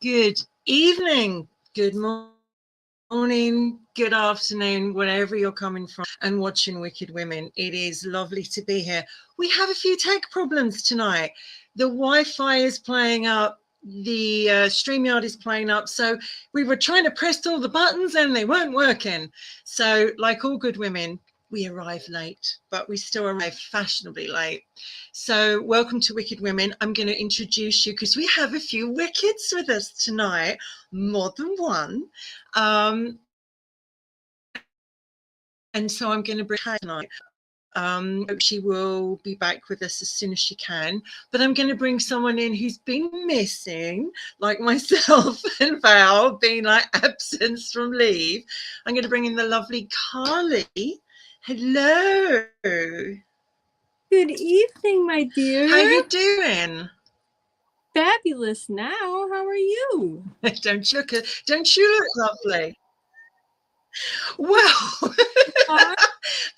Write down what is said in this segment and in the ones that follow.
Good evening, good morning, good afternoon, wherever you're coming from and watching Wicked Women. It is lovely to be here. We have a few tech problems tonight. The Wi-Fi is playing up, the StreamYard is playing up. So we were trying to press all the buttons and they weren't working. So like all good women, we arrive late, but we still arrive fashionably late. So welcome to Wicked Women. I'm going to introduce you because we have a few wickeds with us tonight, more than one. And so I'm going to bring her tonight. She will be back with us as soon as she can. But I'm going to bring someone in who's been missing, like myself and Val, being like absence from leave. I'm going to bring in the lovely Carly. Hello. Good evening, my dear. How you doing? Fabulous now. How are you? Don't you look lovely? Well,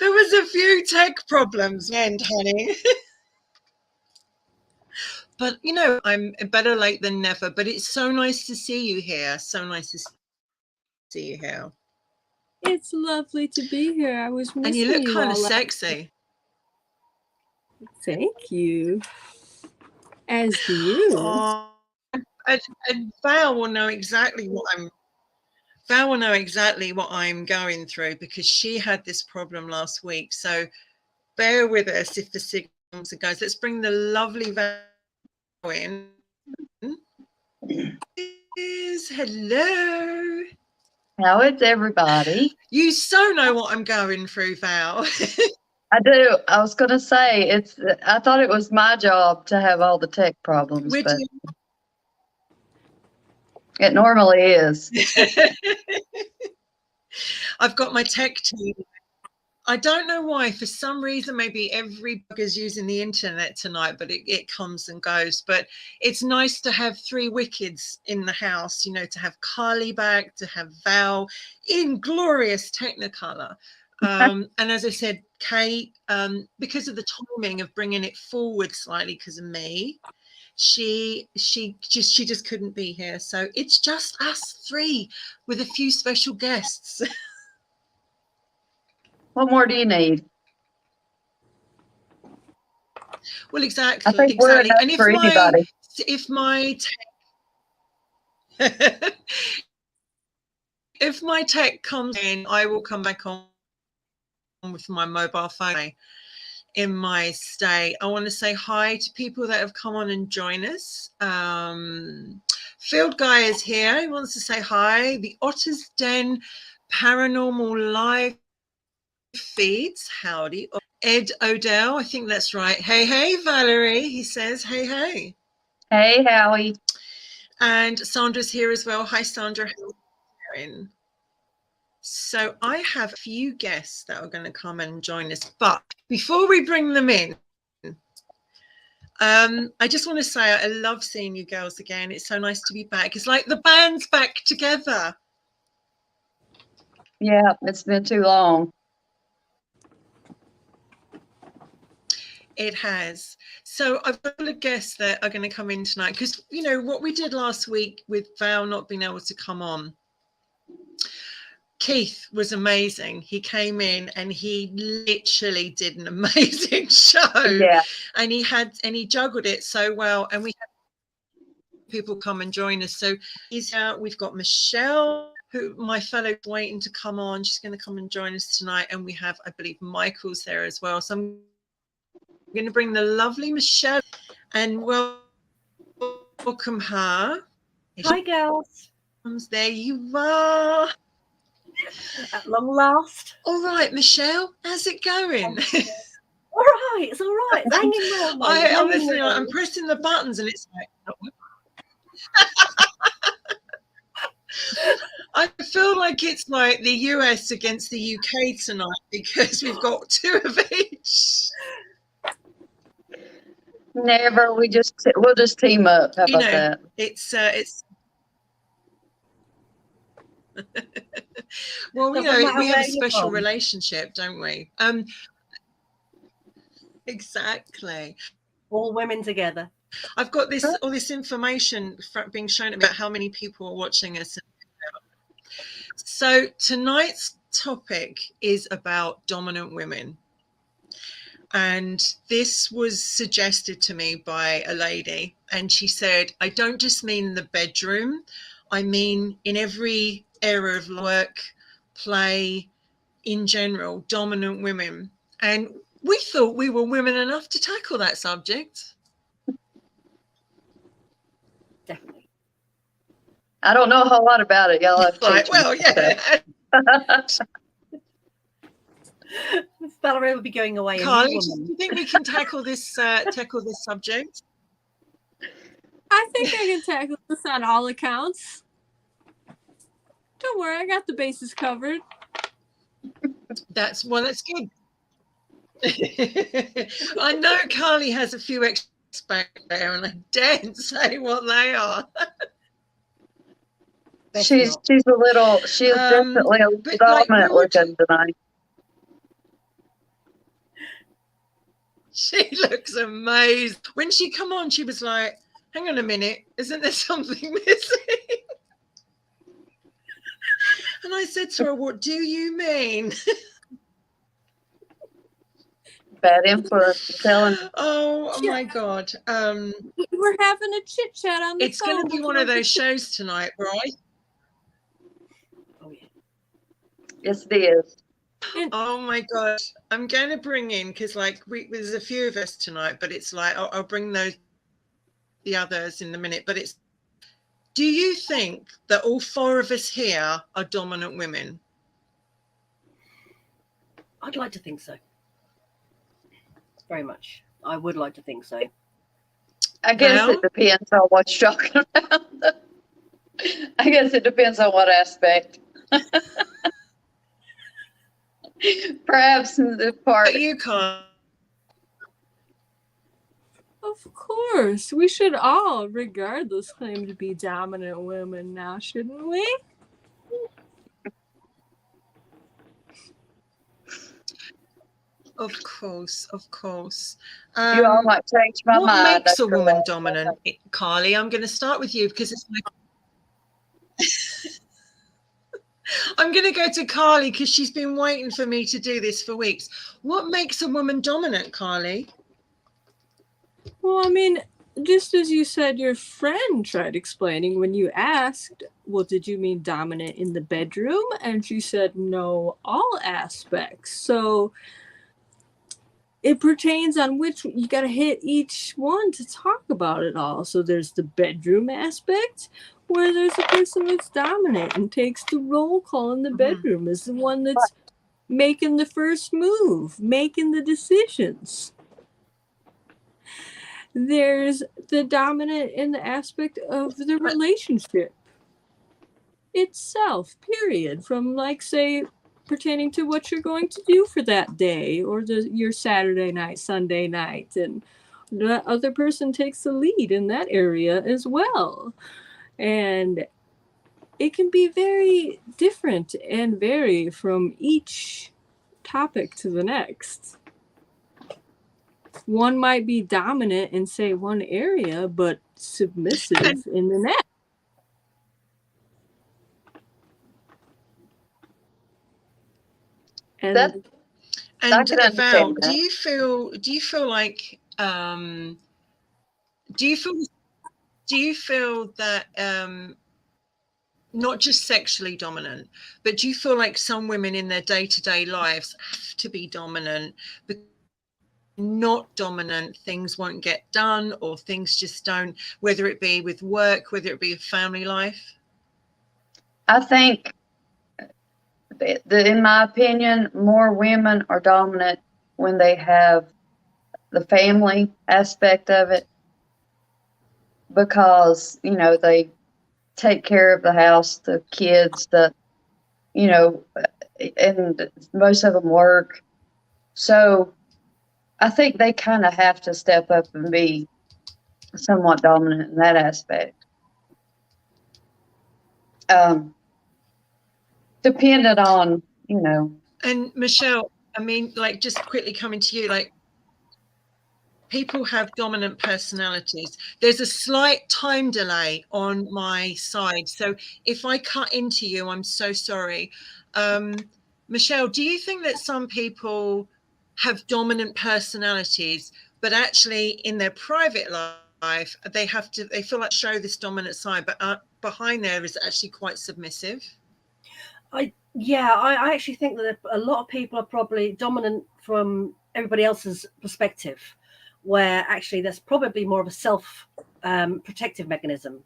there was a few tech problems, and honey. But you know, I'm better late than never. But it's so nice to see you here. So nice to see you here. It's lovely to be here. I was missing you. And you look kind of sexy. Thank you. As do you. Oh, and Val will know exactly what I'm going through because she had this problem last week. So bear with us if the signals are guys. Let's bring the lovely Val in. Hello. How is everybody? You so know what I'm going through, Val. I do. I was going to say I thought it was my job to have all the tech problems, but it normally is. I've got my tech team. I don't know why. For some reason, maybe every bug is using the internet tonight, but it comes and goes. But it's nice to have three wickeds in the house, you know, to have Carly back, to have Val in glorious Technicolor. And as I said, Kate, because of the timing of bringing it forward slightly because of me, she just couldn't be here. So it's just us three with a few special guests. What more do you need? Well, exactly. I think we're enough and for anybody. if my tech comes in, I will come back on with my mobile phone in my stay. I want to say hi to people that have come on and join us. Field Guy is here. He wants to say hi. The Otter's Den Paranormal Live feeds. Howdy. Ed Odell, I think that's right. Hey, Valerie, he says. Hey. Hey, Howie. And Sandra's here as well. Hi, Sandra. So I have a few guests that are going to come and join us. But before we bring them in, I just want to say I love seeing you girls again. It's so nice to be back. It's like the band's back together. Yeah, it's been too long. It has. So I've got a guest that are going to come in tonight because, you know, what we did last week with Val not being able to come on, Keith was amazing. He came in and he literally did an amazing show. Yeah. And he juggled it so well. And we had people come and join us. So he's out. We've got Michelle, who my fellow's waiting to come on. She's going to come and join us tonight. And we have, I believe, Michael's there as well. So I'm going to bring the lovely Michelle and welcome her. Hi, girls. There you are. At long last. All right, Michelle, how's it going? All right, it's all right. Honestly, I'm pressing the buttons and it's like, I feel like it's like the US against the UK tonight because we've got two of each. Never. We'll just team up. How about that? It's well, you know, we have a special relationship, don't we? Exactly. All women together. I've got this all this information being shown about how many people are watching us. So tonight's topic is about dominant women. And this was suggested to me by a lady. And she said, I don't just mean the bedroom. I mean in every area of work, play, in general, dominant women. And we thought we were women enough to tackle that subject. Definitely. I don't know a whole lot about it. Y'all have to Right, teach me. well, yeah. Valerie will be going away. a new Carly, do woman. you think we can tackle this subject? I think I can tackle this on all accounts. Don't worry, I got the bases covered. That's good. I know Carly has a few experts back there, and I daren't say what they are. She's a little, she's definitely a little but like, dominant looking tonight. She looks amazed. When she come on, she was like, hang on a minute, isn't there something missing? And I said to her, what do you mean? Bad influence, telling. Oh my God. We're having a chit chat on the It's phone. going to be one of those shows tonight, right? Oh, yeah. Yes, it is. Oh my gosh. I'm going to bring in, because like there's a few of us tonight, but it's like, I'll bring the others in a minute, but it's, do you think that all four of us here are dominant women? I'd like to think so. Very much. I would like to think so. I guess Well? it depends on what you're talking about. I guess it depends on what aspect. Perhaps in the part. But you can't. Of course, we should all, regardless, claim to be dominant women now, shouldn't we? Of course, of course. You all might change my what mind. makes a after woman that. dominant? Carly, I'm going to start with you because it's like I'm going to go to Carly because she's been waiting for me to do this for weeks. What makes a woman dominant, Carly? Well, I mean, just as you said, your friend tried explaining when you asked, well, did you mean dominant in the bedroom? And she said, no, all aspects. So it pertains on which you got to hit each one to talk about it all. So there's the bedroom aspect where there's a person that's dominant and takes the roll call in the bedroom, is the one that's making the first move, making the decisions. There's the dominant in the aspect of the relationship itself, period. From, like, say, pertaining to what you're going to do for that day or your Saturday night, Sunday night. And the other person takes the lead in that area as well. And it can be very different and vary from each topic to the next. One might be dominant in, say, one area, but submissive in the next. And Val, do you feel like do you feel that not just sexually dominant, but do you feel like some women in their day-to-day lives have to be dominant? Not dominant, things won't get done, or things just don't, whether it be with work, whether it be with family life? I think, in my opinion, more women are dominant when they have the family aspect of it, because, you know, they take care of the house, the kids, you know, and most of them work. So I think they kind of have to step up and be somewhat dominant in that aspect. Dependent on, you know. And Michelle, I mean, like, just quickly coming to you, like, people have dominant personalities. There's a slight time delay on my side. So if I cut into you, I'm so sorry. Michelle, do you think that some people have dominant personalities, but actually in their private life, they feel like show this dominant side, but behind there is actually quite submissive? I actually think that a lot of people are probably dominant from everybody else's perspective, where actually there's probably more of a self protective mechanism.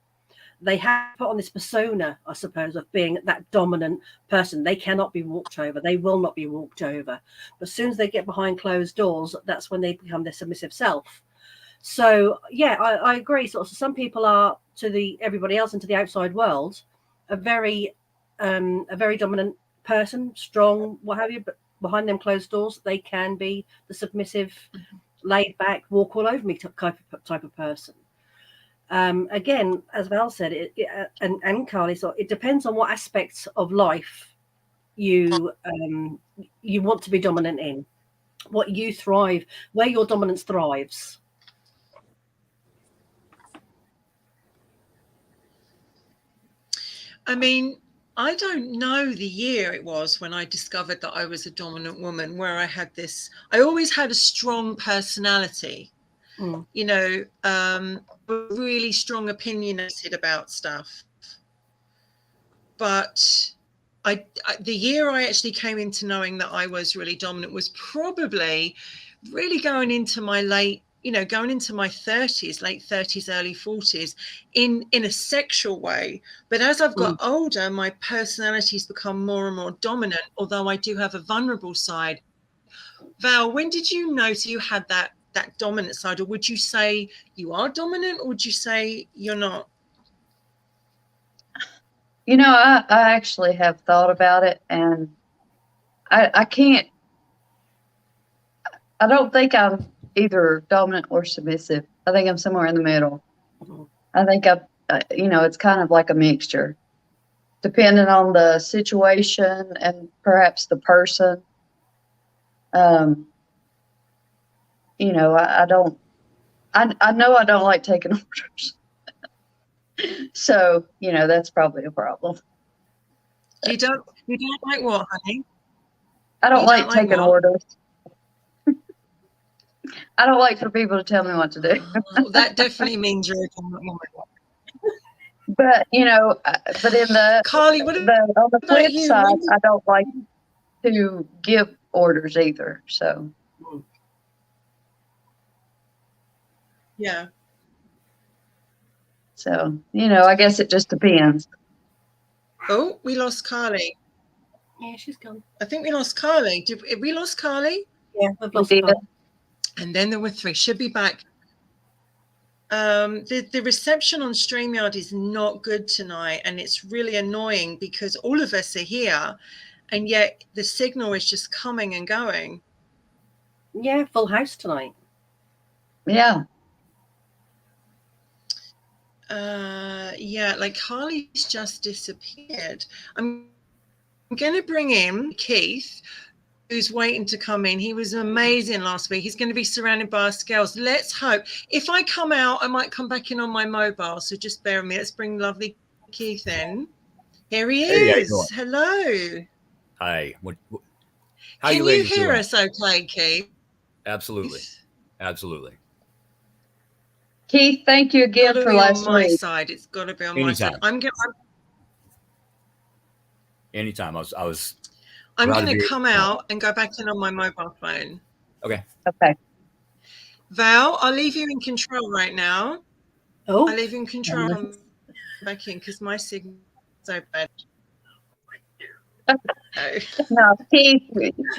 They have put on this persona, I suppose, of being that dominant person. They cannot be walked over. They will not be walked over. But as soon as they get behind closed doors, that's when they become their submissive self. So yeah, I agree. So some people are to everybody else and to the outside world a very dominant person, strong, what have you, but behind them closed doors, they can be the submissive, laid back, walk all over me type of person. Again, as Val said, and Carly, so it depends on what aspects of life you want to be dominant in, what you thrive, where your dominance thrives. I mean, I don't know the year it was when I discovered that I was a dominant woman, where I always had a strong personality, you know, really strong opinionated about stuff. But the year I actually came into knowing that I was really dominant was probably really going into my late 30s, late 30s, early 40s in a sexual way. But as I've got older, my personality's become more and more dominant, although I do have a vulnerable side. Val, when did you notice you had that dominant side, or would you say you are dominant, or would you say you're not? You know, I actually have thought about it, and I can't. I don't think I'm either dominant or submissive. I think I'm somewhere in the middle. I think it's kind of like a mixture, depending on the situation and perhaps the person. I don't. I know I don't like taking orders. So, that's probably a problem. You don't like what, honey? I don't You like don't like taking what? orders. I don't like for people to tell me what to do. Oh, that definitely means you're a dominant woman. But, but in Carly, what on the about flip you? side, I don't like to give orders either. So, Yeah. so, I guess it just depends. Oh, we lost Carly. Yeah, she's gone. I think we lost Carly. Did we lost Carly? Yeah, we've lost We did. Carly. And then there were three. Should be back. The reception on StreamYard is not good tonight, and it's really annoying because all of us are here, and yet the signal is just coming and going. Yeah, full house tonight. Yeah. Yeah, like Carly's just disappeared. I'm going to bring in Keith, who's waiting to come in. He was amazing last week. He's going to be surrounded by us girls. Let's hope. If I come out, I might come back in on my mobile. So just bear with me. Let's bring lovely Keith in. Here he is. Hello. Hi. How Can you you ladies hear doing? us okay, Keith? Absolutely. Absolutely. Keith, thank you again Gotta for be on last my week. side. It's got to be on my side. Anytime. Anytime. I was I'm Glad going to to be- come out and go back in on my mobile phone. okay. Okay. Val, I'll leave you in control right now. Oh, I'll leave you in control. Come back in because my signal's so bad. Oh. No, Keith,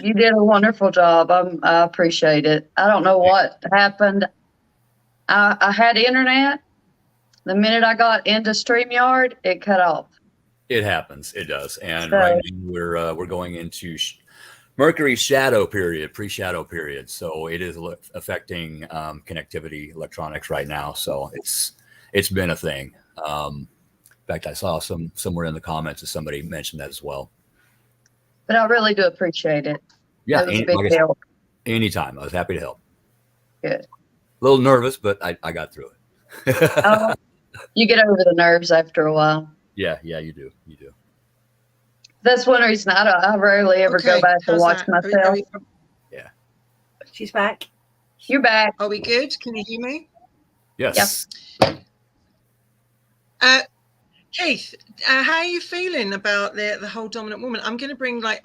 you did a wonderful job. I appreciate it. I don't know what happened. I had internet. The minute I got into StreamYard, it cut off. It happens. It does. And So- right now we're going into Mercury's shadow period, pre-shadow period. So it is affecting connectivity electronics right now. So it's been a thing. In fact, I saw somewhere in the comments that somebody mentioned that as well. But I really do appreciate it. Yeah, That was a big like I said, help. anytime. I was happy to help. Good. little nervous, but I got through it. Oh, you get over the nerves after a while. Yeah, you do. You do. That's one reason I rarely ever go Okay, back and how's watch that? myself. She's back. You're back. Are we good? Can you hear me? Yes. Keith, how are you feeling about the whole dominant woman? I'm going to bring I've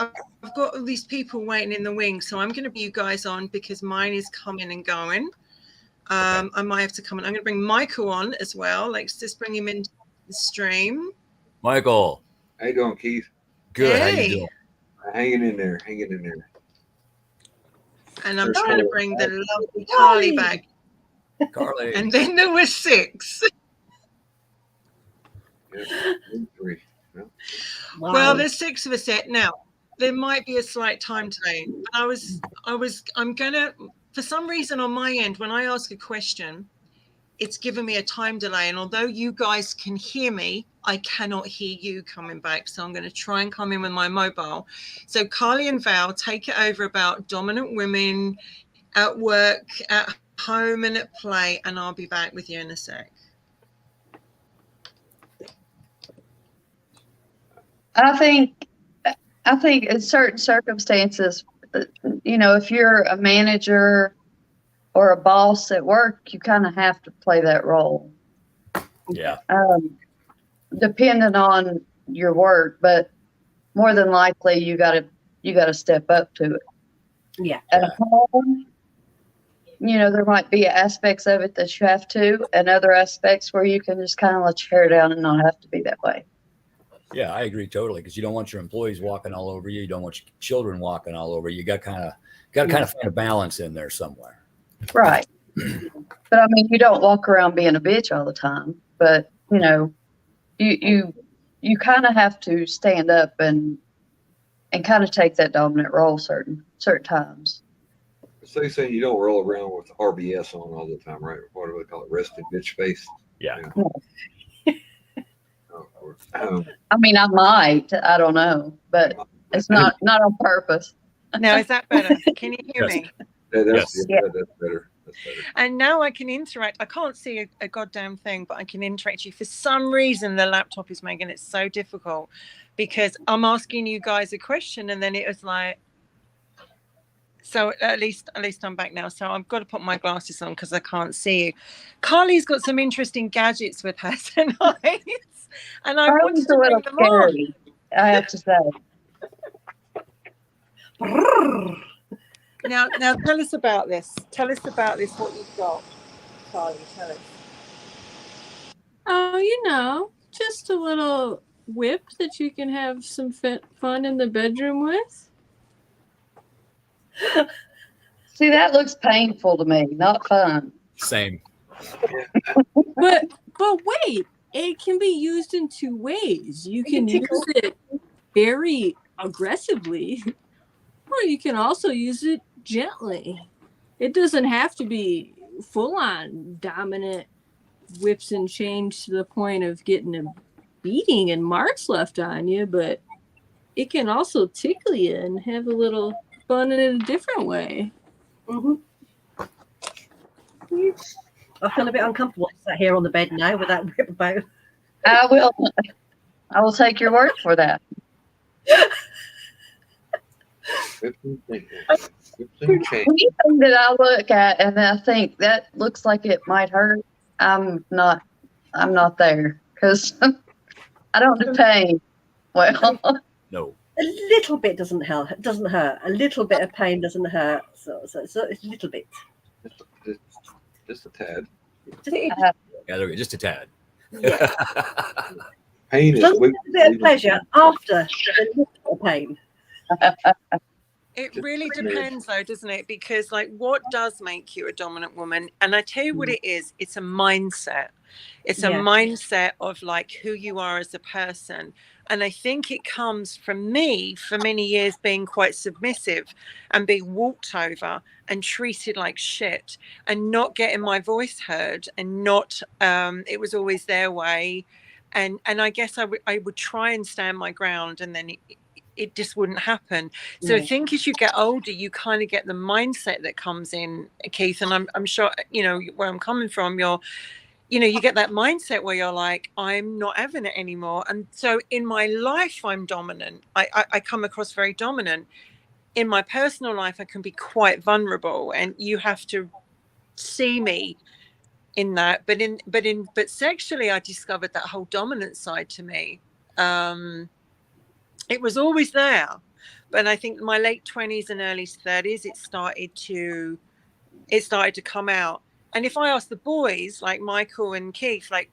got all these people waiting in the wings, so I'm going to bring you guys on because mine is coming and going. I might have to come in. I'm going to bring Michael on as well. Let's just bring him into the stream. Michael. How you doing, Keith? Good. How Hey. you doing? Hanging in there, hanging in there. And I'm There's trying to four. bring the lovely Carly back. Carly. And then there was 6. Yeah, 3. Wow. Well, there's 6 of us here now. There might be a slight time delay, but I'm gonna, for some reason on my end, when I ask a question, it's given me a time delay. And although you guys can hear me, I cannot hear you coming back. So I'm going to try and come in with my mobile. So Carly and Val, take it over about dominant women at work, at home, and at play. And I'll be back with you in a sec. I think in certain circumstances, if you're a manager or a boss at work, you kind of have to play that role, Yeah. depending on your work. But more than likely, you gotta step up to it. Yeah. At home, there might be aspects of it that you have to, and other aspects where you can just kind of let your hair down and not have to be that way. Yeah, I agree totally. Because you don't want your employees walking all over you. You don't want your children walking all over you. You got to kind of find a balance in there somewhere. Right. But I mean, you don't walk around being a bitch all the time, but you kind of have to stand up and kind of take that dominant role certain times. So you saying you don't roll around with RBS on all the time, right? What do they call it? Rested bitch face? Yeah. I mean, I might, I don't know, but it's not on purpose. Now, is that better? Can you hear Yes. me? That's Yeah. That's better. That's better. And now I can interact. I can't see a goddamn thing, but I can interact with you. For some reason, the laptop is making it so difficult because I'm asking you guys a question and then it was like, so at least I'm back now. So I've got to put my glasses on because I can't see you. Carly's got some interesting gadgets with her tonight. And I wanted Carly's to a bring little them on. scary, I have to say. Now tell us about this. Tell us about this, what you've got. Carly, tell us. Oh, just a little whip that you can have some fun in the bedroom with. See, that looks painful to me, not fun. Same. But wait, it can be used in 2 ways. You can use it very aggressively, or you can also use it gently. It doesn't have to be full on dominant whips and chains to the point of getting a beating and marks left on you, but it can also tickle you and have a little fun in a different way. Mm-hmm. I feel a bit uncomfortable sat here on the bed now with that whip about. I will take your word for that. 15 change. Anything that I look at and I think that looks like it might hurt, I'm not there because I don't do pain. Well, No. A little bit doesn't hurt. A little bit of pain doesn't hurt. So it's a little bit. Just a tad. Yeah, there we go. Just a tad. Yeah. Pain is Just a weak. bit of pleasure after the little bit of pain. It really depends though, doesn't it? Because like what does make you a dominant woman? And I tell you what it is, it's a mindset. It's a Yeah. mindset of like who you are as a person. And I think it comes from me for many years being quite submissive and being walked over and treated like shit and not getting my voice heard and not it was always their way. And I guess I would try and stand my ground, and then it just wouldn't happen. So I Yeah. think as you get older, you kind of get the mindset that comes in, Keith, and I'm sure, you know, where I'm coming from, you get that mindset where you're like, I'm not having it anymore. And so in my life, I'm dominant. I come across very dominant. In my personal life, I can be quite vulnerable, and you have to see me in that. But sexually, I discovered that whole dominant side to me. It was always there, but I think my late 20s and early 30s, it started to come out. And if I ask the boys, like Michael and Keith, like,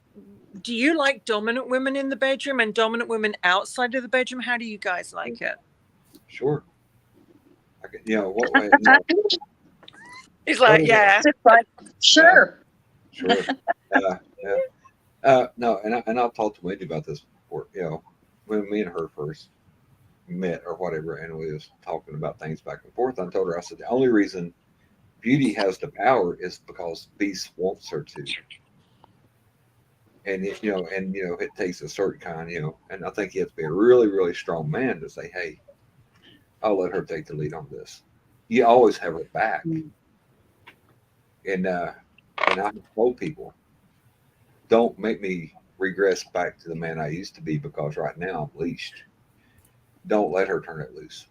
do you like dominant women in the bedroom and dominant women outside of the bedroom? How do you guys like it? Sure. I can, what way? No, He's like, yeah. It's like, sure. sure. No, and I've talked to Wendy about this before. When me and her first met or whatever, and we was talking about things back and forth, I told her, I said, the only reason Beauty has the power is because Beast wants her to. And it takes a certain kind, and I think you have to be a really, really strong man to say, hey, I'll let her take the lead on this. You always have her back. And I've told people, don't make me regress back to the man I used to be, because right now I'm leashed. Don't let her turn it loose.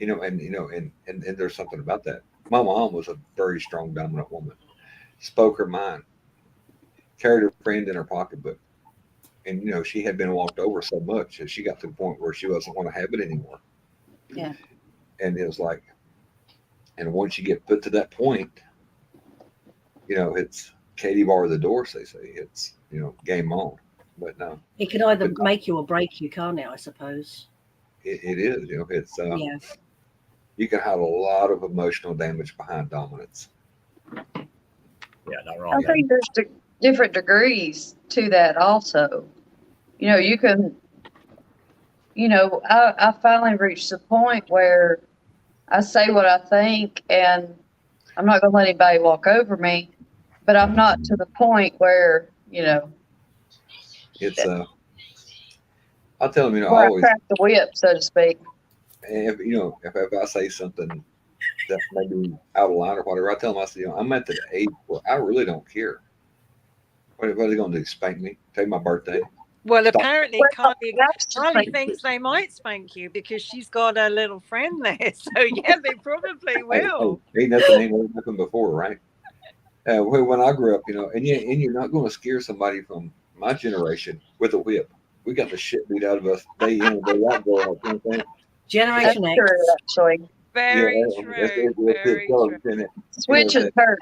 And there's something about that. My mom was a very strong, dominant woman. Spoke her mind. Carried her friend in her pocketbook. And, she had been walked over so much that she got to the point where she wasn't going to have it anymore. Yeah. And it was like, and once you get put to that point, it's Katie bar the door, they say. It's, game on. But no. It can either make you or break you, can't it, I suppose? It is, it's, Yeah. you can have a lot of emotional damage behind dominance. Yeah, not I wrong. think there's different degrees to that also. You can, I finally reached the point where I say what I think, and I'm not going to let anybody walk over me, but I'm not to the point where, It's, I'll tell them, I where I always, crack the whip, so to speak. if I say something that maybe out of line or whatever, I tell them, I say, I'm at the age where I really don't care. What are they going to do? Spank me? Take my birthday? Well, Stop. apparently Carly thinks they might spank you because she's got a little friend there. So yeah, they probably will. Hey, ain't nothing ever happened before, right? When I grew up, and you're not going to scare somebody from my generation with a whip. We got the shit beat out of us day in and day out growing up. You know what I'm saying? Generation That's X. true, actually. Very Yeah, true. it's Very close, true. isn't it? Switches hurt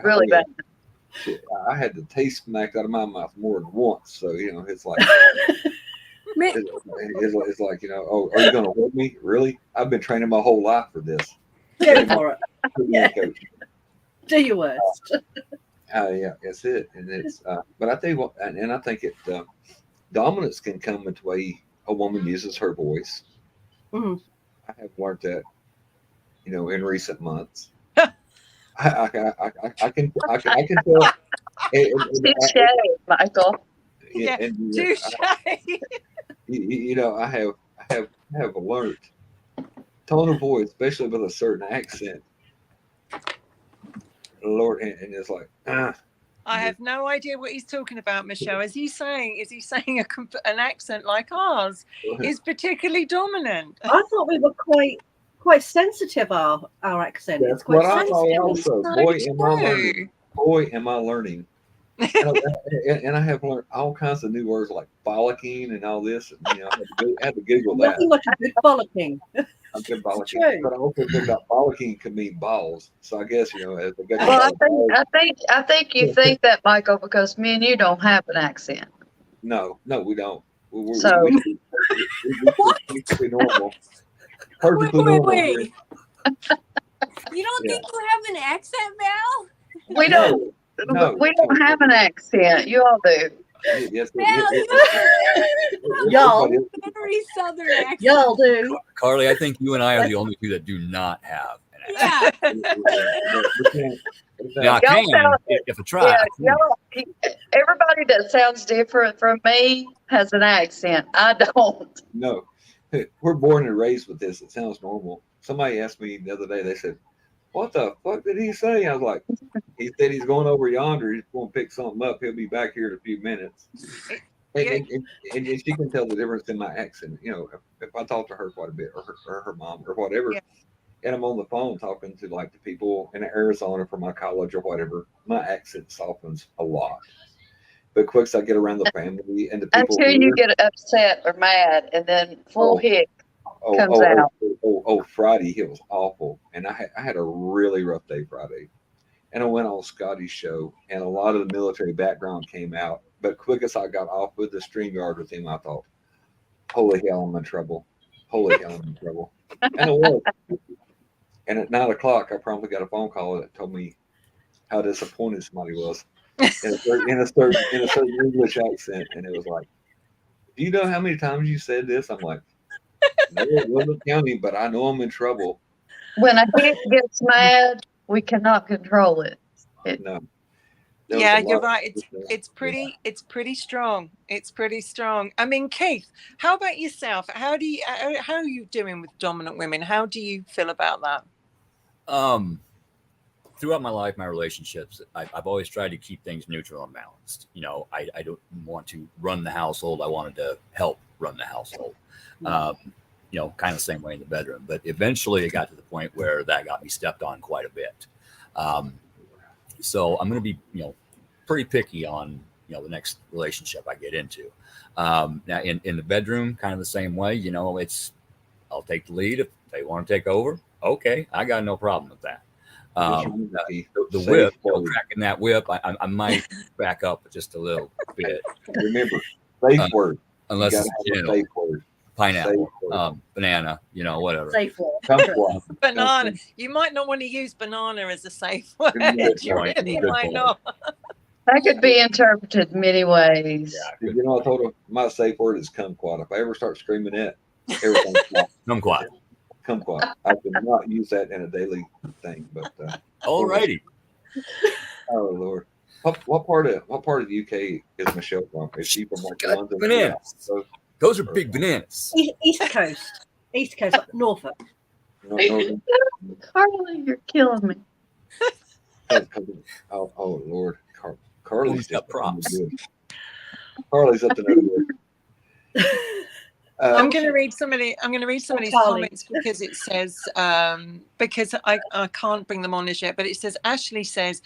really bad. Shit, I had the taste smacked out of my mouth more than once. So, it's like, it's like, oh, are you going to whip me? Really? I've been training my whole life for this. Go for it. Yeah. Coach. Do your worst. Yeah, that's it. And it's, but I tell you what, and I think dominance can come into a woman uses her voice. Mhm. I have learned that, in recent months. I can tell. Touche, Michael. Yeah, And, touche. I have learned tone of voice, especially with a certain accent. Lord, and it's like, I have no idea what he's talking about, Michelle. Is he saying an accent like ours is particularly dominant? I thought we were quite sensitive, our accent. That's It's quite what I thought sensitive. also. Boy, am I learning. And I have learned all kinds of new words like bollocking and all this. And, I had to Google that. Nothing like a good bollocking. I'm good bollocking, true. but I also think that bollocking can mean balls. So I guess as a good Well, I think you think that, Michael, because me and you don't have an accent. No, we don't. We should be normal. Perfectly normal. Wait. You don't think you have an accent, Val? We don't. No. We don't have an accent. You all do. Yes, Y'all. Very southern accent. Y'all do. Carly, I think you and I are the only two that do not have an accent. Yeah. Now, I Y'all can sound- if I try. I can. Everybody that sounds different from me has an accent. I don't. No. we're born and raised with this. It sounds normal. Somebody asked me the other day, they said, what the fuck did he say? I was like, he said he's going over yonder. He's going to pick something up. He'll be back here in a few minutes. And she can tell the difference in my accent. You know, if I talk to her quite a bit, or her mom, or whatever, Yeah. and I'm on the phone talking to like the people in Arizona from my college or whatever, my accent softens a lot. But quick as I get around the family and the people Until you here, get upset or mad, and then full Oh. hick. oh, comes oh, out. Friday, it was awful. And I had a really rough day Friday. And I went on Scotty's show, and a lot of the military background came out. But quick as I got off with the StreamYard with him, I thought, holy hell, I'm in trouble. Holy hell, I'm in trouble. And it was. And at 9 o'clock, I promptly got a phone call that told me how disappointed somebody was in a certain English accent. And it was like, do you know how many times you said this? I'm like, no, it wasn't counting, but I know I'm in trouble. When a hick gets mad, we cannot control it. No. There was Yeah, a you're lot right. of- It's pretty strong. It's pretty strong. I mean, Keith, how about yourself? How are you doing with dominant women? How do you feel about that? Throughout my life, my relationships, I've always tried to keep things neutral and balanced. You know, I don't want to run the household. I wanted to help run the household. You know, kind of the same way in the bedroom. But eventually it got to the point where that got me stepped on quite a bit. So I'm going to be, you know, pretty picky on, you know, the next relationship I get into. Now in the bedroom, kind of the same way, you know, I'll take the lead. If they want to take over, okay, I got no problem with that. The whip, you know, cracking that whip, I might back up just a little bit. Remember, safe word. Unless You it's, gotta you have a know, safe word. pineapple, Safe word. banana, you know, whatever. Safe word. Kumquat. Banana. You might not want to use banana as a safe word. Good You point. really Good might point. not. That could be interpreted many ways. Yeah, You know, I told her my safe word is kumquat. If I ever start screaming it, everything's fine. kumquat. Kumquat. I cannot use that in a daily thing, but Alrighty. oh Lord. What part of the UK is Michelle from? Is she from like Got London? bananas. So, Those are big bananas. East Coast. East Coast, like Norfolk. no, Carly, you're killing me. oh Lord. Carly's Woman's got just props. good. Carly's up to no good. I'm going to read some of these Charlie. comments because it says because I can't bring them on as yet, but it says Ashley says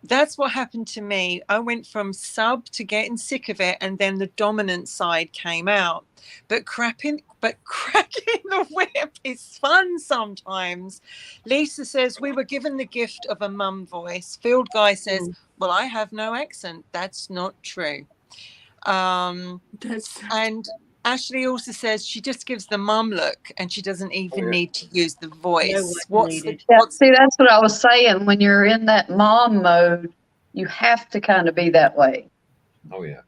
that's what happened to me. I went from sub to getting sick of it, and then the dominant side came out. But cracking the whip is fun sometimes. Lisa says we were given the gift of a mum voice. Field Guy says, well, I have no accent. That's not true. That's And Ashley also says she just gives the mum look and she doesn't even Oh, yeah. need to use the voice. No work What's the, needed. Yeah, what's see, that's what I was saying. When you're in that mom mode, you have to kind of be that way, Oh yeah.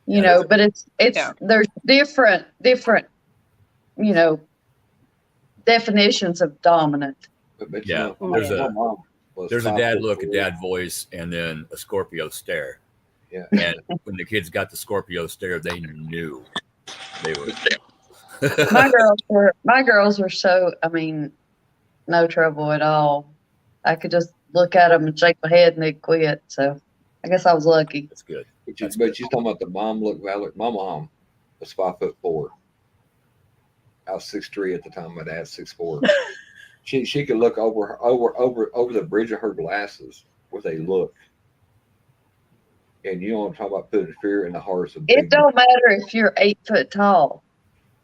you know. But it's Yeah. there's different, you know, definitions of dominant. But Yeah, you know, there's my a- mom was There's a dad look, a 5'4". dad voice, and then a Scorpio stare. Yeah. And when the kids got the Scorpio stare, they knew they were. My girls were so, I mean, no trouble at all. I could just look at them and shake my head and they'd quit. So I guess I was lucky. That's good. But That's you're good. talking about the mom look valid. My mom was 5'4". I was 6'3" at the time. My dad's 6'4". She could look over the bridge of her glasses with a look. And you know what I'm talking about, putting fear in the hearts of It big. don't matter if you're 8 foot tall.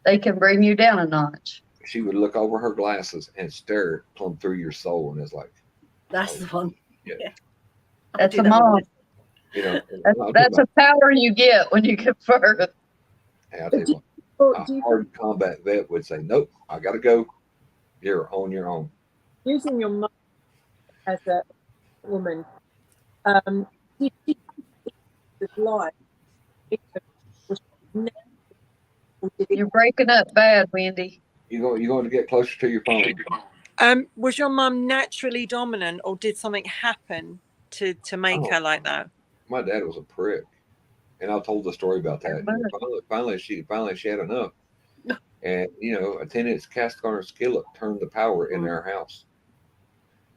They can bring you down a notch. She would look over her glasses and stare plumb through your soul, and it's like, That's the one. Yeah. I That's do a that mom. with- you know, That's a power you get when you give birth. hey, I'll tell you well, what, a hard combat vet would say, nope, I got to go. You're on your own. using your mom as a woman, did she this life? You're breaking up bad, Wendy. You're going to get closer to your phone. was your mum naturally dominant or did something happen to make her like that? My dad was a prick, and I told the story about that. You know, finally, she had enough. And a tenant's cast iron skillet turned the power in their house.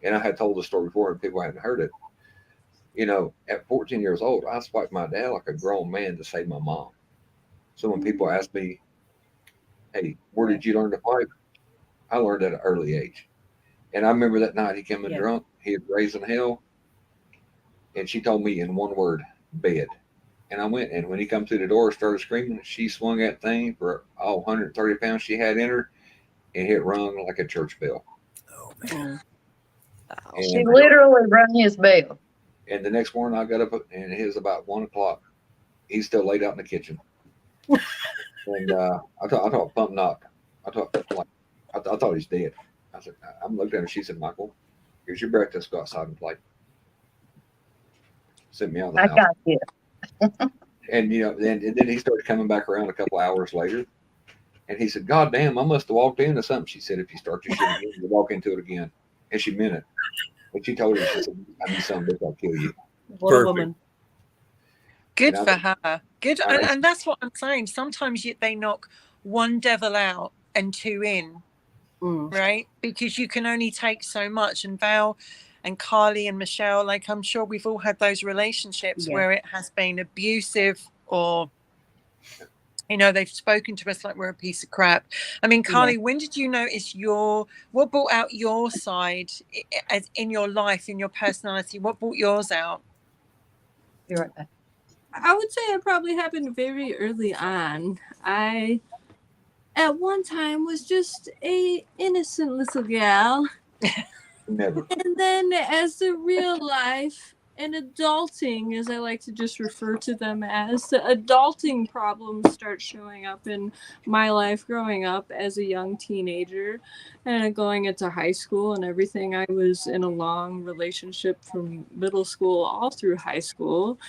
And I had told the story before, and people hadn't heard it. At 14 years old, I swiped my dad like a grown man to save my mom. So when people ask me, "Hey, where did you learn to fight?" I learned at an early age. And I remember that night he came in drunk. He had raised in hell. And she told me in one word, bed. And I went, and when he come through the door, started screaming, she swung that thing for all 130 pounds she had in her, and it rung like a church bell. Oh man. She literally rang his bell. And the next morning I got up, and it was about 1 o'clock. He's still laid out in the kitchen. And I thought pump knock. I thought he's dead. I said, I'm looking at her. She said, "Michael, here's your breakfast. Go outside and play." Sent me out of the I house. got you. And then he started coming back around a couple hours later, and he said, "God damn, I must have walked into something." She said, "If you start your shit again, you walk into it again." And she meant it. But she told him, she said, "I need some bitch, I'll kill you." What Perfect. a woman. Good You for know? her. Good. And that's what I'm saying. Sometimes they knock one devil out and two in, right? Because you can only take so much. And Val and Carly and Michelle, like, I'm sure we've all had those relationships where it has been abusive, or they've spoken to us like we're a piece of crap. I mean, Carly, when did you notice what brought out your side as in your life, in your personality? What brought yours out? Be right back. I would say it probably happened very early on. I, at one time, was just a innocent little gal. Never. And then as the real life and adulting, as I like to just refer to them as, the adulting problems start showing up in my life growing up as a young teenager and going into high school and everything. I was in a long relationship from middle school all through high school.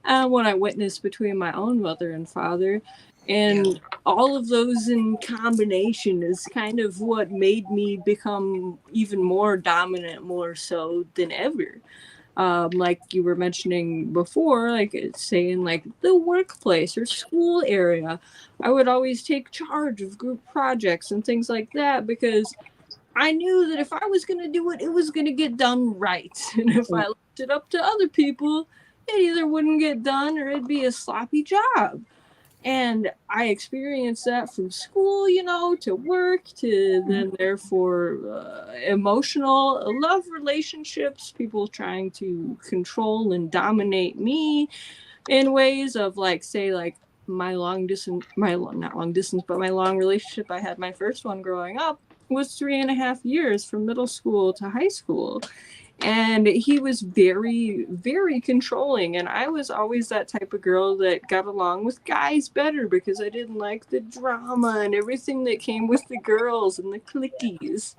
What I witnessed between my own mother and father. And all of those in combination is kind of what made me become even more dominant, more so than ever. Like you were mentioning before, like saying like the workplace or school area, I would always take charge of group projects and things like that because I knew that if I was going to do it, it was going to get done right. And if I left it up to other people, it either wouldn't get done or it'd be a sloppy job. And I experienced that from school, to work, to then therefore emotional love relationships, people trying to control and dominate me in ways of my long relationship. I had my first one growing up was 3.5 years from middle school to high school. And he was very, very controlling. And I was always that type of girl that got along with guys better because I didn't like the drama and everything that came with the girls and the cliquies.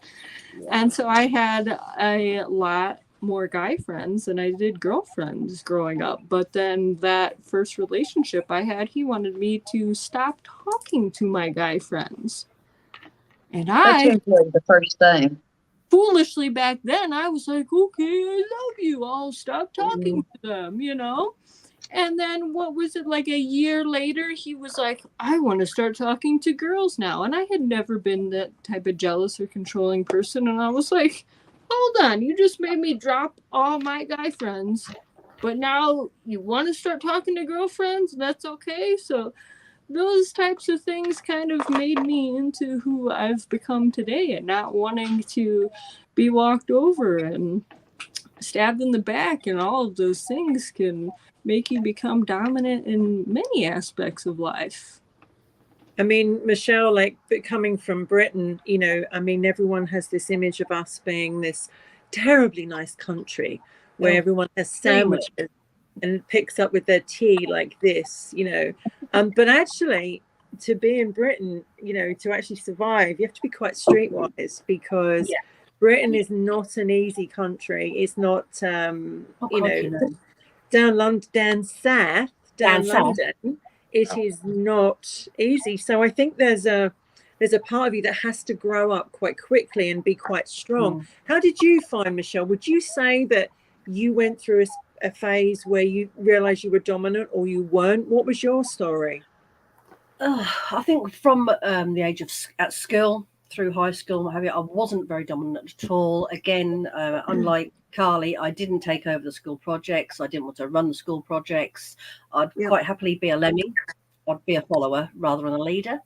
And so I had a lot more guy friends than I did girlfriends growing up. But then that first relationship I had, he wanted me to stop talking to my guy friends. And That's usually the first thing. Foolishly back then, I was like, okay, I love you. I'll stop talking to them, And then what was it, like a year later, he was like, I want to start talking to girls now. And I had never been that type of jealous or controlling person. And I was like, hold on, you just made me drop all my guy friends. But now you want to start talking to girlfriends? That's okay. So those types of things kind of made me into who I've become today, and not wanting to be walked over and stabbed in the back, and all of those things can make you become dominant in many aspects of life. I mean, Michelle, like coming from Britain, everyone has this image of us being this terribly nice country where everyone has sandwiches and picks up with their tea like this, but actually to be in Britain, to actually survive, you have to be quite streetwise because Britain is not an easy country. It's not, down south, London, it is not easy. So I think there's a part of you that has to grow up quite quickly and be quite strong. How did you find, Michelle? Would you say that you went through a phase where you realized you were dominant or you weren't? What was your story? I think from the age of at school through high school, and what have you, I wasn't very dominant at all. Again, unlike Carly, I didn't take over the school projects. I didn't want to run the school projects. I'd Yep. quite happily be a lemming. I'd be a follower rather than a leader.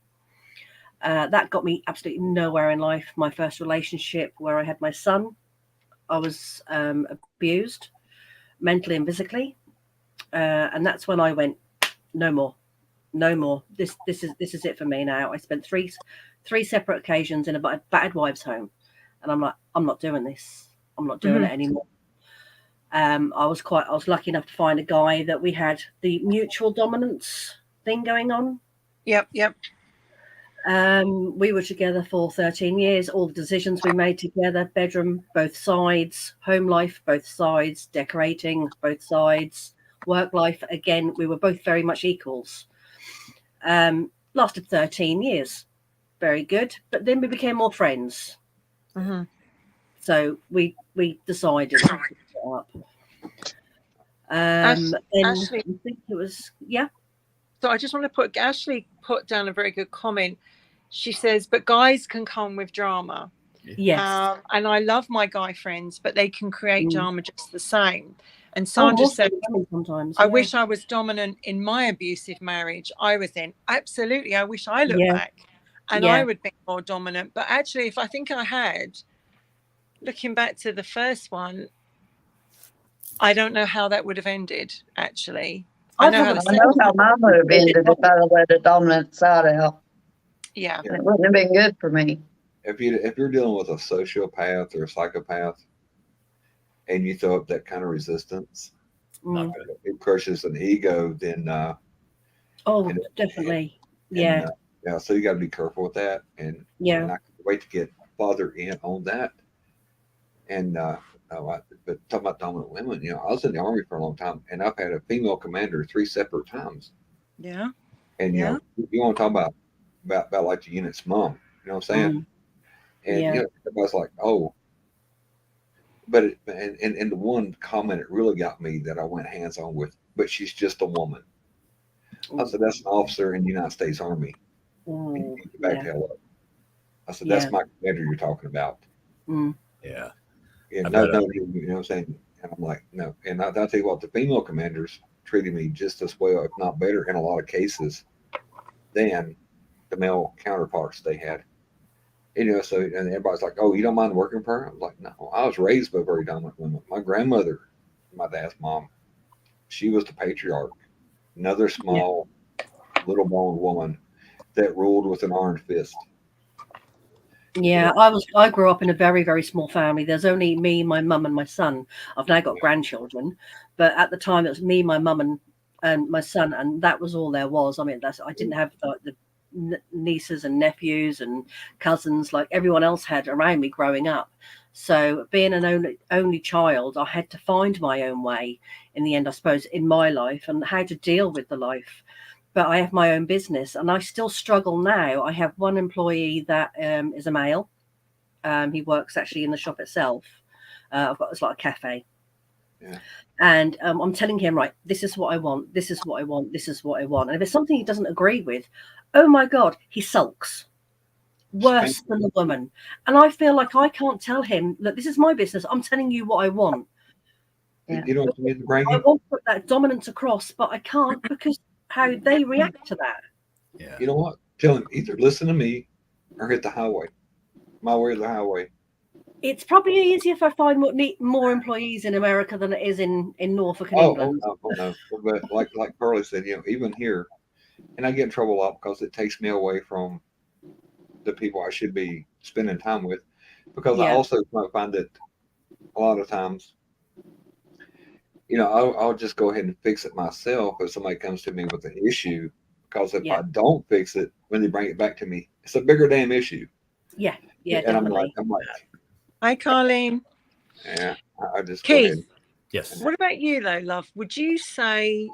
That got me absolutely nowhere in life. My first relationship, where I had my son, I was abused mentally and physically, and that's when I went, no more. No more. This is it for me now. I spent three separate occasions in a battered wives' home, and I'm like, I'm not doing this. I'm not doing it anymore. I was lucky enough to find a guy that we had the mutual dominance thing going on. Yep. We were together for 13 years. All the decisions we made together, bedroom, both sides, home life, both sides, decorating, both sides, work life. Again, we were both very much equals. Lasted 13 years. Very good. But then we became more friends. Mm-hmm. So we decided to split up. Ashley, I think it was, yeah. So I just want to Ashley put down a very good comment. She says, but guys can come with drama. Yes. And I love my guy friends, but they can create drama just the same. And Oh, Sandra more so said, women sometimes. I yeah. wish I was dominant in my abusive marriage I was in. Absolutely. I wish I looked back and I would be more dominant. But actually, if I think I had, looking back to the first one, I don't know how that would have ended, actually. I know how mine would have ended if I'd have let the dominant side out. Yeah. It wouldn't have been good for me. If you're dealing with a sociopath or a psychopath, and you throw up that kind of resistance, it crushes an ego. Then definitely, yeah. So you got to be careful with that, and I can't wait to get farther in on that. And but talking about dominant women, I was in the Army for a long time, and I've had a female commander 3 separate times. Yeah. And you want to talk about like the unit's mom, you know what I'm saying? And everybody's like, oh, but and the one comment that really got me that I went hands on with, but she's just a woman. I said, that's an officer in the United States Army. You need to back the hell up. I said, that's my commander you're talking about. Yeah. You know what I'm saying? And I'm like, no. And I'll tell you what, the female commanders treated me just as well, if not better, in a lot of cases than the male counterparts they had. So and everybody's like, oh, you don't mind working for her? I'm like, no, I was raised by very dominant women. My grandmother, my dad's mom, she was the patriarch. Another small, little boned woman that ruled with an iron fist. Yeah, I grew up in a very, very small family. There's only me, my mum, and my son. I've now got grandchildren, but at the time it was me, my mum, and my son, and that was all there was. I mean, I didn't have the nieces and nephews and cousins like everyone else had around me growing up. So being an only child, I had to find my own way in the end, I suppose, in my life and how to deal with the life. But I have my own business and I still struggle now. I have one employee that is a male. He works actually in the shop itself. It's like a cafe. Yeah. And I'm telling him, right, this is what I want. This is what I want. This is what I want. And if it's something he doesn't agree with, oh my God, he sulks. Worse than the woman. And I feel like I can't tell him, look, this is my business. I'm telling you what I want. Yeah. You know what you need to bring I want to put that dominance across, but I can't because how they react to that. Yeah. You know what? Tell him either listen to me or hit the highway. My way or the highway. It's probably easier if I find more employees in America than it is in Norfolk and England. No. But like Carly said, even here, and I get in trouble a lot because it takes me away from the people I should be spending time with. Because I also find that a lot of times, I'll just go ahead and fix it myself if somebody comes to me with an issue. Because if I don't fix it, when they bring it back to me, it's a bigger damn issue. Yeah, and definitely. I'm like, hi, Carleen. Yeah, I just Keith, go ahead. Yes. What about you, though, love? Would you say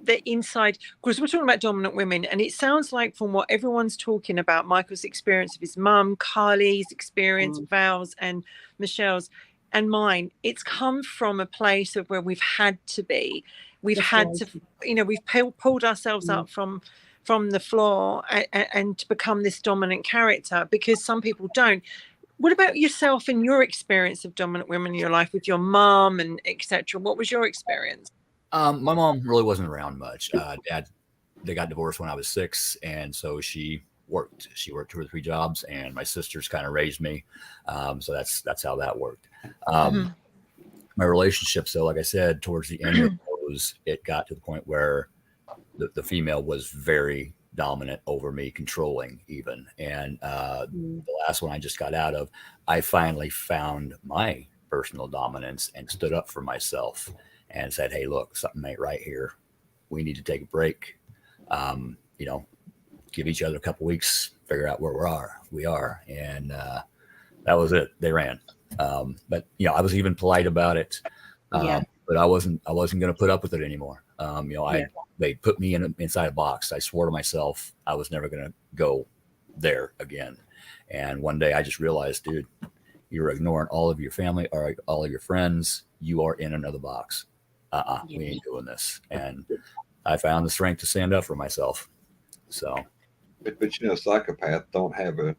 the inside, because we're talking about dominant women, and it sounds like from what everyone's talking about, Michael's experience of his mum, Carly's experience, Val's and Michelle's, and mine, it's come from a place of where we've had to be. We've had to, we've pulled ourselves up from from the floor and to become this dominant character, because some people don't. What about yourself and your experience of dominant women in your life with your mom and etc.? What was your experience? My mom really wasn't around much. Dad, they got divorced when I was 6, and so she worked. She worked 2 or 3 jobs, and my sisters kind of raised me. So that's how that worked. My relationships, though, like I said, towards the end of those, it got to the point where the female was very dominant over me, controlling even. And the last one I just got out of, I finally found my personal dominance and stood up for myself and said, hey, look, something ain't right here. We need to take a break. Give each other a couple weeks, figure out where we are. And that was it. They ran. But I was even polite about it. But I wasn't going to put up with it anymore. They put me inside a box. I swore to myself I was never going to go there again. And one day I just realized, dude, you're ignoring all of your family or all of your friends. You are in another box. We ain't doing this. And I found the strength to stand up for myself. So, but psychopath don't have a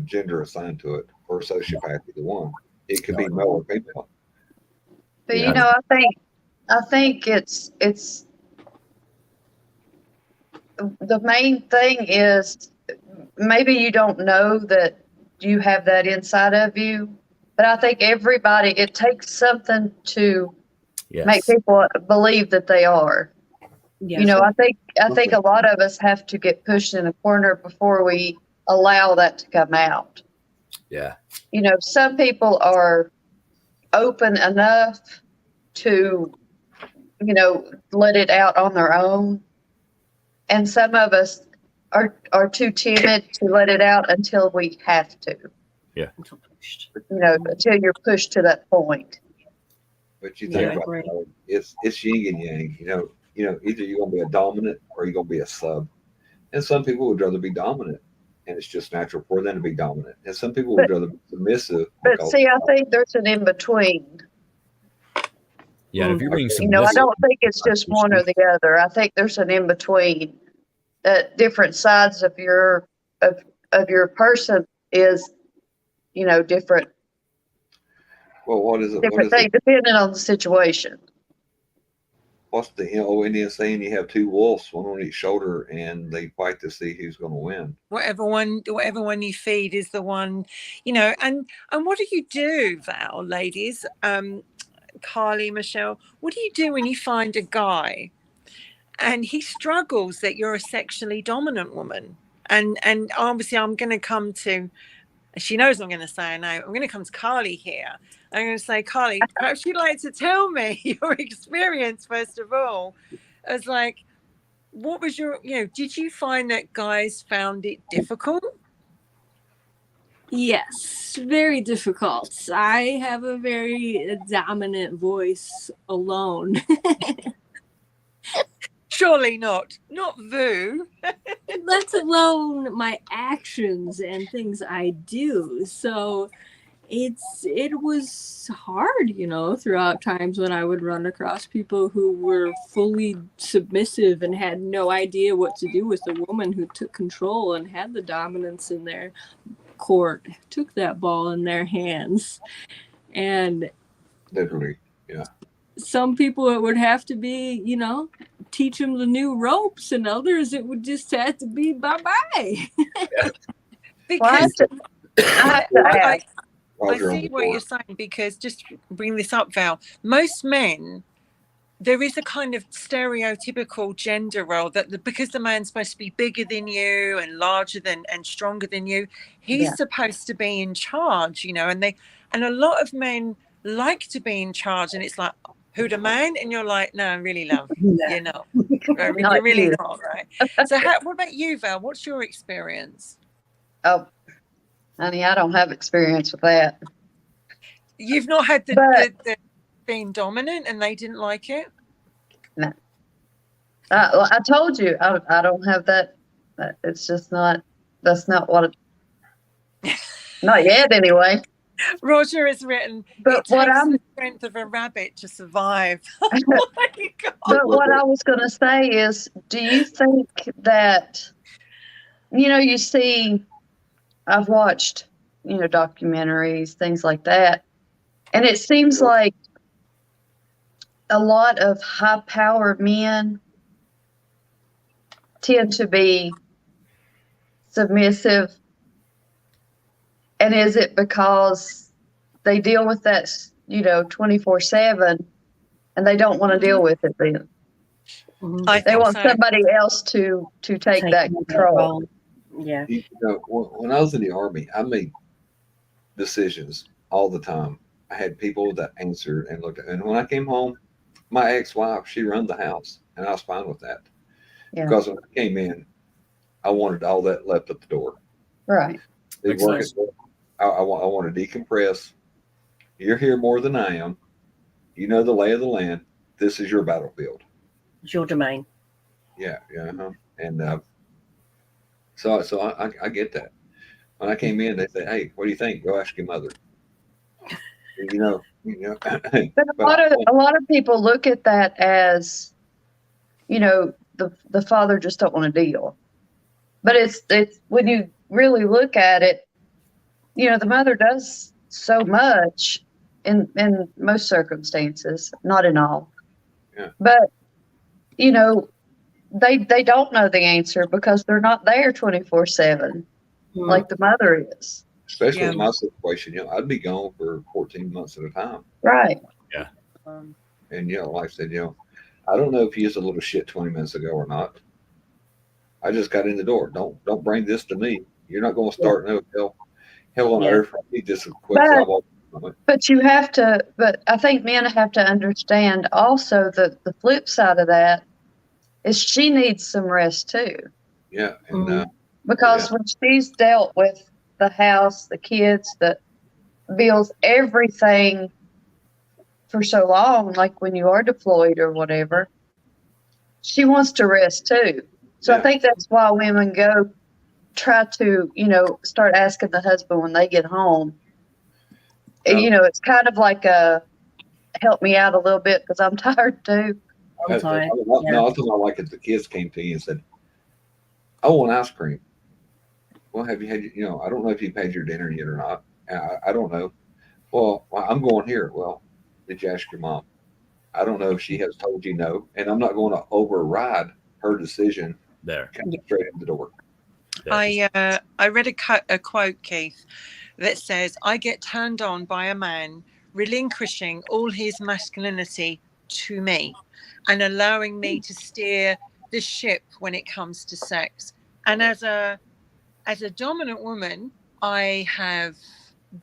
gender assigned to it, or sociopath, either one. It could be male or female. But I think it's the main thing is maybe you don't know that you have that inside of you, but I think it takes something to make people believe that they are. Yes. I think a lot of us have to get pushed in a corner before we allow that to come out. Yeah. Some people are open enough to, let it out on their own. And some of us are too timid to let it out until we have to. Yeah. Until you're pushed to that point. But you think about it, it's yin and yang. Either you're gonna be a dominant or you're gonna be a sub. And some people would rather be dominant, and it's just natural for them to be dominant. And some people would rather be submissive. But see, I think there's an in between. Yeah, if you're being submissive, I don't think it's just one or the other. I think there's an in between. That different sides of your person is, different. Well, what is it? Different thing, depending on the situation. What's the Indian saying? You have 2 wolves, one on each shoulder, and they fight to see who's going to win. Whatever one you feed is the one, and what do you do, Val, ladies? Carly, Michelle, what do you do when you find a guy and he struggles that you're a sexually dominant woman? And obviously I'm going to come to, she knows I'm going to say no, I'm going to come to Carly here. I'm going to say, Carly, perhaps you'd like to tell me your experience, first of all, as like, what was your, did you find that guys found it difficult? Yes, very difficult. I have a very dominant voice alone. Surely not Vu. Let alone my actions and things I do. So it was hard, throughout times when I would run across people who were fully submissive and had no idea what to do with a woman who took control and had the dominance in their court, took that ball in their hands. And literally, yeah. Some people it would have to be, teach them the new ropes, and others it would just have to be bye-bye. Because I see what you're saying, because just bring this up, Val, most men, there is a kind of stereotypical gender role that because the man's supposed to be bigger than you and larger than and stronger than you, he's supposed to be in charge, and a lot of men like to be in charge, and it's like, who, the man? And you're like, no, really, love, you're not. You're really not, right? So what about you, Val? What's your experience? Oh, honey, I don't have experience with that. You've not had the being dominant and they didn't like it? No. I told you, I don't have that. It's just that's not what not yet anyway. Roger has written, but it takes the strength of a rabbit to survive. Oh my God. But what I was going to say is, do you think that you see, I've watched, documentaries, things like that. And it seems like a lot of high powered men tend to be submissive. And is it because they deal with that, 24/7 and they don't want to deal with it then? Mhm. I They think want so. somebody else to take that control. Yeah. When I was in the Army, I made decisions all the time. I had people that answered and looked at, and when I came home, my ex-wife, she run the house, and I was fine with that. Yeah. Because when I came in, I wanted all that left at the door. Right. They Makes work. sense. I want to decompress. You're here more than I am. You know the lay of the land. This is your battlefield. It's your domain. Yeah, yeah. And so I get that. When I came in, they said, "Hey, what do you think? Go ask your mother." But a lot of people look at that as, the father just don't want to deal. But it's when you really look at it, the mother does so much in most circumstances, not in all. Yeah. But they don't know the answer because they're not there 24/7 Mhm. like the mother is. especially Yeah. in my situation, I'd be gone for 14 months at a time. Right. And like I said, I don't know if he is a little shit 20 minutes ago or not. I just got in the door. Don't bring this to me. You're not going to start no hell on Yeah. earth. He just quits. But I think men have to understand also the flip side of that is she needs some rest too. Yeah, and Mhm. Because when she's dealt with the house, the kids, the bills, everything for so long, like when you are deployed or whatever, she wants to rest too. So I Yeah. think that's why women try to, start asking the husband when they get home. It's kind of like help me out a little bit because I'm tired too. I'm tired. No, I thought like if the kids came to you and said, "I want ice cream." Well, have you had? I don't know if you've had your dinner yet or not. I don't know. Well, I'm going here. Well, did you ask your mom? I don't know if she has told you no, and I'm not going to override her decision. There. Coming straight in the door. I read a quote, Keith, that says, "I get turned on by a man relinquishing all his masculinity to me and allowing me to steer the ship when it comes to sex." And as a dominant woman, I have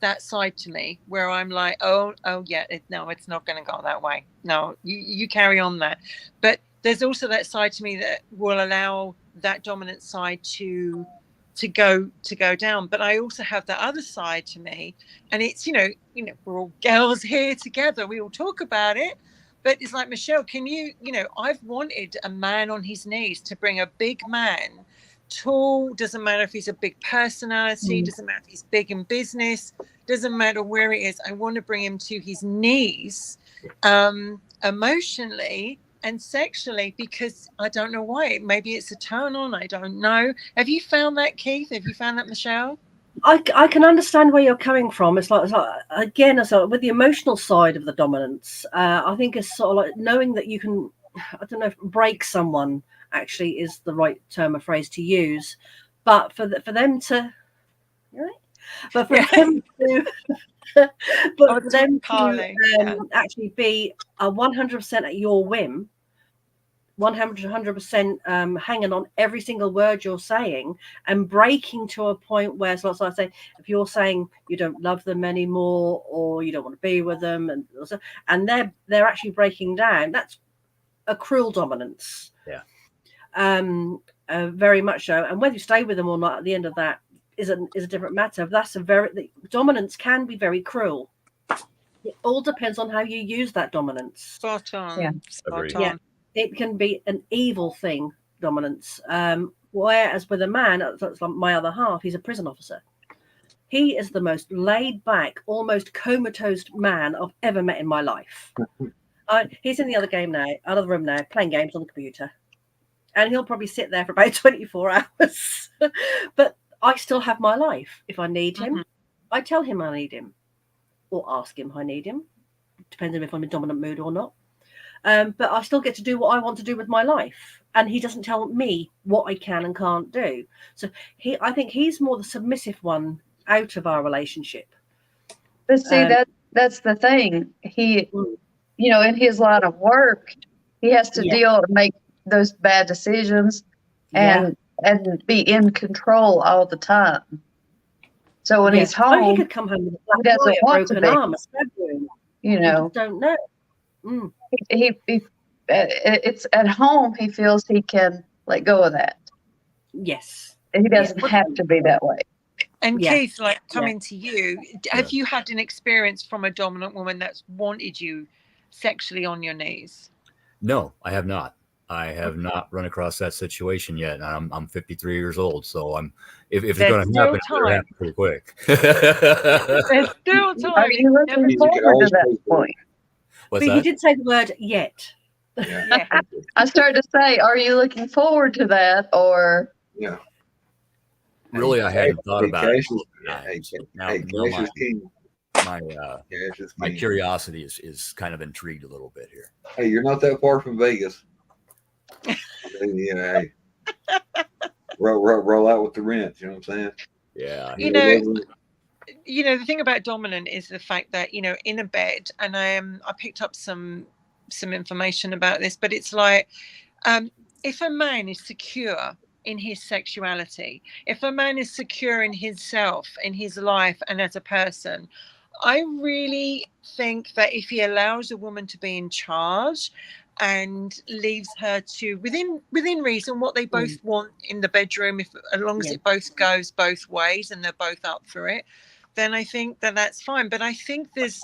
that side to me where I'm like, oh yeah, no, it's not going to go that way. No, you carry on that. But there's also that side to me that will allow that dominant side to go down. But I also have that other side to me, and it's we're all girls here together. We all talk about it. But it's like, Michelle, can I've wanted a man on his knees, to bring a big man, tall, doesn't matter if he's a big personality, doesn't matter if he's big in business, doesn't matter where it is. I want to bring him to his knees, emotionally and sexually, because I don't know why. Maybe it's a turn on. I don't know. Have you found that, Keith? Have you found that, Michelle? I can understand where you're coming from. It's like again, with the emotional side of the dominance, I think it's sort of like knowing that you can, I don't know if break someone actually is the right term or phrase to use, but for them to, right? But for them to, but for them to actually be 100% at your whim, 100% hanging on every single word you're saying, and breaking to a point where, so I say, if you're saying you don't love them anymore or you don't want to be with them, and they're actually breaking down, that's a cruel dominance. Yeah. Very much so. And whether you stay with them or not at the end of that is a different matter. That's the dominance can be very cruel. It all depends on how you use that dominance. Spot on. Yeah. Spot Yeah. on. It can be an evil thing, dominance. Whereas with a man, that's like my other half, he's a prison officer. He is the most laid back, almost comatose man I've ever met in my life. He's in the other room now, playing games on the computer. and he'll probably sit there for about 24 hours. But I still have my life. If I need him, I tell him I need him, or ask him I need him, depending if I'm in dominant mood or not. But I still get to do what I want to do with my life, and he doesn't tell me what I can and can't do. So I think he's more the submissive one out of our relationship. But see, that's the thing. He, you know, in his line of work, he has to deal and make those bad decisions and be in control all the time. So when he's home, he could come home with a he doesn't black eye, a want to broken be. arm, a stab wound. You know, Don't know. he it's at home. He feels he can let go of that. Yes. He doesn't have to be that way. And Yeah. Keith, like coming to you, have you had an experience from a dominant woman that's wanted you sexually on your knees? No, I have not. I have not run across that situation yet. And I'm 53 years old, so if it's going to happen, it'll happen pretty quick. There's still time. Are you looking forward to that point? What's But that? he did say the word yet. Yeah. I started to say, are you looking forward to that, or Yeah. Really, I hadn't thought about it. Now Cash is king. my Cash is my king. curiosity is kind of intrigued a little bit here. Hey, you're not that far from Vegas. Yeah, hey. roll out with the rent. You know what I'm saying? Yeah. You know, the thing about dominant is the fact that, you know, in a bed, and I picked up some information about this, but it's like, if a man is secure in his sexuality, if a man is secure in himself, in his life, and as a person, I really think that if he allows a woman to be in charge and leaves her to within reason what they both want in the bedroom, as long as it both goes both ways and they're both up for it, then I think that that's fine. But I think there's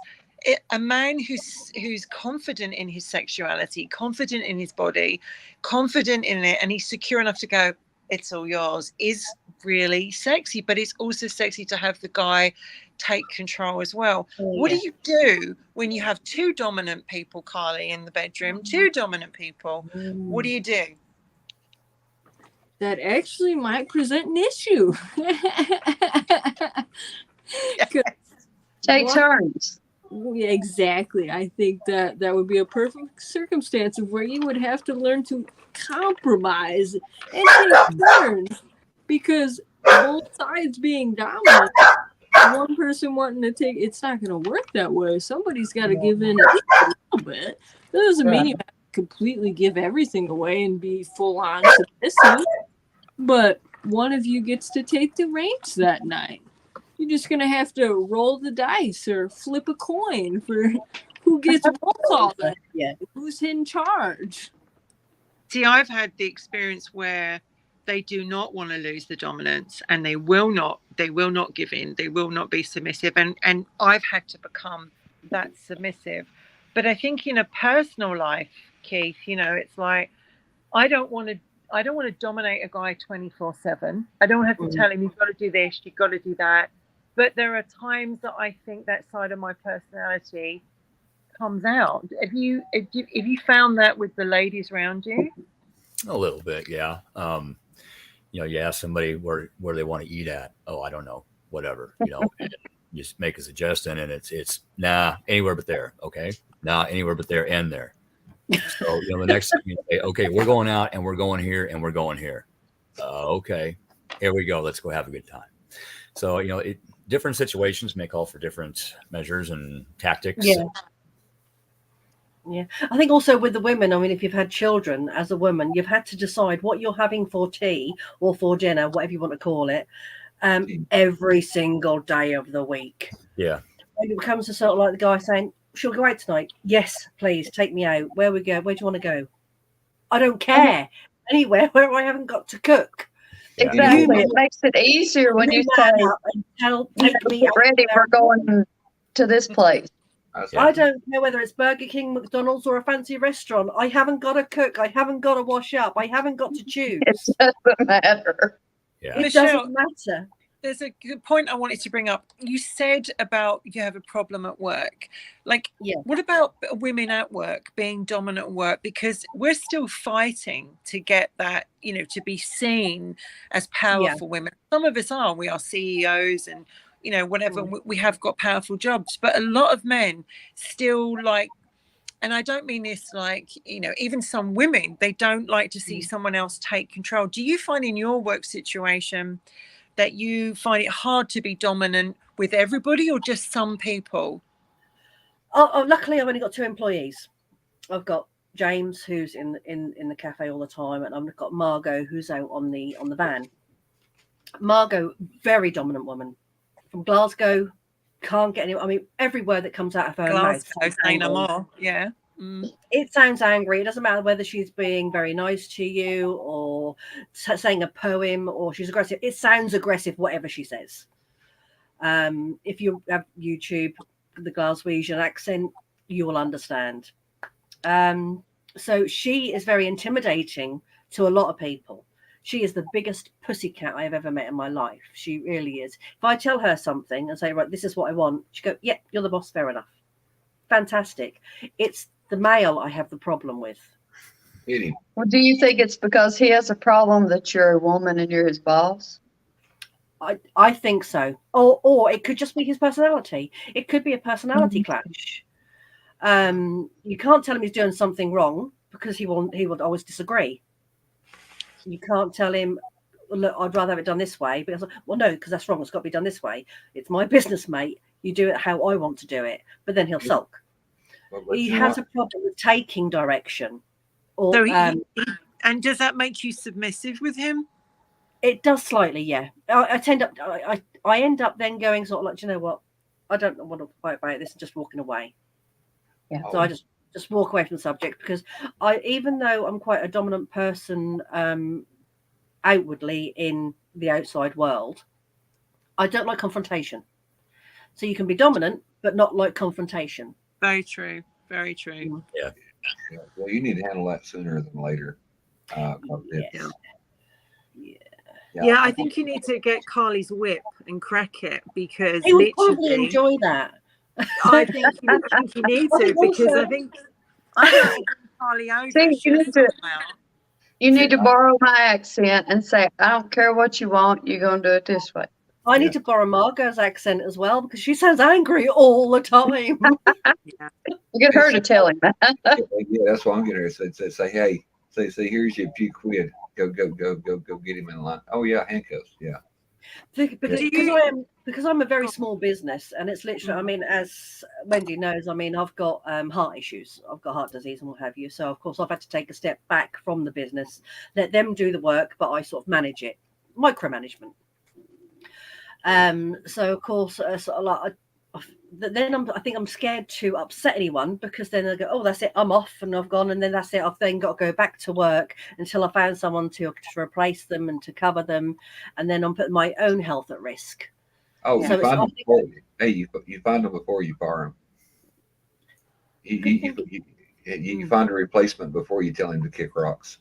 a man who's confident in his sexuality, confident in his body, confident in it, and he's secure enough to go, it's all yours, is really sexy. But it's also sexy to have the guy take control as well. What do you do when you have two dominant people, Carly, in the bedroom? Two dominant people. What do you do? That actually might present an issue. take turns? Yeah, exactly. I think that would be a perfect circumstance of where you would have to learn to compromise and take turns, because both sides being dominant, one person wanting to take, it's not going to work that way. Somebody's got to give in at least a little bit. That doesn't mean you have to completely give everything away and be full on submissive, but one of you gets to take the reins that night. You're just going to have to roll the dice or flip a coin for who gets roll call, who's in charge. See, I've had the experience where they do not want to lose the dominance, and they will not give in, they will not be submissive, and I've had to become that submissive. But I think in a personal life, Keith, you know, it's like I don't want to dominate a guy 24/7. I don't have to tell him you've got to do this, you've got to do that. But there are times that I think that side of my personality comes out. Have you found that with the ladies around you? A little bit, yeah. You know, you ask somebody where they want to eat at. Oh, I don't know, whatever. You know, you just make a suggestion, and it's nah, anywhere but there. Okay, nah, anywhere but there and there. So you know, the next thing you say, okay, we're going out and we're going here and we're going here. Okay, here we go. Let's go have a good time. So you know, different situations may call for different measures and tactics. Yeah, I think also with the women, I mean, if you've had children as a woman, you've had to decide what you're having for tea or for dinner, whatever you want to call it, every single day of the week. Yeah. When it comes to sort of like the guy saying, "Shall we go out tonight?" "Yes, please, take me out. Where we go? Where do you want to go?" "I don't care. Anywhere where I haven't got to cook." Exactly. It makes it easier when you say, "Get ready, we're going to this place." I don't care whether it's Burger King, McDonald's, or a fancy restaurant. I haven't got to cook. I haven't got to wash up. I haven't got to choose. It doesn't matter. Yeah. It doesn't matter. There's a good point I wanted to bring up. You said about you have a problem at work. Like, Yeah. what about women at work being dominant at work? Because we're still fighting to get that, to be seen as powerful women. Some of us are. We are CEOs and, whatever. We have got powerful jobs. But a lot of men still like, and I don't mean this like, even some women, they don't like to see someone else take control. Do you find in your work situation that you find it hard to be dominant with everybody or just some people? Oh, luckily I've only got 2 employees. I've got James, who's in the cafe all the time, and I've got Margot, who's out on the van. Margot, very dominant woman from Glasgow, can't get any. I mean, every word that comes out of her mouth. Say no more. Yeah. It sounds angry. It doesn't matter whether she's being very nice to you or saying a poem or she's aggressive. It sounds aggressive, whatever she says. If you have YouTube, the Glaswegian accent, you will understand. So she is very intimidating to a lot of people. She is the biggest pussycat I've ever met in my life. She really is. If I tell her something and say, right, this is what I want, she go, yeah, you're the boss, fair enough. Fantastic. It's the male I have the problem with. Well, do you think it's because he has a problem that you're a woman and you're his boss? I think so. Or it could just be his personality. It could be a personality clash. You can't tell him he's doing something wrong because he would always disagree. You can't tell him, look, I'd rather have it done this way. Because, well, no, because that's wrong. It's got to be done this way. It's my business, mate. You do it how I want to do it. But then he'll sulk. He has a problem with taking direction. Or, so and does that make you submissive with him? It does slightly, yeah. I end up then going sort of like, do you know what? I don't want to fight about this and just walking away. Yeah. So I just walk away from the subject because even though I'm quite a dominant person outwardly in the outside world, I don't like confrontation. So you can be dominant, but not like confrontation. Very true. Very true. Yeah. Well, you need to handle that sooner than later. Yeah, I think you need to get Carly's whip and crack it because he would probably enjoy that. I think you need to because I think Carly over. You need to borrow my accent and say, I don't care what you want, you're going to do it this way. I need to borrow Margot's accent as well because she sounds angry all the time. Get her to tell him that. Yeah, that's what I'm getting here. Say, hey, say, here's your few quid. Go get him in line. Oh yeah, handcuffs. Yeah. Because I'm a very small business, and it's literally. I mean, as Wendy knows, I mean, I've got heart issues. I've got heart disease and what have you. So of course, I've had to take a step back from the business, let them do the work, but I sort of manage it, micromanagement. So of course, sort of like. Then I think I'm scared to upset anyone because then they go, oh, that's it, I'm off and I've gone, and then that's it. I've then got to go back to work until I found someone to replace them and to cover them, and then I'm putting my own health at risk. Oh, so you find them before you fire them. You find a replacement before you tell him to kick rocks.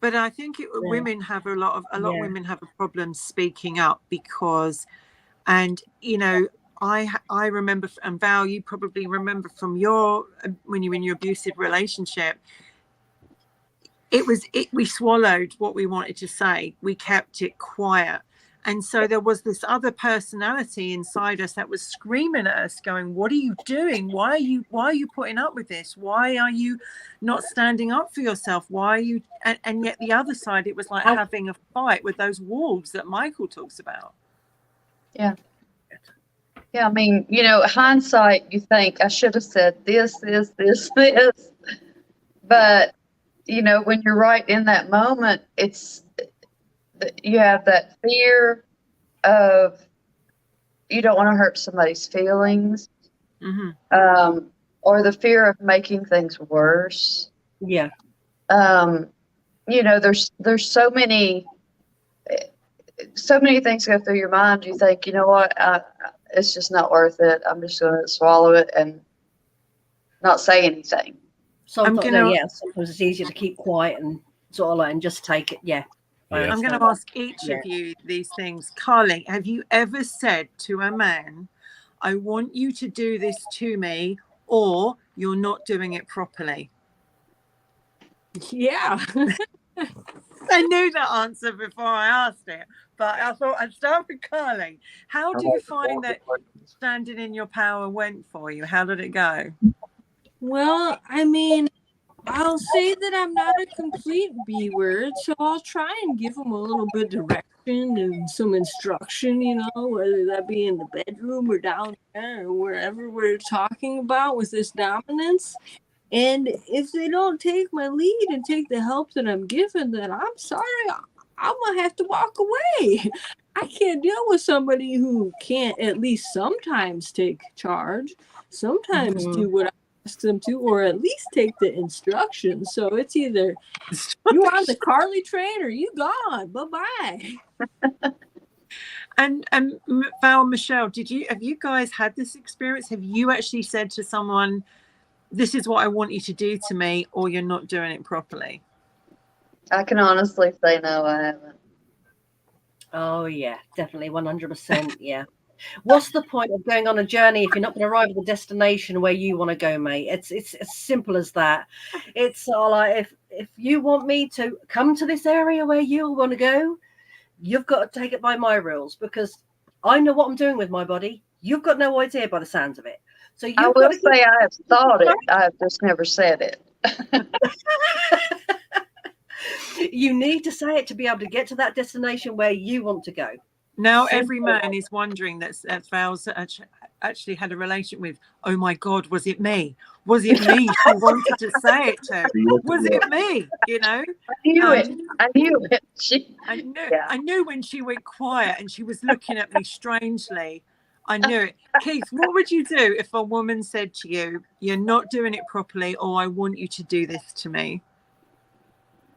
But I think women have a lot of women have a problem speaking up because, and I remember, and Val, you probably remember from when you were in your abusive relationship, we swallowed what we wanted to say. We kept it quiet. And so there was this other personality inside us that was screaming at us going, what are you doing? Why are you putting up with this? Why are you not standing up for yourself? Why are you, and yet the other side, it was like having a fight with those wolves that Michael talks about. Yeah. Yeah, I mean, hindsight, you think I should have said this. But, when you're right in that moment, you have that fear of you don't want to hurt somebody's feelings, or the fear of making things worse. Yeah. There's so many things go through your mind. You think, you know what? It's just not worth it. I'm just going to swallow it and not say anything. Sometimes it's easier to keep quiet and sort of and just take it. Yeah. Yeah. I'm going to ask each of you these things. Carly, have you ever said to a man, I want you to do this to me, or you're not doing it properly? Yeah. I knew that answer before I asked it, but I thought I'd start with Carly. How do you find that standing in your power went for you? How did it go? Well, I mean, I'll say that I'm not a complete B word, so I'll try and give them a little bit of direction and some instruction, you know, whether that be in the bedroom or down there or wherever we're talking about with this dominance. And if they don't take my lead and take the help that I'm given, then I'm sorry, I'm gonna have to walk away. I can't deal with somebody who can't at least sometimes take charge, sometimes do what I ask them to, or at least take the instructions. So it's either you on the Carly train or you gone. Bye-bye. And Val and Michelle, have you guys had this experience? Have you actually said to someone, this is what I want you to do to me, or you're not doing it properly? I can honestly say no, I haven't. Oh yeah, definitely 100%. Yeah. What's the point of going on a journey if you're not going to arrive at the destination where you want to go, mate? It's as simple as that. It's all like if you want me to come to this area where you want to go, you've got to take it by my rules, because I know what I'm doing with my body. You've got no idea by the sounds of it. So I will say I have thought it. I have just never said it. You need to say it to be able to get to that destination where you want to go. Now Simple. every man is wondering that Val's actually had a relationship with, oh my God, was it me? Was it me she wanted to say it to? Was it me? You know? I knew it. I knew it. I knew when she went quiet and she was looking at me strangely. I knew it. Keith, what would you do if a woman said to you, you're not doing it properly, or I want you to do this to me?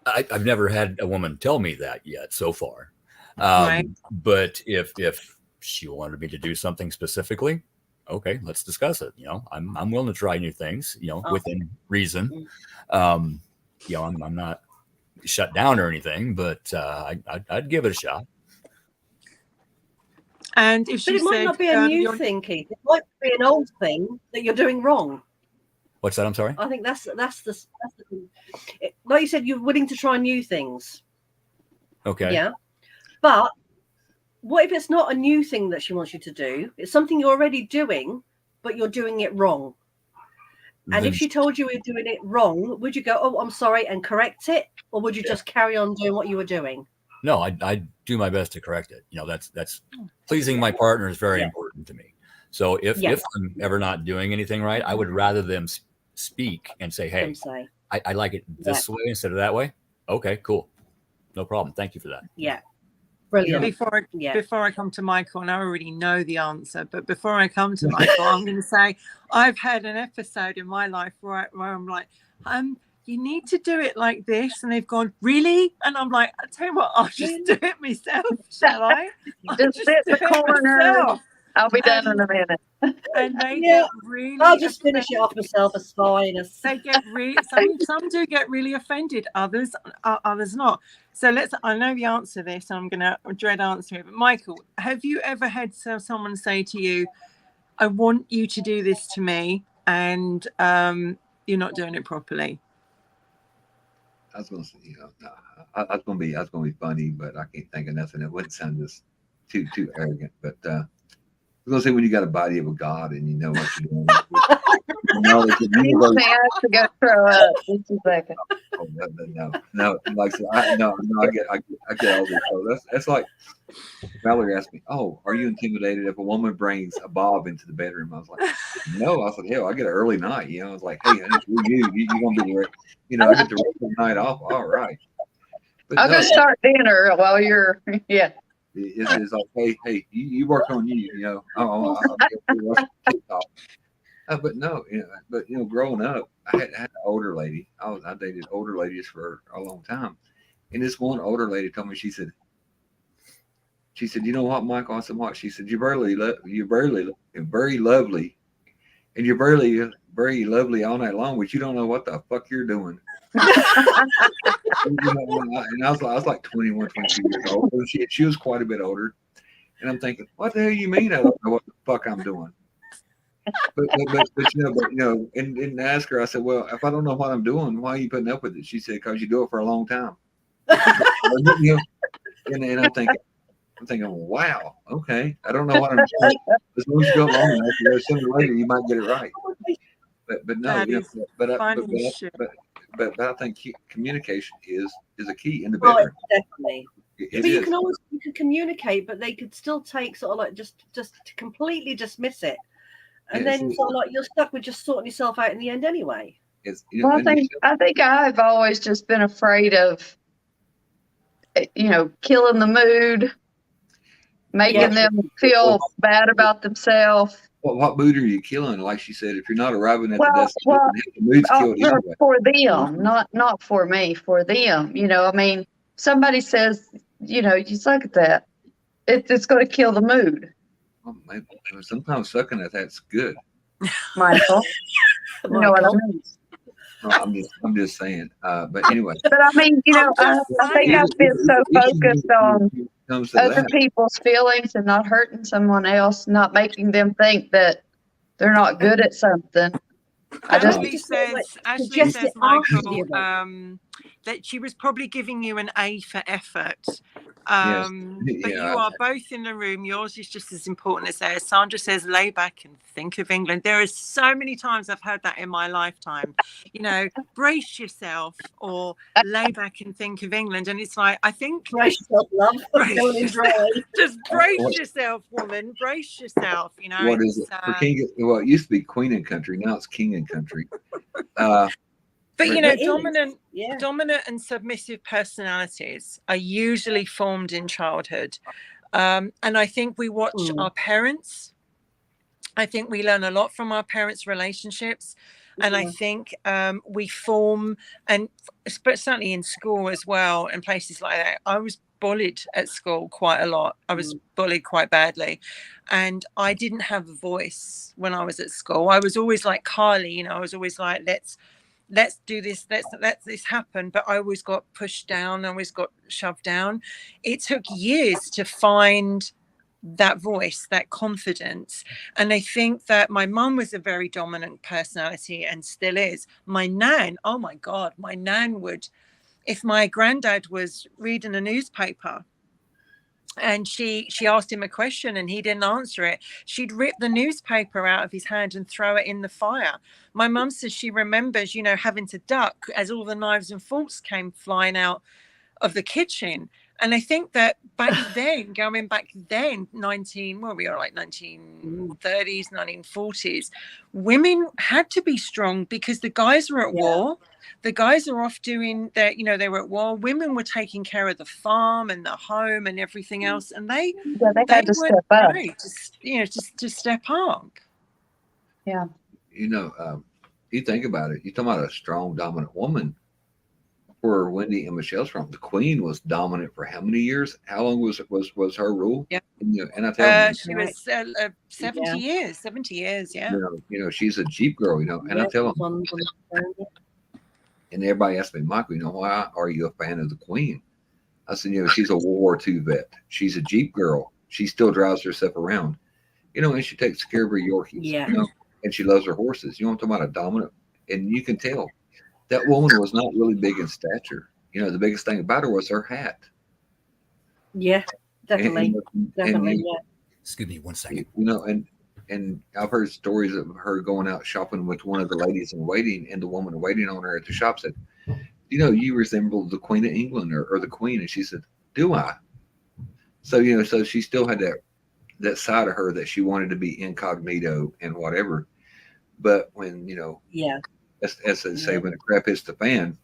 I've never had a woman tell me that yet so far. Right. But if she wanted me to do something specifically, okay, let's discuss it. You know, I'm willing to try new things, you know, within reason. You know, I'm not shut down or anything, but I'd give it a shot. And if she But it might said, not be a new thing, Keith. It might be an old thing that you're doing wrong. What's that? I'm sorry. I think that's the thing. Like you said, you're willing to try new things. Okay. Yeah. But what if it's not a new thing that she wants you to do? It's something you're already doing, but you're doing it wrong. And if she told you you're doing it wrong, would you go, oh, I'm sorry, and correct it? Or would you just carry on doing what you were doing? No, I do my best to correct it. You know, that's pleasing my partner is very important to me. So if I'm ever not doing anything right, I would rather them speak and say, hey, I like it this way instead of that way. Okay, cool. No problem. Thank you for that. Yeah. Brilliant. Before I come to Michael, and I already know the answer, but before I come to Michael, I'm going to say I've had an episode in my life where I'm like, you need to do it like this, and they've gone, really? And I'm like, I tell you what, I'll just do it myself, shall I? Just sit in the corner. I'll be done in a minute. And they get really. I'll just finish it off myself. It's fine. They get really. Some do get really offended. Others not. So I know the answer to this. I'm going to dread answering it. But Michael, have you ever had someone say to you, "I want you to do this to me," and you're not doing it properly? I was going to say, I was going to be funny, but I can't think of nothing that wouldn't sound just too arrogant. But I was going to say, when you got a body of a god and you know what you're doing. I have to go throw up. Just a second. No. Like I get all this. So that's like Valerie asked me, "Oh, are you intimidated if a woman brings a bob into the bedroom?" I was like, "No." I said, "Hell, I get an early night." You know, I was like, "Hey, honey, you gonna be the I get the rest of the night off. All right." But I'll go start dinner while you're It's like, hey, you work on you. You know, I'll but no, growing up, I had an older lady. I dated older ladies for a long time, and this one older lady told me, she said, "You know what, Michael?" I said, "What?" She said, "You're very lovely, and you're very lovely all night long, but you don't know what the fuck you're doing." And I was like 21, 22 years old. And she was quite a bit older. And I'm thinking, what the hell you mean? I don't know what the fuck I'm doing. But and I asked her, I said, well, if I don't know what I'm doing, why are you putting up with it? She said, because you do it for a long time. And I'm thinking, wow, okay. I don't know what I'm doing. As long as you go long enough, sooner or later you might get it right. But no, That is but I think communication is a key in the bedroom. Definitely. It But you is. can communicate, but they could still take sort of like just to completely dismiss it, and Yeah, then sort of like you're stuck with just sorting yourself out in the end anyway. Well, I think I've always just been afraid of, killing the mood, making them feel bad about themselves. What mood are you killing? Like she said, if you're not arriving at the Well, destination, the mood's killed anyway. For them, not for me, for them. I mean, somebody says, you suck at that. It's going to kill the mood. Well, maybe, sometimes sucking at that's good. Michael, you know what I mean? No, I'm just saying. But anyway. But I mean, I think I've been so focused on other people's feelings and not hurting someone else, not making them think that they're not good at something. Ashley says, Michael, that she was probably giving you an A for effort. But you are both in the room. Yours is just as important as theirs. Sandra says, lay back and think of England. There are so many times I've heard that in my lifetime. Brace yourself or lay back and think of England. And it's like, I think... Brace yourself, love. Just brace yourself, woman. Brace yourself, What is it? For king, well, it used to be queen and country. Now it's king and country. But dominant and submissive personalities are usually formed in childhood. And I think we watch our parents. I think we learn a lot from our parents' relationships. And I think we form, but certainly in school as well, and places like that. I was bullied at school quite a lot. I was bullied quite badly. And I didn't have a voice when I was at school. I was always like Carly, I was always like, let's do this, let this happen. But I always got pushed down, I always got shoved down. It took years to find that voice, that confidence. And I think that my mum was a very dominant personality and still is. My nan, oh my God, my nan would, if my granddad was reading a newspaper and she asked him a question and he didn't answer it, she'd rip the newspaper out of his hand and throw it in the fire. My mum says she remembers, having to duck as all the knives and forks came flying out of the kitchen. And I think that going back then, 1930s, 1940s, women had to be strong because the guys were at war. The guys are off doing their, they were at war. Women were taking care of the farm and the home and everything else. And they had to step up. To step up. Yeah. You think about it, you're talking about a strong, dominant woman. Where Wendy and Michelle's from, the Queen was dominant for how many years? How long was her rule? Yeah, and I tell you, she was 70 years. 70 years, yeah. She's a Jeep girl, and I tell them, and everybody asks me, Michael, why are you a fan of the Queen? I said, she's a World War II vet. She's a Jeep girl. She still drives herself around, and she takes care of her Yorkies, and she loves her horses. I'm talking about a dominant, and you can tell. That woman was not really big in stature. The biggest thing about her was her hat. Yeah, definitely. Definitely. Excuse me 1 second. And I've heard stories of her going out shopping with one of the ladies in waiting, and the woman waiting on her at the shop said, you resemble the Queen of England or the Queen. And she said, do I? So, so she still had that side of her that she wanted to be incognito and whatever. But when, as they say, when the crap hits the fan,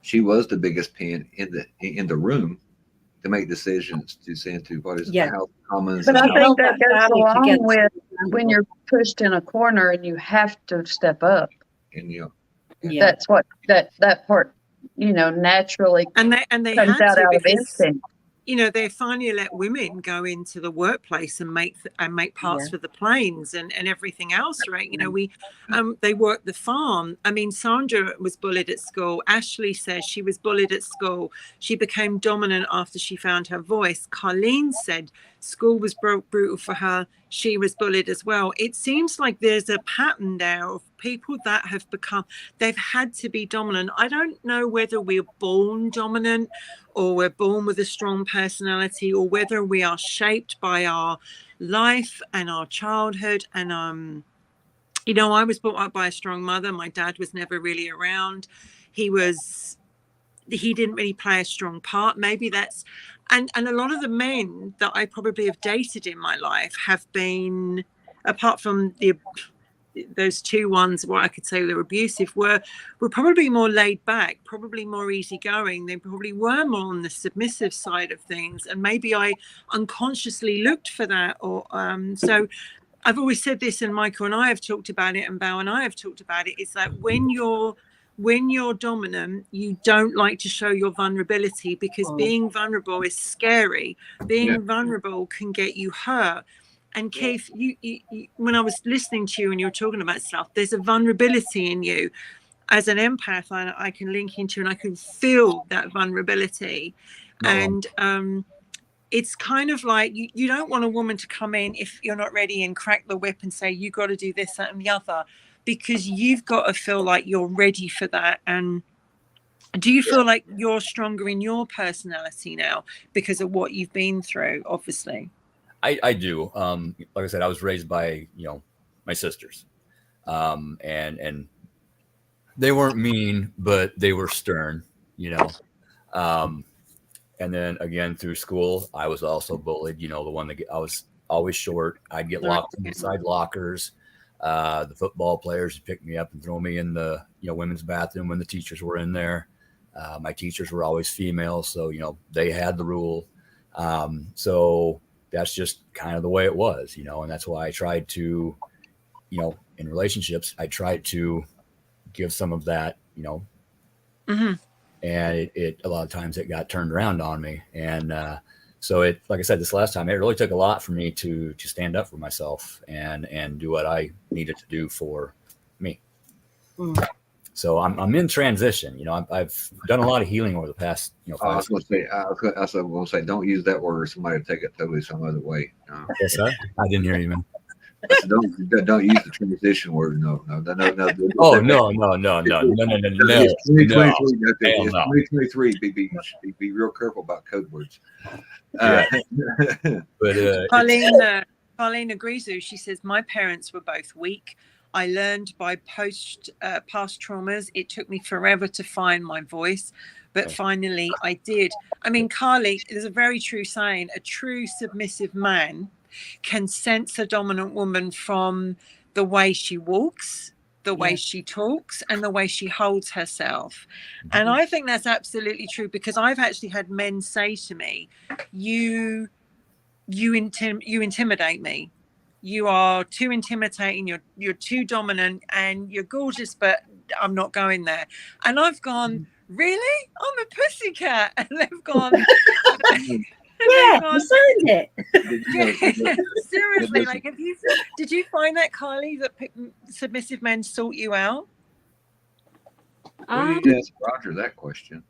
she was the biggest pen in the room to make decisions to send to the House of Commons. But I think that goes along with when you're pushed in a corner and you have to step up. And that's what that part naturally and they comes out of instinct. they finally let women go into the workplace and make parts for the planes and everything else, right? They work the farm. I mean, Sandra was bullied at school. Ashley says she was bullied at school. She became dominant after she found her voice. Carlene said school was brutal for her. She was bullied as well. It seems like there's a pattern there of people that have they've had to be dominant. I don't know whether we're born dominant or we're born with a strong personality, or whether we are shaped by our life and our childhood. And I was brought up by a strong mother. My dad was never really around. He didn't really play a strong part. Maybe that's, and a lot of the men that I probably have dated in my life have been, apart from those two ones where I could say they're abusive, were probably more laid back, probably more easygoing. They probably were more on the submissive side of things, and maybe I unconsciously looked for that. Or so I've always said this, and Michael and I have talked about it, and Bao and I have talked about it, is that when you're dominant, you don't like to show your vulnerability, because being vulnerable is scary. Being vulnerable can get you hurt. And Keith, you, when I was listening to you and you were talking about stuff, there's a vulnerability in you. As an empath, I can link into, and I can feel that vulnerability. And it's kind of like you don't want a woman to come in if you're not ready and crack the whip and say, you got to do this, that, and the other, because you've got to feel like you're ready for that. And do you feel like you're stronger in your personality now because of what you've been through, obviously? I do. Like I said, I was raised by, my sisters, and they weren't mean, but they were stern, and then again, through school, I was also bullied, the one that I was always short. I'd get locked inside lockers. The football players would pick me up and throw me in the, women's bathroom when the teachers were in there. My teachers were always female. So, they had the rule. So that's just kind of the way it was, and that's why I tried to, in relationships, I tried to give some of that, and it a lot of times it got turned around on me. And so it, like I said, this last time, it really took a lot for me to stand up for myself and do what I needed to do for me. So I'm in transition. I've done a lot of healing over the past, 5 I was going to say, don't use that word, or somebody will take it totally some other way. Yes, sir. I didn't hear you, man. Don't use the transition word. No. Oh, no. It's 2023. Be real careful about code words. But Pauline agrees with you. She says, my parents were both weak. I learned by past traumas. It took me forever to find my voice, but finally I did. I mean, Carly, there's a very true saying, a true submissive man can sense a dominant woman from the way she walks, the way she talks, and the way she holds herself. And I think that's absolutely true, because I've actually had men say to me, you intimidate me. You are too intimidating, you're too dominant, and you're gorgeous, but I'm not going there. And I've gone, really? I'm a pussycat. And they've gone, you signed it. Seriously, like, did you find that, Kylie, that submissive men sort you out? Well, you need to ask Roger that question.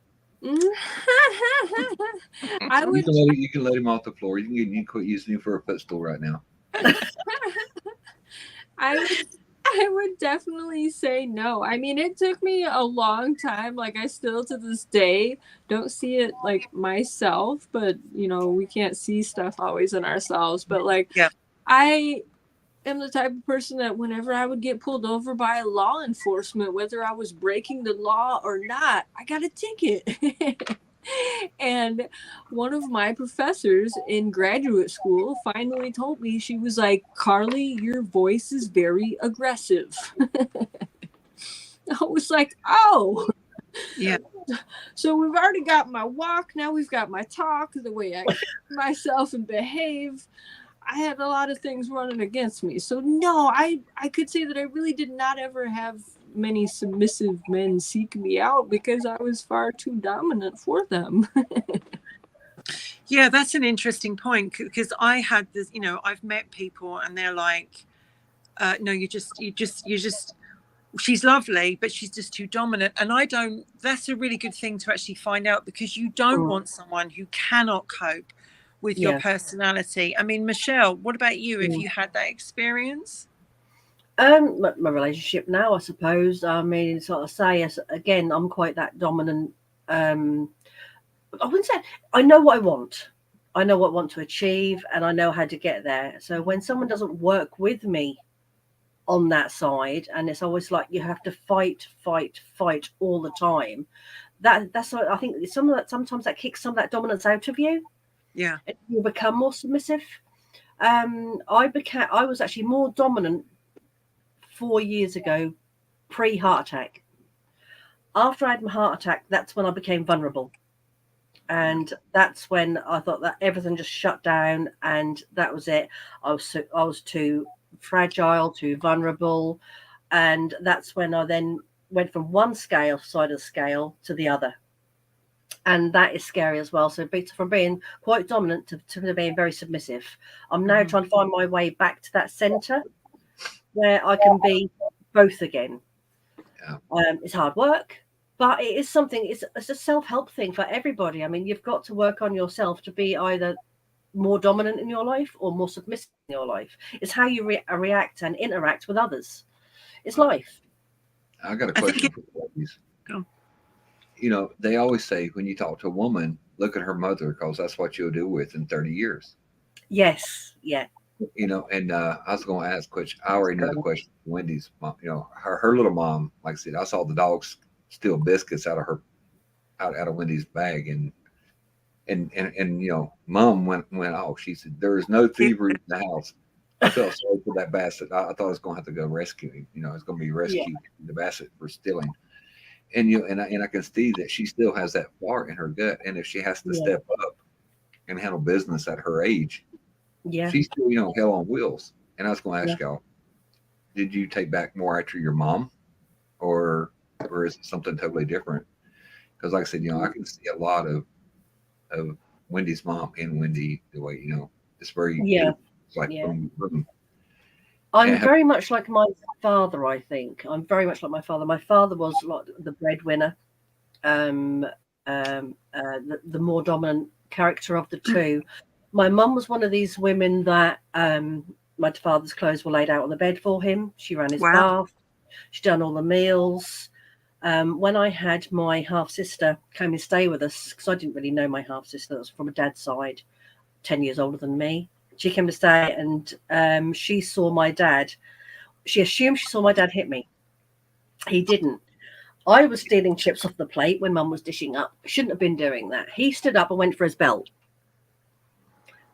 I would. You can let him off the floor. You can quit using him for a footstool right now. I would definitely say no. I mean, it took me a long time. Like, I still to this day don't see it like myself, but we can't see stuff always in ourselves. But I am the type of person that whenever I would get pulled over by law enforcement, whether I was breaking the law or not, I got a ticket. And one of my professors in graduate school finally told me, she was like, Carly, your voice is very aggressive. I was like, oh, yeah. So we've already got my walk. Now we've got my talk, the way I myself and behave. I had a lot of things running against me. So no, I could say that I really did not ever have many submissive men seek me out, because I was far too dominant for them. Yeah, that's an interesting point, because I had this, I've met people and they're like, no, she's lovely, but she's just too dominant. And that's a really good thing to actually find out, because you don't want someone who cannot cope with your personality. I mean, Michelle, what about you? Have you had that experience? My relationship now, I suppose. I mean, sort of say, again, I'm quite that dominant. I wouldn't say, I know what I want. I know what I want to achieve, and I know how to get there. So when someone doesn't work with me on that side, and it's always like you have to fight all the time, that's what I think. Sometimes that kicks some of that dominance out of you. Yeah, and you become more submissive. I was actually more dominant 4 years ago, pre-heart attack. After I had my heart attack, that's when I became vulnerable. And that's when I thought that everything just shut down, and that was it. I was too fragile, too vulnerable. And that's when I then went from one side of the scale to the other. And that is scary as well. So from being quite dominant to being very submissive, I'm now trying to find my way back to that center where I can be both again. Yeah. It's hard work, but it is something. It's a self-help thing for everybody. I mean, you've got to work on yourself to be either more dominant in your life or more submissive in your life. It's how you react and interact with others. It's life. I got a question for you ladies. Go. They always say when you talk to a woman, look at her mother, because that's what you'll deal with in 30 years. Yes. Yeah. And I was going to ask, which I already know the question. Wendy's mom, her little mom, like I said, I saw the dogs steal biscuits out of Wendy's bag, and mom went off. She said, "There is no thievery in the house." I felt sorry for that basset. I thought I was going to have to go rescue him. It's going to be rescued, the basset, for stealing. And I can see that she still has that fire in her gut, and if she has to step up and handle business at her age, she's still hell on wheels. And I was going to ask y'all, did you take back more after your mom, or is it something totally different? Because like I said, I can see a lot of Wendy's mom and Wendy, the way it's very it's like boom, boom. I'm very much like my father. I think I'm very much like my father. My father was like the breadwinner, the more dominant character of the two. My mum was one of these women that my father's clothes were laid out on the bed for him. She ran his bath. She done all the meals. When I had my half sister come and stay with us, because I didn't really know my half sister, that was from a dad's side, 10 years older than me. She came to stay, and she saw my dad. She assumed she saw my dad hit me. He didn't. I was stealing chips off the plate when mum was dishing up. Shouldn't have been doing that. He stood up and went for his belt.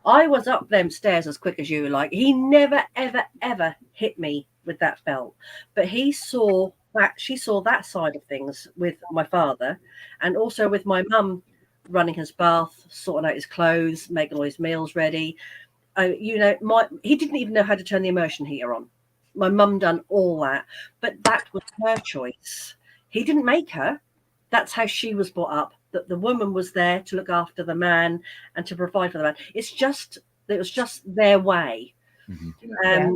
I was up them stairs as quick as you like. He never, ever, ever hit me with that belt. But she saw that side of things with my father, and also with my mum running his bath, sorting out his clothes, making all his meals ready. He didn't even know how to turn the immersion heater on. My mum done all that, but that was her choice. He didn't make her. That's how she was brought up. That the woman was there to look after the man and to provide for the man. It was just their way. Mm-hmm.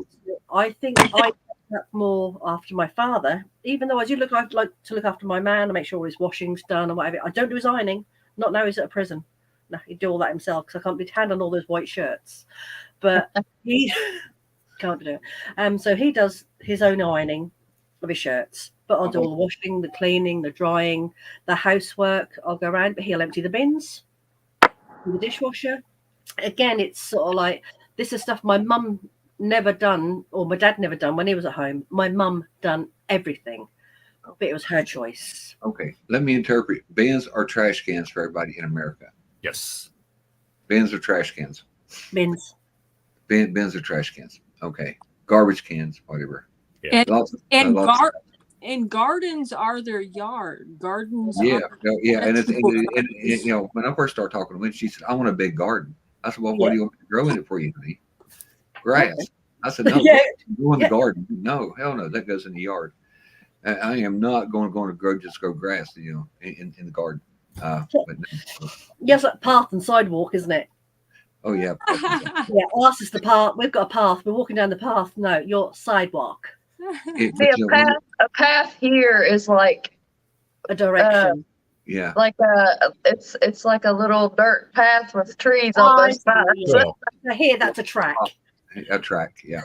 I think I look more after my father, even though I do like to look after my man and make sure all his washing's done and whatever. I don't do his ironing. Not now he's at a prison. No, he'd do all that himself, because I can't be handling all those white shirts. But he can't do it. So he does his own ironing of his shirts. But I'll do all the washing, the cleaning, the drying, the housework. I'll go around, but he'll empty the bins, the dishwasher. Again, it's sort of like, this is stuff my mum never done, or my dad never done when he was at home. My mum done everything, but it was her choice. Okay, let me interpret. Bins are trash cans for everybody in America. Yes. Bins are trash cans. Bins. Bins are trash cans. Okay. Garbage cans, whatever. Yeah. And gardens are their yard. Gardens. Yeah. And when I first started talking to Wendy, she said, "I want a big garden." I said, "Well, what do you want me to grow in it for you, honey?" Grass. I said, "No, go in the garden." No, hell no, that goes in the yard. I am not going to grow grass, in the garden. But no. Yes, like path and sidewalk, isn't it? Oh yeah. Yeah, us is the path. We've got a path. We're walking down the path. No, you're sidewalk. It, See, but, you know, when- a path here is like A direction. yeah. it's like a little dirt path with trees Oh, on I both see, sides. yeah. Now here, that's a track. A track, yeah.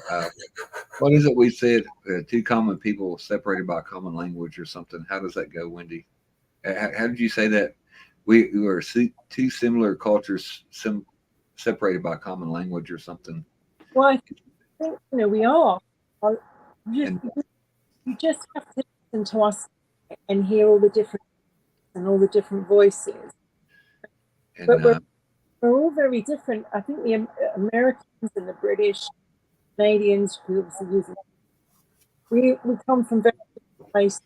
What is it we said? Two common people separated by a common language or something. How does that go, Wendy? How did you say that? We were two similar cultures separated by a common language or something. Well, I think we are. And- You just have to listen to us and hear all the different and all the different voices. And But we're all very different. I think the Americans and the British, Canadians, who obviously use it, we come from very different places.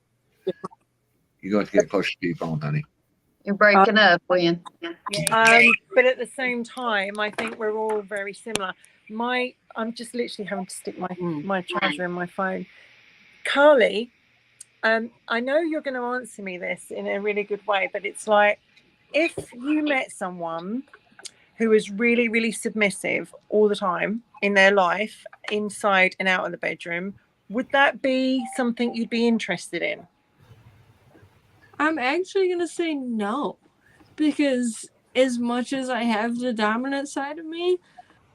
you're going to get closer to your phone, honey. You're breaking up, William. But at the same time, I think we're all very similar. I'm just literally having to stick my charger in my phone. Carly, I know you're going to answer me this in a really good way, but it's like, if you met someone who is really, really submissive all the time in their life, inside and out of the bedroom, would that be something you'd be interested in? I'm actually going to say no, because as much as I have the dominant side of me,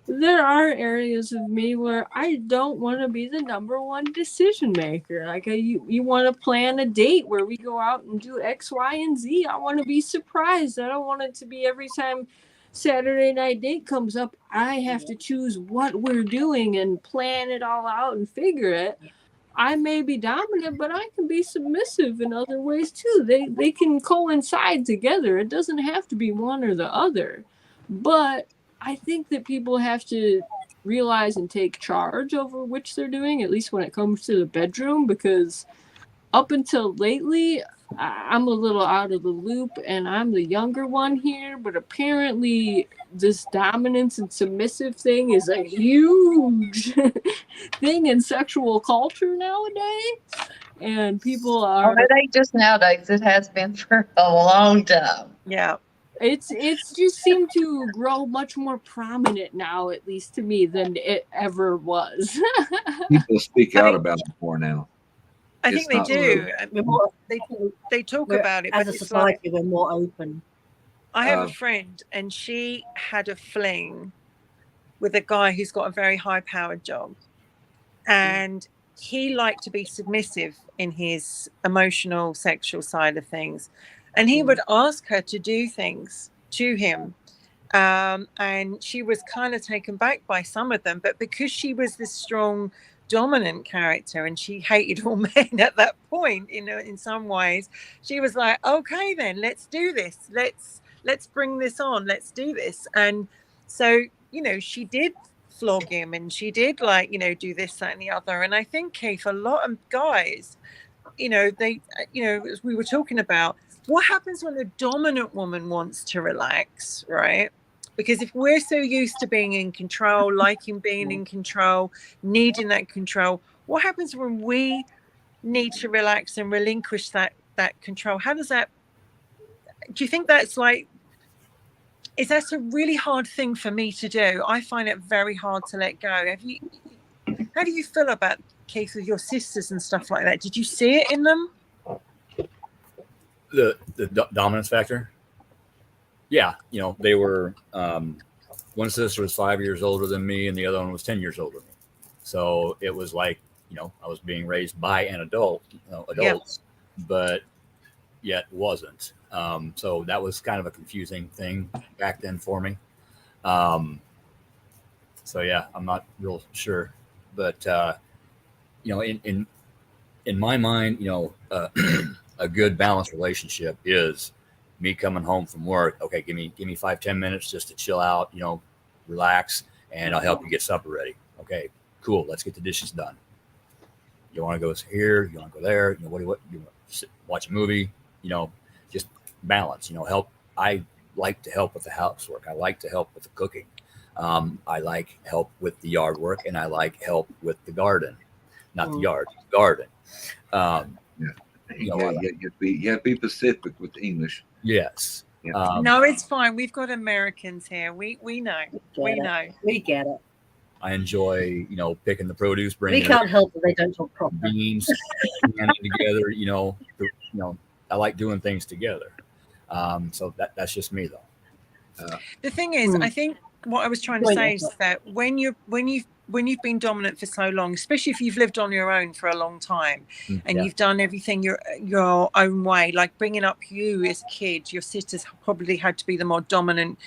there are areas of me where I don't want to be the number one decision maker. Like you want to plan a date where we go out and do X, Y, and Z. I want to be surprised. I don't want it to be every time Saturday night date comes up, I have to choose what we're doing and plan it all out and figure it. I may be dominant, but I can be submissive in other ways too. They can coincide together. It doesn't have to be one or the other. But I think that people have to realize and take charge over which they're doing, at least when it comes to the bedroom, because up until lately, I'm a little out of the loop and I'm the younger one here, but apparently this dominance and submissive thing is a huge thing in sexual culture nowadays. And people are... It ain't just nowadays. It has been for a long time. Yeah. It's just seemed to grow much more prominent now, at least to me, than it ever was. People speak out about it more now. I think they do. They talk We're- about it, as but a it's society, like, we're more open. I have Uh, a friend and she had a fling with a guy who's got a very high-powered job, and he liked to be submissive in his emotional, sexual side of things, and he would ask her to do things to him, and she was kind of taken back by some of them, but because she was this strong dominant character and she hated all men at that point, in some ways, she was like, okay, then let's do this, let's bring this on, let's do this. And so she did flog him and she did do this, that and the other. And I think, Keith, a lot of guys, they as we were talking about, what happens when a dominant woman wants to relax, right? Because if we're so used to being in control, liking being in control, needing that control, what happens when we need to relax and relinquish that control? How does that, do you think that's that's a really hard thing for me to do? I find it very hard to let go. How do you feel about, Keith, with your sisters and stuff like that? Did you see it in them? The dominance factor? Yeah, they were, one sister was 5 years older than me and the other one was 10 years older than me. So it was like, I was being raised by an adults, but yet wasn't. So that was kind of a confusing thing back then for me. So yeah, I'm not real sure, but in my mind, a good balanced relationship is me coming home from work. Okay, give me 5-10 minutes just to chill out, relax, and I'll help you get supper ready. Okay, cool. Let's get the dishes done. You want to go here? You want to go there? What you want to sit, watch a movie? Just balance. Help. I like to help with the housework. I like to help with the cooking. I like help with the yard work, and I like help with the garden. Not the yard, garden. You have to be Pacific with English. Yes. Yeah. No, it's fine. We've got Americans here. We know. We know. We get it. I enjoy, picking the produce, We bringing can't help that they don't talk proper. beans, canning together. I like doing things together. So that's just me, though. The thing is, Hmm. I think what I was trying to Go on, say Esther. is that when you've been dominant for so long, especially if you've lived on your own for a long time and Yeah. you've done everything your own way, like bringing up you as a kid, your sisters probably had to be the more dominant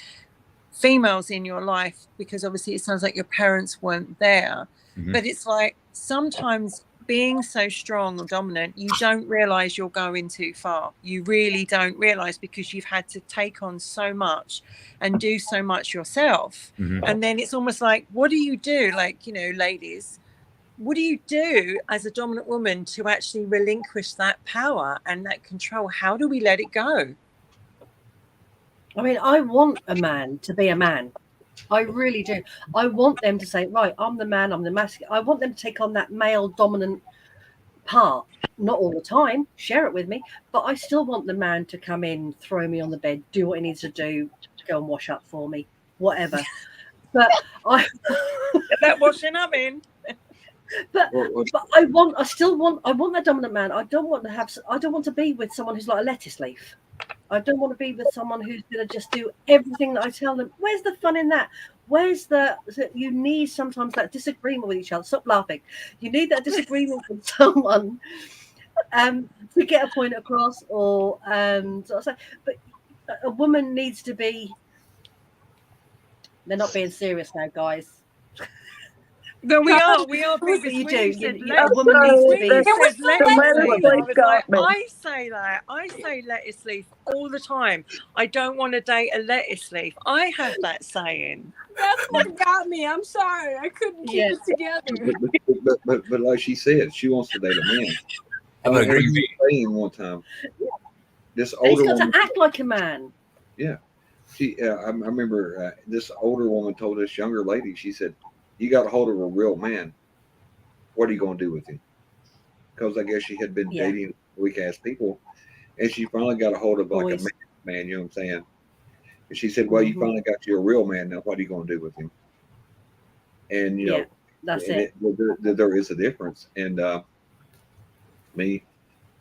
females in your life, because obviously it sounds like your parents weren't there. Mhm. But it's like sometimes being so strong or dominant, you don't realize you're going too far. You really don't realize, because you've had to take on so much and do so much yourself. Mhm. And then it's almost like, what do you do? Like, ladies, what do you do as a dominant woman to actually relinquish that power and that control? How do we let it go? I mean, I want a man to be a man. I really do. I want them to say, right, I'm the man, I'm the masculine. I want them to take on that male dominant part. Not all the time, share it with me, but I still want the man to come in, throw me on the bed, do what he needs to do, go and wash up for me, whatever. But I Get that washing up in. but Well, I want that dominant man. I don't want to be with someone who's like a lettuce leaf. I don't want to be with someone who's going to just do everything that I tell them. Where's the fun in that? You need sometimes that disagreement with each other. Stop laughing. You need that disagreement with someone to get a point across, or but a woman needs to be. They're not being serious now, guys. No, we are But being you do. serious. A woman needs to be. I say that. I say lettuce leaf all the time. I don't want to date a lettuce leaf. I have that saying. That's what got me. I'm sorry. I couldn't keep it together. but like she said, she wants to date a man. How about a green was bean? saying one time, this And he's older got woman, to act like a man. I remember this older woman told this younger lady, she said, you got a hold of a real man. What are you going to do with him? Because I guess she had been Yeah. dating weak ass people, and she finally got a hold of like Boys. a man, you know what I'm saying? And she said, well, you Mhm. finally got you a real man. Now, what are you going to do with him? And, Yeah, that's and it. there is a difference. And me,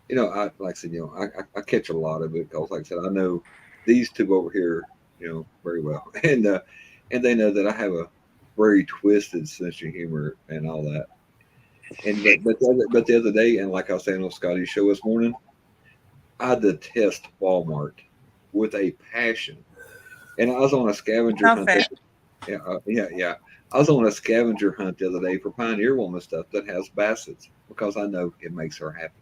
I like I said, I catch a lot of it because, like I said, I know these two over here, very well, and they know that I have a very twisted sense of humor and all that. And but the other day, and like I was saying on Scotty's show this morning, I detest Walmart with a passion. And I was on a scavenger Love hunt. it. Yeah. I was on a scavenger hunt the other day for Pioneer Woman stuff that has Bassett's because I know it makes her happy.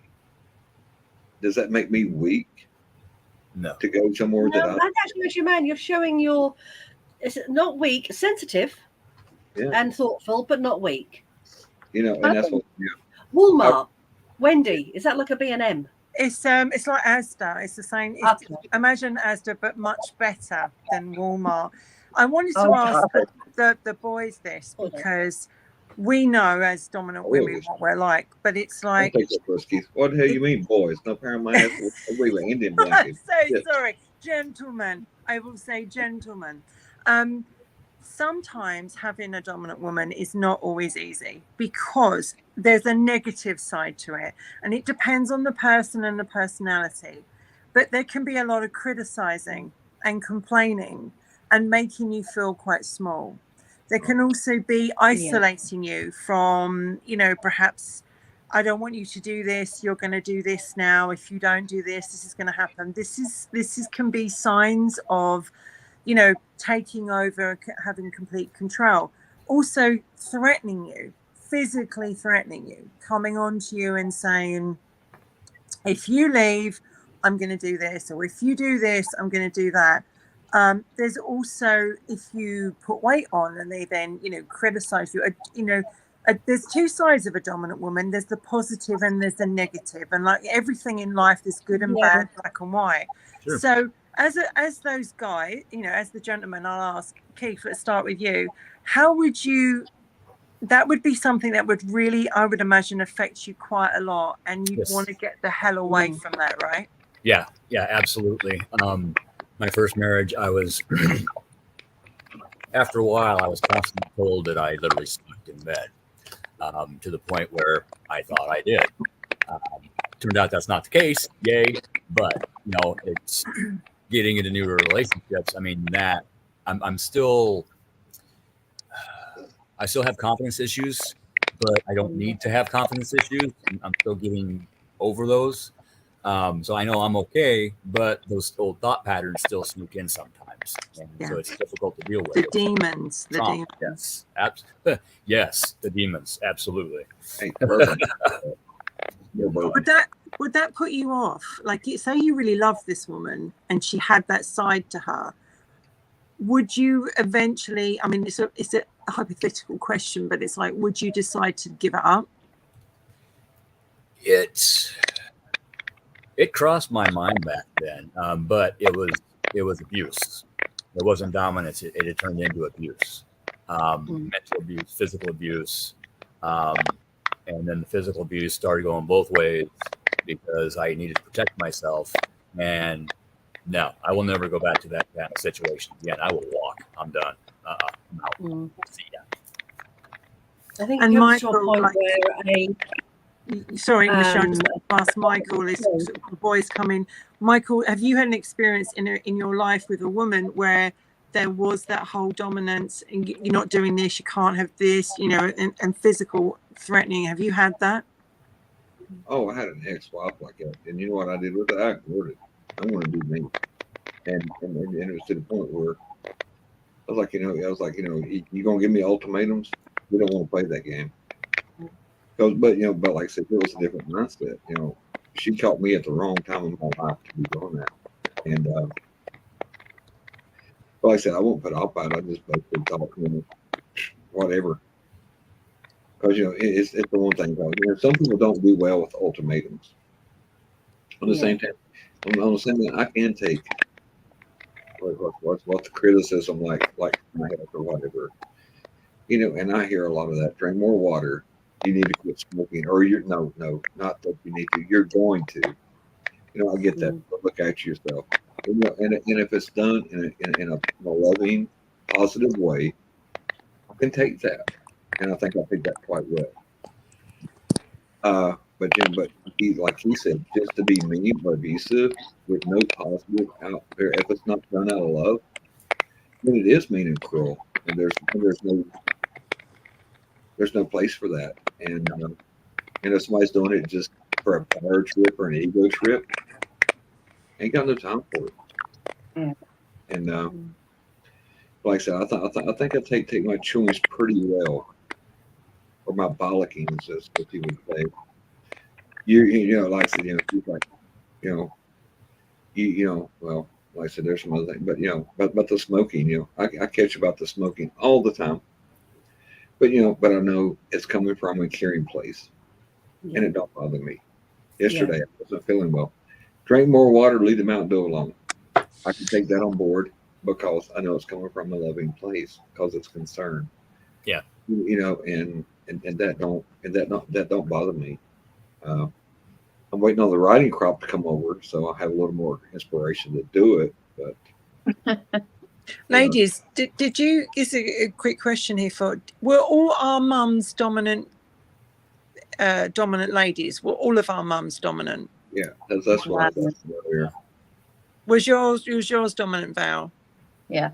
Does that make me weak No. to go somewhere No, that that actually makes you man. You're showing it's not weak, sensitive, Yeah. and thoughtful, but not weak. and that's what, Walmart, Wendy, is that like a B&M? It's like Asda. It's the same. It's, Okay. imagine Asda, but much better than Walmart. I wanted to Oh, ask God. the boys this Okay. because we know as dominant women what we're like, but it's I'll like, take that first, Keith. What the hell you mean, boys? No parent my ass with an Indian I'm blanket. so Yeah. sorry, gentlemen. I will say gentlemen. Sometimes having a dominant woman is not always easy because there's a negative side to it, and it depends on the person and the personality. But there can be a lot of criticizing and complaining and making you feel quite small. There can also be isolating you from, perhaps, I don't want you to do this. You're going to do this now. If you don't do this, this is going to happen. This can be signs of, taking over, having complete control. Also threatening you, physically threatening you, coming on to you and saying, if you leave, I'm going to do this, or if you do this, I'm going to do that. There's also, if you put weight on and they then, criticize you, there's two sides of a dominant woman. There's the positive and there's the negative. And like everything in life, there's good and bad, black and white. Sure. So as those guys, as the gentleman, I'll ask Keith, let's start with you. How would you, that would be something that would really, I would imagine, affect you quite a lot. And you'd Yes. want to get the hell away from that, right? Yeah, absolutely. my first marriage, I was after a while, I was constantly told that I literally slept in bed, to the point where I thought I did. Um, Turned out that's not the case. Yay! But it's getting into newer relationships. I mean, that I'm still, I still have confidence issues, but I don't need to have confidence issues. I'm still getting over those. So I know I'm okay, but those old thought patterns still sneak in sometimes, and Yeah. so it's difficult to deal with. The It's demons. The trauma. demons. Yes, yes, the demons, absolutely. Hey, Bourbon. Your bourbon. Would that put you off? Like, say you really loved this woman and she had that side to her. Would you eventually? I mean, it's a hypothetical question, but it's like, would you decide to give it up? It crossed my mind back then, but it was abuse. It wasn't dominance. It had turned into abuse, mental abuse, physical abuse, and then the physical abuse started going both ways because I needed to protect myself. And no, I will never go back to that kind of situation again. I will walk. I'm done. I'm out. See ya. I think And it comes to a Michael, point like- where Sorry, Michelle, just Um, ask Michael. Is the boys coming? Michael, have you had an experience in your life with a woman where there was that whole dominance and you're not doing this, you can't have this, and physical threatening? Have you had that? Oh, I had an ex-wife like that, and you know what I did with it? I ignored it. I'm going to do me, and it was to the point where I was like, you going to give me ultimatums? We don't want to play that game. But like I said, it was a different mindset. She caught me at the wrong time in my life to be doing that, and but like I said, I won't put up on it. I just basically talk, whatever. Because it's the one thing. Some people don't do well with ultimatums. On the same time, on the same time, I can take what's the criticism like my health or whatever. And I hear a lot of that. Drink more water. You need to quit smoking, or no, not that you need to. You're going to. I get that. But look at yourself. And if it's done in a loving, positive way, I can take that, and I think I take that quite well. But like he said, just to be mean or abusive with no positive out there, if it's not done out of love, then it is mean and cruel, and there's no place for that. And if somebody's doing it just for a power trip or an ego trip, ain't got no time for it. Yeah. And like I said, I think I take my chewings pretty well, or my bollockings, as you would say. Like I said, well, like I said, there's some other things, but the smoking, I catch about the smoking all the time. But I know it's coming from a caring place, and it don't bother me. Yesterday, I wasn't feeling well. Drink more water, leave the Mountain Dew alone. I can take that on board because I know it's coming from a loving place because it's concern. Yeah. And that don't bother me. I'm waiting on the riding crop to come over, so I have a little more inspiration to do it. But Ladies, did you? Is a quick question here were all our mums dominant ladies? Were all of our mums dominant? yeah, that's what I was asking earlier. Was yours dominant, Val? Yeah.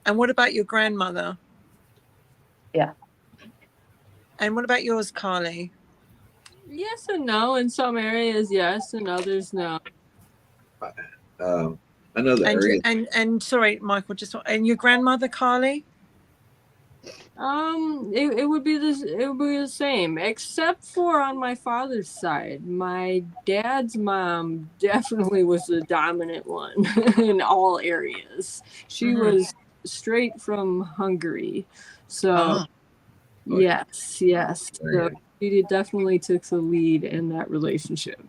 And what about your grandmother? Yeah. And what about yours, Carly? Yes and no. In some areas, yes, and others, no. Another area. And sorry, Michael, and your grandmother, Carly? It would be the same, except for on my father's side. My dad's mom definitely was the dominant one in all areas. She was straight from Hungary, so yes. So she definitely took the lead in that relationship.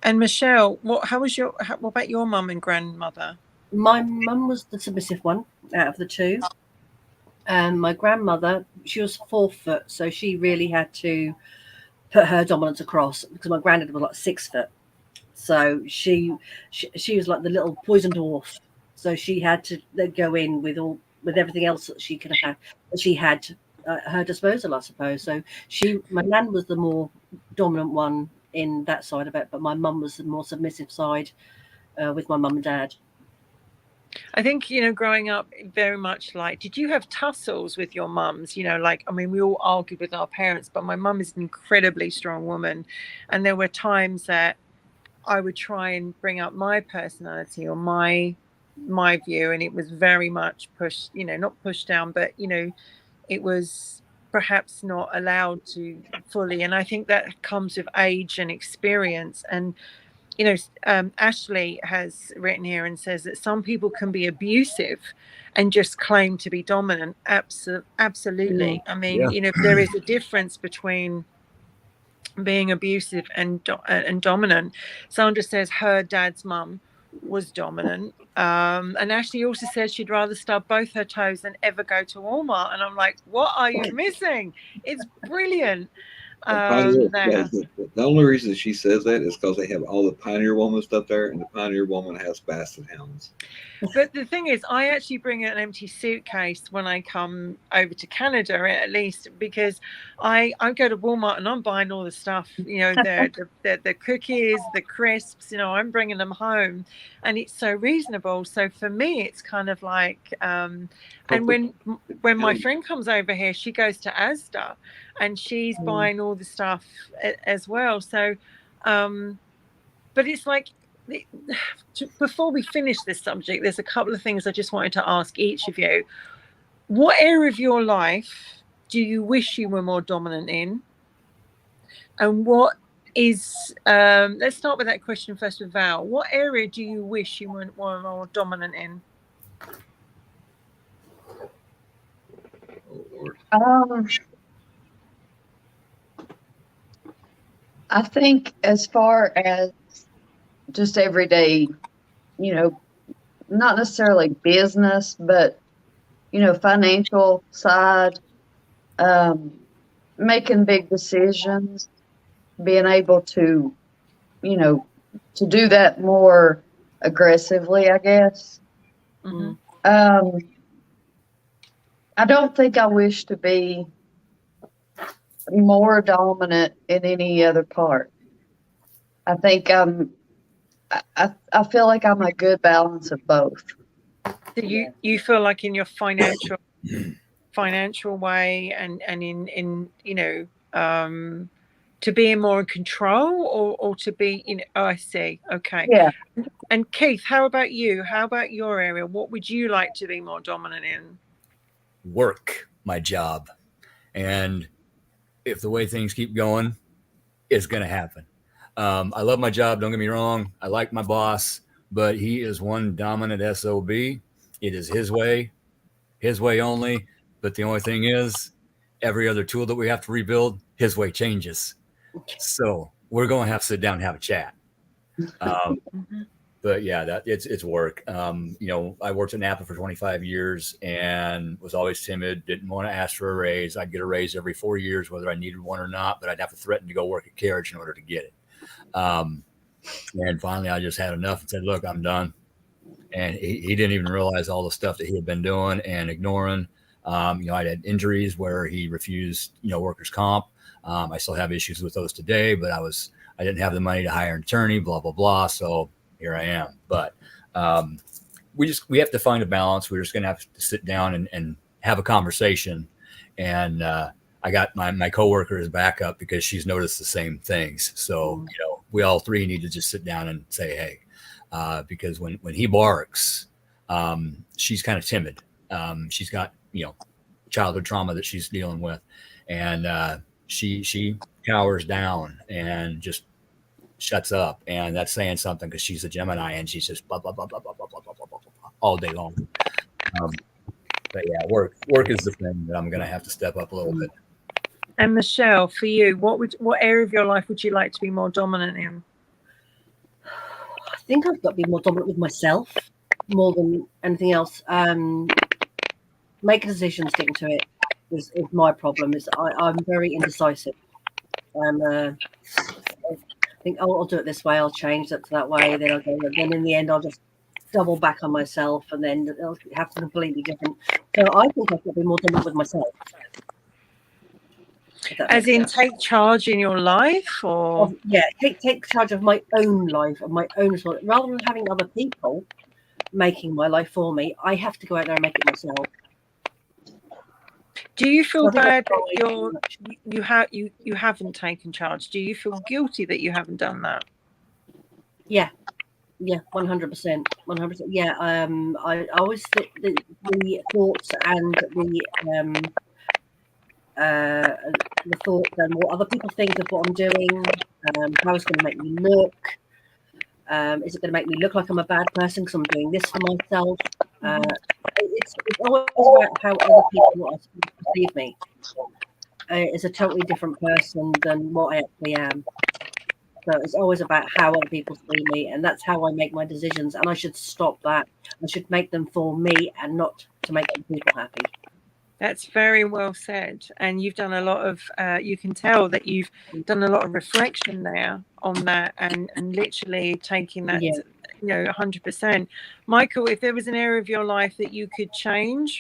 And Michelle, what about your mum and grandmother? My mum was the submissive one out of the two. And my grandmother, she was 4 foot, so she really had to put her dominance across because my granddad was like 6 foot. So she was like the little poison dwarf. So she had to go in with everything else that she could have that she had at her disposal, I suppose. So my nan was the more dominant one in that side of it, but my mum was the more submissive side with my mum and dad. I think, growing up very much like, did you have tussles with your mums? We all argued with our parents, but my mum is an incredibly strong woman. And there were times that I would try and bring up my personality or my view, and it was very much pushed, not pushed down, but, it was perhaps not allowed to fully. And I think that comes with age and experience. And Ashley has written here and says that some people can be abusive and just claim to be dominant. Absolutely. I mean, there is a difference between being abusive and dominant. Sandra says her dad's mum was dominant. And Ashley also says she'd rather stub both her toes than ever go to Walmart. And I'm like, what are you missing? It's brilliant. The only reason she says that is because they have all the Pioneer Woman stuff there, and the Pioneer Woman has Basset Hounds. But the thing is, I actually bring an empty suitcase when I come over to Canada, at least, because I go to Walmart and I'm buying all the stuff, the cookies, the crisps, I'm bringing them home, and it's so reasonable. So for me, it's kind of like, and when my friend comes over here, she goes to Asda, and she's buying all the stuff as well. So, but it's like, before we finish this subject, there's a couple of things I just wanted to ask each of you. What area of your life do you wish you were more dominant in? And what is, let's start with that question first with Val. What area do you wish you were more dominant in? Oh, Lord. I think as far as just everyday, not necessarily business, but, financial side, making big decisions, being able to, to do that more aggressively, I guess. Mm-hmm. I don't think I wish to be more dominant in any other part. I think I feel like I'm a good balance of both. So you feel like in your financial way and in to be more in control or to be oh, I see. Okay. Yeah. And Keith, how about you? How about your area? What would you like to be more dominant in? Work, my job. And if the way things keep going, it's going to happen. I love my job. Don't get me wrong. I like my boss, but he is one dominant SOB. It is his way only. But the only thing is, every other tool that we have to rebuild, his way changes. So we're going to have to sit down and have a chat. But yeah, it's work. I worked at Napa for 25 years and was always timid, didn't want to ask for a raise. I'd get a raise every 4 years, whether I needed one or not, but I'd have to threaten to go work at Carriage in order to get it. And finally I just had enough and said, look, I'm done. And he didn't even realize all the stuff that he had been doing and ignoring. I had injuries where he refused, workers' comp. I still have issues with those today, but I didn't have the money to hire an attorney, blah, blah, blah. So here I am. But we have to find a balance. We're just going to have to sit down and have a conversation. And I got my coworker as backup because she's noticed the same things. So, we all three need to just sit down and say, hey, because when he barks, she's kind of timid. She's got, childhood trauma that she's dealing with. And she cowers down and just shuts up, and that's saying something because she's a Gemini and she's just blah blah blah blah blah blah blah blah blah, blah, blah all day long. But yeah, work is the thing that I'm gonna have to step up a little bit. And Michelle, for you, what area of your life would you like to be more dominant in? I think I've got to be more dominant with myself more than anything else. Make a decision, sticking to it is my problem. I'm very indecisive. think, oh, I'll do it this way, I'll change that to that way, then I'll go, and then in the end I'll just double back on myself, and then it'll have to be completely different. So I think I've got to be more dominant with myself. As in take charge in your life, or yeah, take charge of my own life, of my own responsibility. Rather than having other people making my life for me, I have to go out there and make it myself. do you feel I think bad that's that why you haven't taken charge? Do you feel guilty that you haven't done that? Yeah, 100%. Yeah, I always think the thoughts and the thoughts and what other people think of what I'm doing, how it's going to make me look. Is it going to make me look like I'm a bad person because I'm doing this for myself? It's always about how other people perceive me. It's a totally different person than what I actually am. So it's always about how other people see me, and that's how I make my decisions. And I should stop that. I should make them for me and not to make other people happy. That's very well said. And you've done a lot of, you can tell that you've done a lot of reflection there on that, and literally taking that, Yeah. 100%. Michael, if there was an area of your life that you could change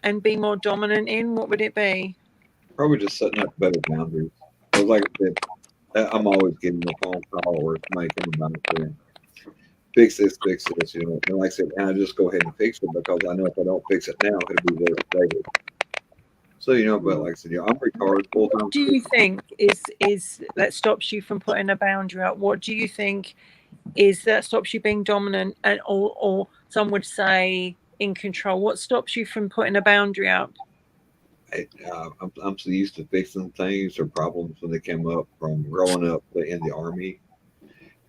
and be more dominant in, what would it be? Probably just setting up better boundaries. Because like I said, I'm always getting a phone call or somebody coming back and fix this, And like I said, and I just go ahead and fix it because I know if I don't fix it now, it'll be worse later. So, but like I said, I'm retarded full time. What do you think is that stops you from putting a boundary up? What do you think is that stops you being dominant, and or some would say in control? What stops you from putting a boundary up? I'm so used to fixing things or problems when they came up from growing up in the Army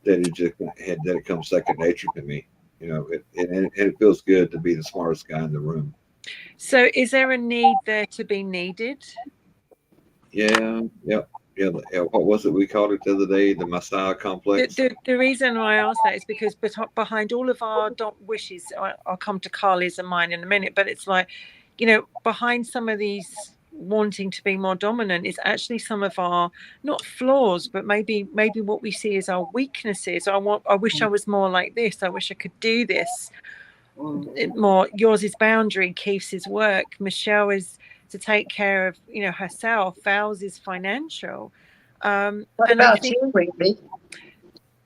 that it comes second nature to me. It feels good to be the smartest guy in the room. So is there a need there to be needed? Yeah. What was it we called it the other day? The Messiah complex. The reason why I ask that is because behind all of our wishes, I'll come to Carly's and mine in a minute, but it's like, behind some of these wanting to be more dominant is actually some of our not flaws, but maybe what we see as our weaknesses. I wish I was more like this. I wish I could do this more. Yours is boundary, Keith's is work, Michelle is to take care of herself, Val's is financial. What about you, Ruby?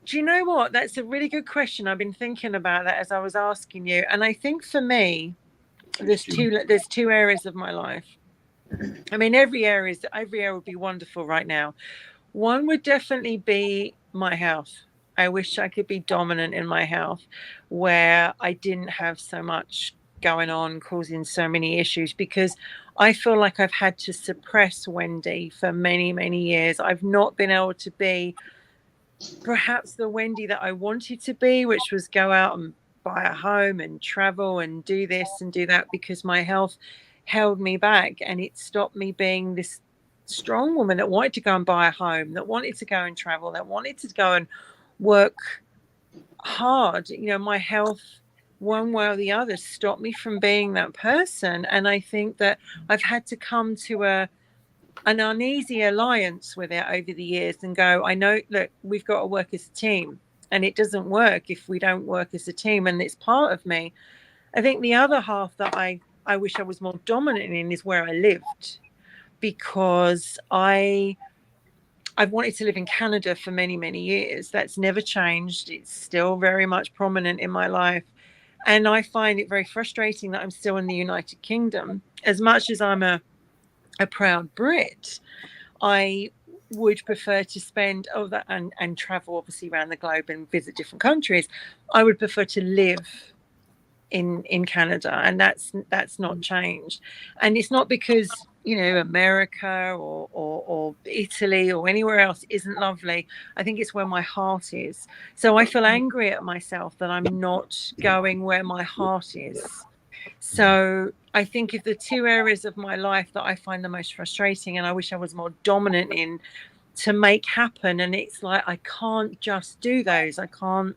Do you know what? That's a really good question. I've been thinking about that as I was asking you, and I think for me there's two areas of my life. I mean, every area would be wonderful right now. One would definitely be my health. I wish I could be dominant in my health, where I didn't have so much going on causing so many issues, because I feel like I've had to suppress Wendy for many, many years. I've not been able to be perhaps the Wendy that I wanted to be, which was go out and buy a home and travel and do this and do that, because my health held me back, and it stopped me being this strong woman that wanted to go and buy a home, that wanted to go and travel, that wanted to go and work hard. My health, one way or the other, stopped me from being that person. And I think that I've had to come to an uneasy alliance with it over the years and go, I know, look, we've got to work as a team, and it doesn't work if we don't work as a team, and it's part of me. I think the other half that I wish I was more dominant in is where I lived, because I've wanted to live in Canada for many, many years. That's never changed. It's still very much prominent in my life. And I find it very frustrating that I'm still in the United Kingdom. As much as I'm a proud Brit, I would prefer to spend that and travel obviously around the globe and visit different countries. I would prefer to live in Canada, and that's not changed. And it's not because America or Italy or anywhere else isn't lovely. I think it's where my heart is. So I feel angry at myself that I'm not going where my heart is. So I think if the two areas of my life that I find the most frustrating and I wish I was more dominant in to make happen, and it's like I can't just do those. I can't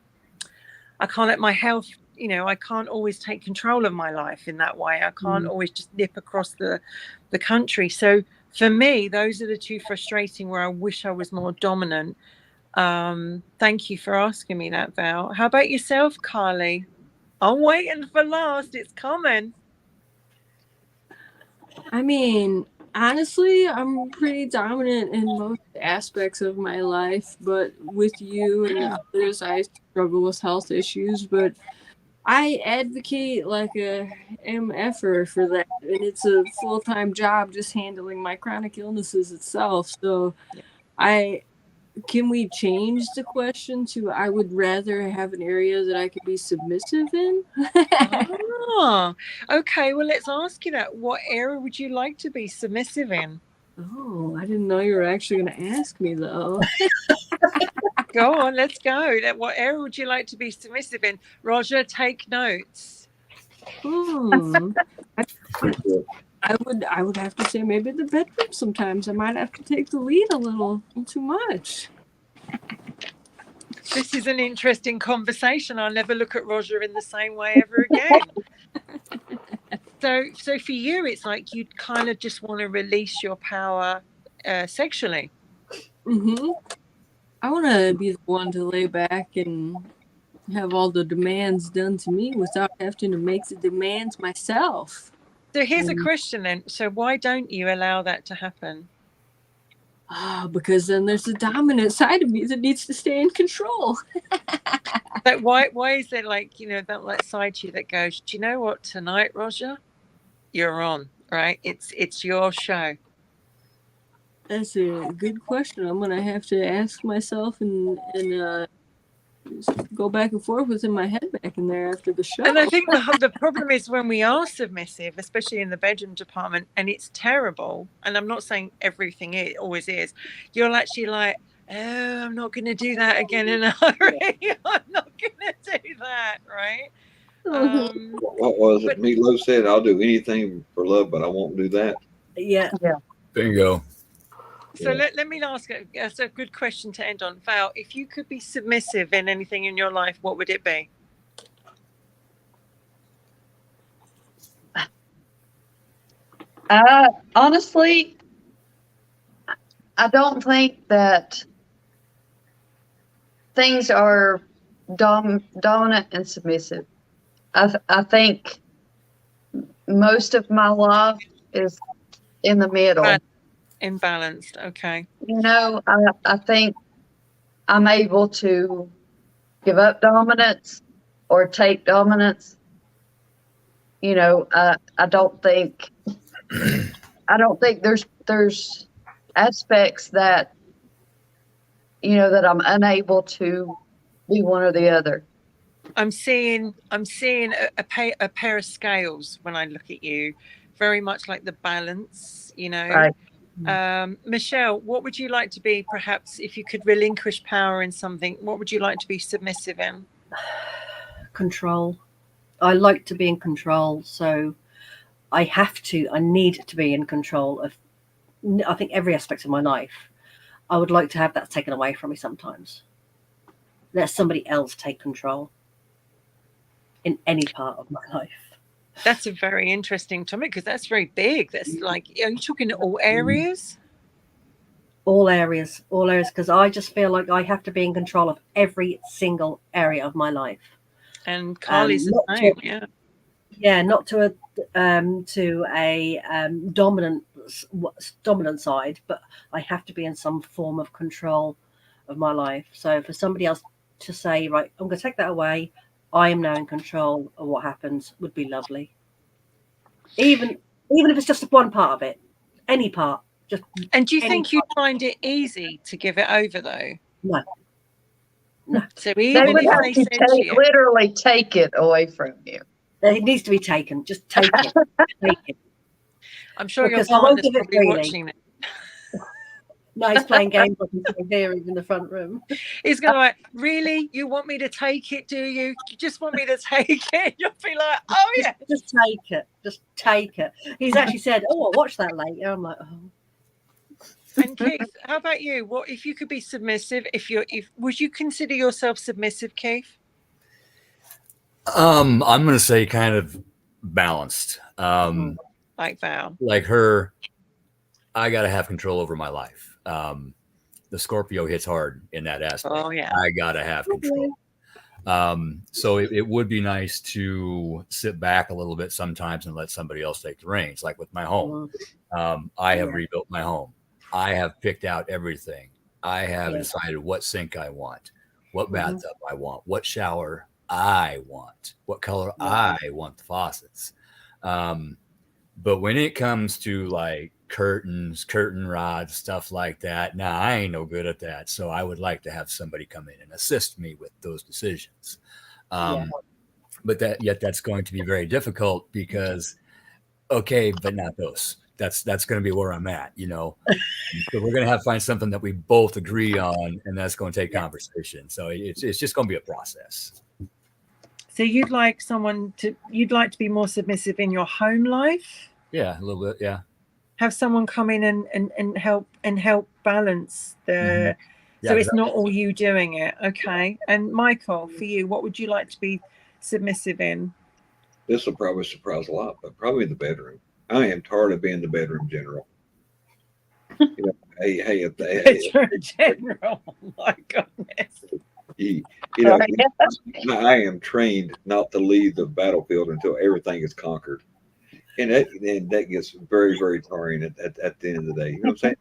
let my health, I can't always take control of my life in that way. I can't always just nip across the country. So for me, those are the two frustrating where I wish I was more dominant. Thank you for asking me that, Val. How about yourself, Carly? I'm waiting for last. It's coming. I mean, honestly, I'm pretty dominant in most aspects of my life, but with you and others, I struggle with health issues. But I advocate like a MFer for that, and it's a full-time job just handling my chronic illnesses itself. So, can we change the question to I would rather have an area that I could be submissive in? Ah, okay. Well, let's ask you that. What area would you like to be submissive in? Oh, I didn't know you were actually going to ask me though. Go on, let's go. What area would you like to be submissive in? Roger, take notes. I would have to say maybe the bedroom sometimes. I might have to take the lead a little too much. This is an interesting conversation. I'll never look at Roger in the same way ever again. So for you, it's like you kind of just want to release your power sexually. Mm-hmm. I want to be the one to lay back and have all the demands done to me without having to make the demands myself. So here's a question then. So why don't you allow that to happen? Because then there's the dominant side of me that needs to stay in control. But why is there that side to you that goes, do you know what, tonight, Roger, you're on, right? It's your show. That's a good question. I'm gonna have to ask myself and go back and forth within my head back in there after the show. And I think the problem is when we are submissive, especially in the bedroom department, and it's terrible. And I'm not saying everything it always is. You're actually like, oh, I'm not going to do that again in a hurry. I'm not going to do that, right? What was it? Meatloaf said, "I'll do anything for love, but I won't do that." Yeah. Bingo. So let me ask, that's a good question to end on. Val, if you could be submissive in anything in your life, what would it be? Honestly, I don't think that things are dominant and submissive. I think most of my life is in the middle. Imbalanced, okay. I think I'm able to give up dominance or take dominance. I don't think there's aspects that that I'm unable to be one or the other. I'm seeing a pair of scales when I look at you, very much like the balance, Right. Michelle, what would you like to be, perhaps, if you could relinquish power in something? What would you like to be submissive in? Control. I like to be in control, so I need to be in control of, I think, every aspect of my life. I would like to have that taken away from me sometimes. Let somebody else take control in any part of my life. That's a very interesting topic, because that's very big. That's like, are you talking all areas? All areas, because I just feel like I have to be in control of every single area of my life. And Carly's the same, yeah. Yeah, not to a dominant side, but I have to be in some form of control of my life. So for somebody else to say, right, I'm going to take that away, I am now in control of what happens, would be lovely. Even if it's just one part of it, any part. Just. And do you think you'd find it easy to give it over, though? No. So even if they said to you, literally take it away from you. It needs to be taken. Just take it. Take it. I'm sure Because your I won't partner's give it probably freely. watching it. No, he's playing games here in the front room. He's going to like, really? You want me to take it, do you? You just want me to take it? You'll be like, oh, yeah. Just take it. Just take it. He's actually said, oh, I'll watch that later. I'm like, oh. And Keith, how about you? What if you could be submissive? Would you consider yourself submissive, Keith? I'm going to say kind of balanced. Like Val. Like her, I got to have control over my life. the Scorpio hits hard in that aspect. Oh, yeah. I gotta have control. So it would be nice to sit back a little bit sometimes and let somebody else take the reins. Like with my home, I have rebuilt my home. I have picked out everything. I have decided what sink I want, what bathtub I want, what shower I want, what color I want the faucets. But when it comes to like curtains, curtain rods, stuff like that, nah, I ain't no good at that. So I would like to have somebody come in and assist me with those decisions. But that's going to be very difficult because, okay, but not those. That's going to be where I'm at, you know. So we're going to have to find something that we both agree on, and that's going to take conversation. So it's just going to be a process. So you'd like to be more submissive in your home life? Yeah, a little bit. Yeah. Have someone come in and help balance the. Yeah, so it's exactly. not all you doing it, okay? And Michael, for you, what would you like to be submissive in? This will probably surprise a lot, but probably in the bedroom. I am tired of being the bedroom general. You know, Bedroom general. Oh my goodness. you know, I am trained not to leave the battlefield until everything is conquered. And that gets very, very tiring at the end of the day. You know what I'm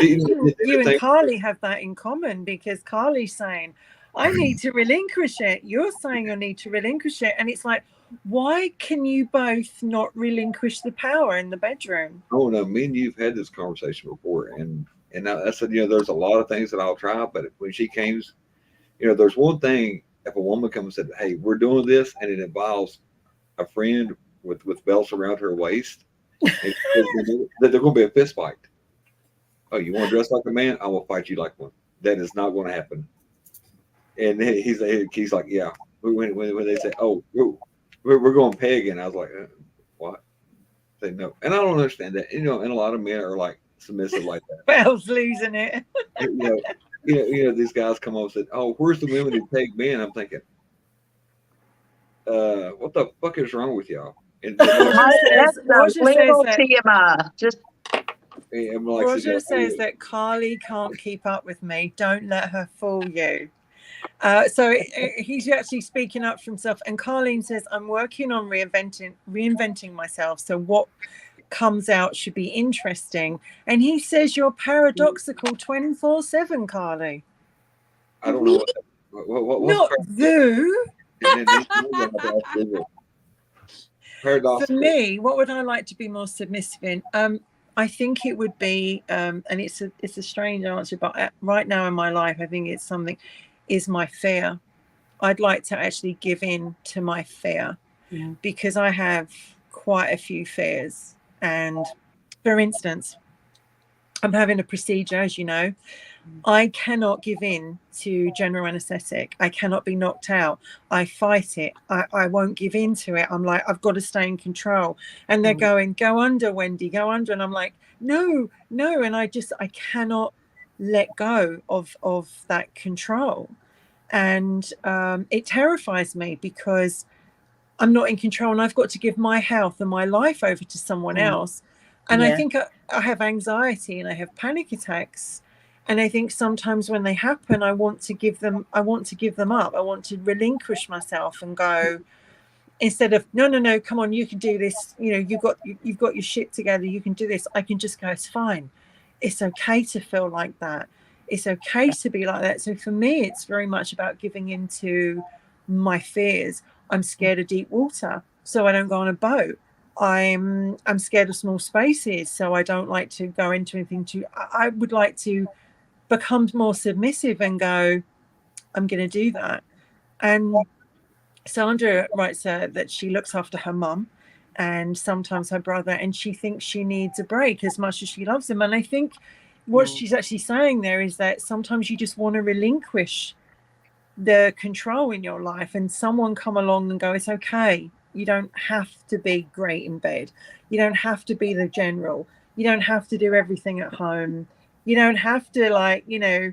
saying? You and Carly have that in common because Carly's saying, I need to relinquish it. You're saying you need to relinquish it. And it's like, why can you both not relinquish the power in the bedroom? Oh, no, me and you've had this conversation before. And I said, you know, there's a lot of things that I'll try. But when she came, you know, there's one thing, if a woman comes and said, hey, we're doing this, and it involves a friend with belts around her waist, and they're going to be a fist fight. Oh, you want to dress like a man? I will fight you like one. That is not going to happen. And he's like, yeah. When they say, oh, we're going pagan, I was like, what? Say no. And I don't understand that. You know, and a lot of men are like submissive like that. Bell's losing it. You know, these guys come up and said, oh, where's the women who peg men? I'm thinking, what the fuck is wrong with y'all? And That's a little TMI. Roger says that Carly can't keep up with me. Don't let her fool you. So he's actually speaking up for himself. And Carleen says, I'm working on reinventing myself. So what comes out should be interesting. And he says you're paradoxical 24/7, Carly. I don't know what not you. Paradoxical. For me, what would I like to be more submissive in? I think it would be, and it's a strange answer, but right now in my life, I think it's something, is my fear. I'd like to actually give in to my fear because I have quite a few fears. And for instance, I'm having a procedure, as you know. I cannot give in to general anesthetic. I cannot be knocked out. I fight it. I won't give in to it. I'm like, I've got to stay in control. And they're going, go under, Wendy, go under. And I'm like, no. And I cannot let go of that control. And it terrifies me because I'm not in control and I've got to give my health and my life over to someone else. And I think I have anxiety and I have panic attacks. And I think sometimes when they happen, I want to give them up. I want to relinquish myself and go, instead of, no, come on, you can do this. You know, you've got your shit together. You can do this. I can just go, it's fine. It's okay to feel like that. It's okay to be like that. So for me, it's very much about giving into my fears. I'm scared of deep water, so I don't go on a boat. I'm scared of small spaces, so I don't like to go into anything I would like to become more submissive and go, I'm going to do that. And Sandra writes that she looks after her mum and sometimes her brother, and she thinks she needs a break as much as she loves them. And I think what she's actually saying there is that sometimes you just want to relinquish the control in your life and someone come along and go, it's okay. You don't have to be great in bed. You don't have to be the general. You don't have to do everything at home. You don't have to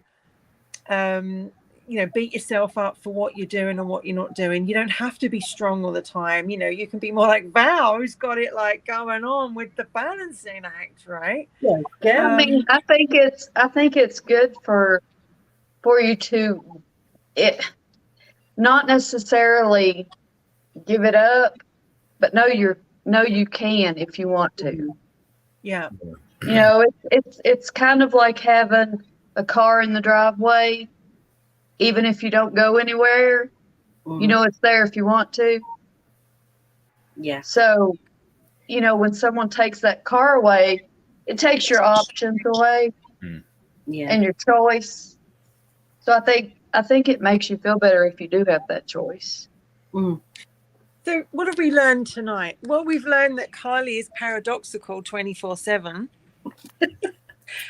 beat yourself up for what you're doing and what you're not doing. You don't have to be strong all the time. You can be more like Val, who's got it like going on with the balancing act, right? Yeah. I mean, I think it's good for you to not necessarily give it up, but know you can if you want to. Yeah. It's kind of like having a car in the driveway. Even if you don't go anywhere, it's there if you want to. Yeah. So, when someone takes that car away, it takes your options away Yeah. and your choice. So I think it makes you feel better if you do have that choice. So what have we learned tonight? Well, we've learned that Kylie is paradoxical 24/7.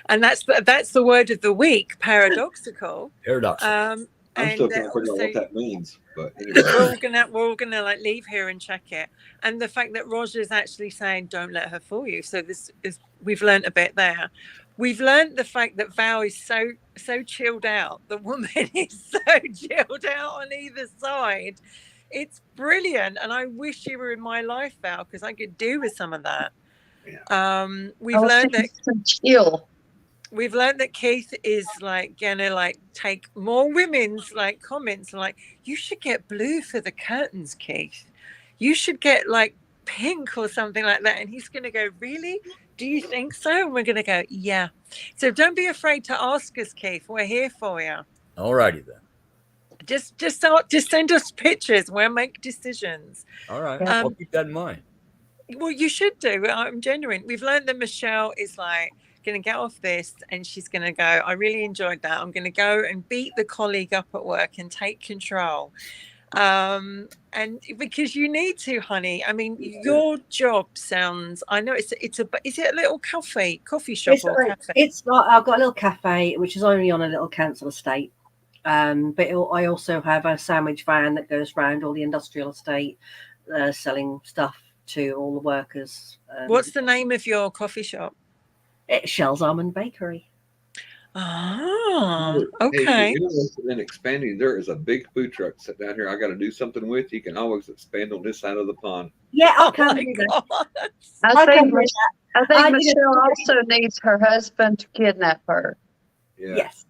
And that's the word of the week, paradoxical. Paradox. I'm still trying to figure out what that means, but anyway. we're all gonna like leave here and check it. And the fact that Roger is actually saying, "Don't let her fool you." So this is we've learned a bit there. We've learned the fact that Val is so chilled out. The woman is so chilled out on either side. It's brilliant, and I wish you were in my life, Val, because I could do with some of that. Yeah. We've learned that. Chill. We've learned that Keith is like gonna like take more women's like comments like, you should get blue for the curtains, Keith. You should get like pink or something like that. And he's gonna go, really? Do you think so? And we're gonna go, yeah. So don't be afraid to ask us, Keith. We're here for you. All righty then. Just send us pictures. We'll make decisions. All right. I'll keep that in mind. Well, you should do. I'm genuine. We've learned that Michelle is like going to get off this and she's going to go, I really enjoyed that. I'm going to go and beat the colleague up at work and take control. And because you need to, honey. I mean, your job sounds, I know is it a little coffee shop or cafe? It's like, I've got a little cafe, which is only on a little council estate. But I also have a sandwich van that goes around all the industrial estate, selling stuff to all the workers. What's the name of your coffee shop? It's Shell's Almond Bakery. Ah, okay. Hey, if you're interested in expanding, there is a big food truck set down here. I got to do something with. You can always expand on this side of the pond. Yeah, I'll Oh come my do that. God. I think I did Michelle also needs her husband to kidnap her. Yeah. Yes.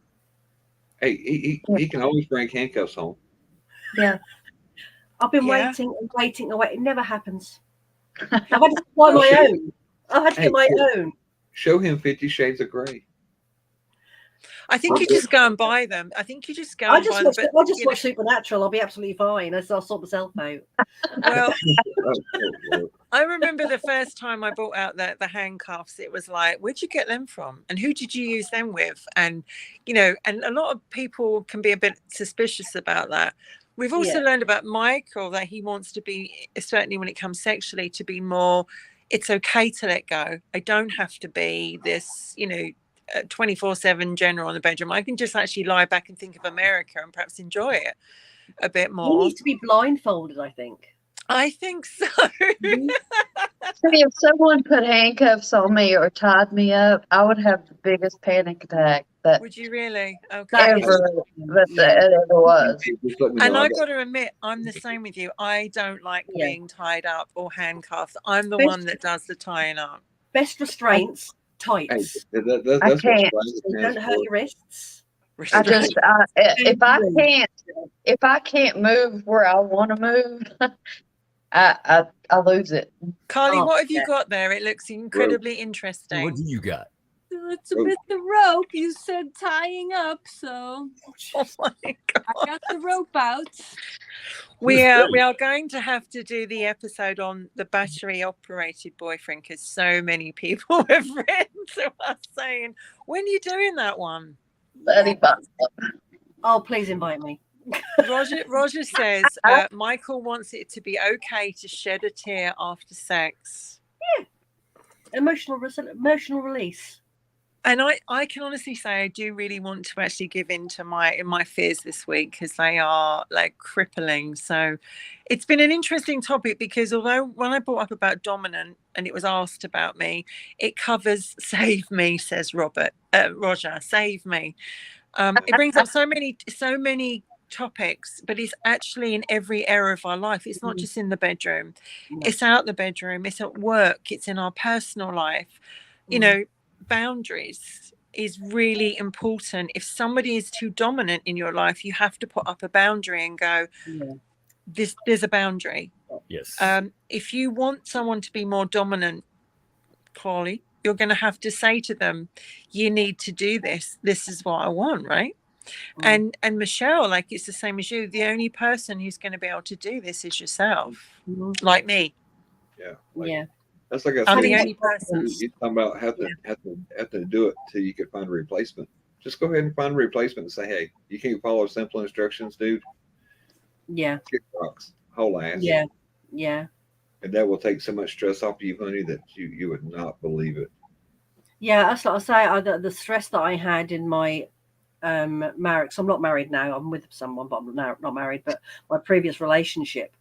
Hey, he can always bring handcuffs home. Yeah. I've been Yeah. waiting and waiting and waiting. It never happens. I've had to buy my own. I've had to get my own. Show him 50 Shades of Grey. I think you just go and buy them. I think you just go I and just buy watch, them. I just watch Supernatural. I'll be absolutely fine. I'll sort myself out. Well, Oh, I remember the first time I bought out the handcuffs, it was like, where'd you get them from? And who did you use them with? And, and a lot of people can be a bit suspicious about that. We've also learned about Michael that he wants to be, certainly when it comes sexually, to be more, it's okay to let go. I don't have to be this, 24/7 general in the bedroom. I can just actually lie back and think of America and perhaps enjoy it a bit You more. need to be blindfolded, I think. I think so. See, if someone put handcuffs on me or tied me up, I would have the biggest panic attack that Would you really? Okay. That is- ever ever was. just let me And know. I've got to admit, I'm the same with you. I don't like Yeah. being tied up or handcuffed. I'm the Best- one that does the tying up. Best restraints, Hey, tights. that's I what can't. Sprang They stands don't hurt for. your wrists. If I can't move where I want to move, I lose it. Carly, Oh, what have you yeah. got there? It looks incredibly interesting. What do you got? It's a bit the rope. You said tying up, so Oh my God. I got the rope out. We are going to have to do the episode on the battery operated boyfriend because so many people have written to us saying, when are you doing that one? Buddy bop. Oh, please invite me. Roger says Michael wants it to be okay to shed a tear after sex. Emotional release. And I can honestly say I do really want to actually give in to my fears this week because they are like crippling. So it's been an interesting topic because although when I brought up about dominant and it was asked about me, it covers save me, says Roger, save me. It brings up so many topics, but it's actually in every area of our life. It's not just in the bedroom, it's out the bedroom, it's at work, it's in our personal life. You know, boundaries is really important. If somebody is too dominant in your life, you have to put up a boundary and go, there's a boundary. Yes. If you want someone to be more dominant, Chloe, you're going to have to say to them, you need to do this. This is what I want, right? And Michelle, like, it's the same as you. The only person who's going to be able to do this is yourself, like me. Yeah. Yeah. That's like I I'm said. the only person. You're talking about have to do it till you can find a replacement. Just go ahead and find a replacement and say, hey, you can't follow simple instructions, dude. Yeah. Kick rocks, whole ass. Yeah. Yeah. And that will take so much stress off you, honey, that you would not believe it. Yeah, that's what I say. The stress that I had in my marriage. So I'm not married now. I'm with someone, but I'm not married. But my previous relationship,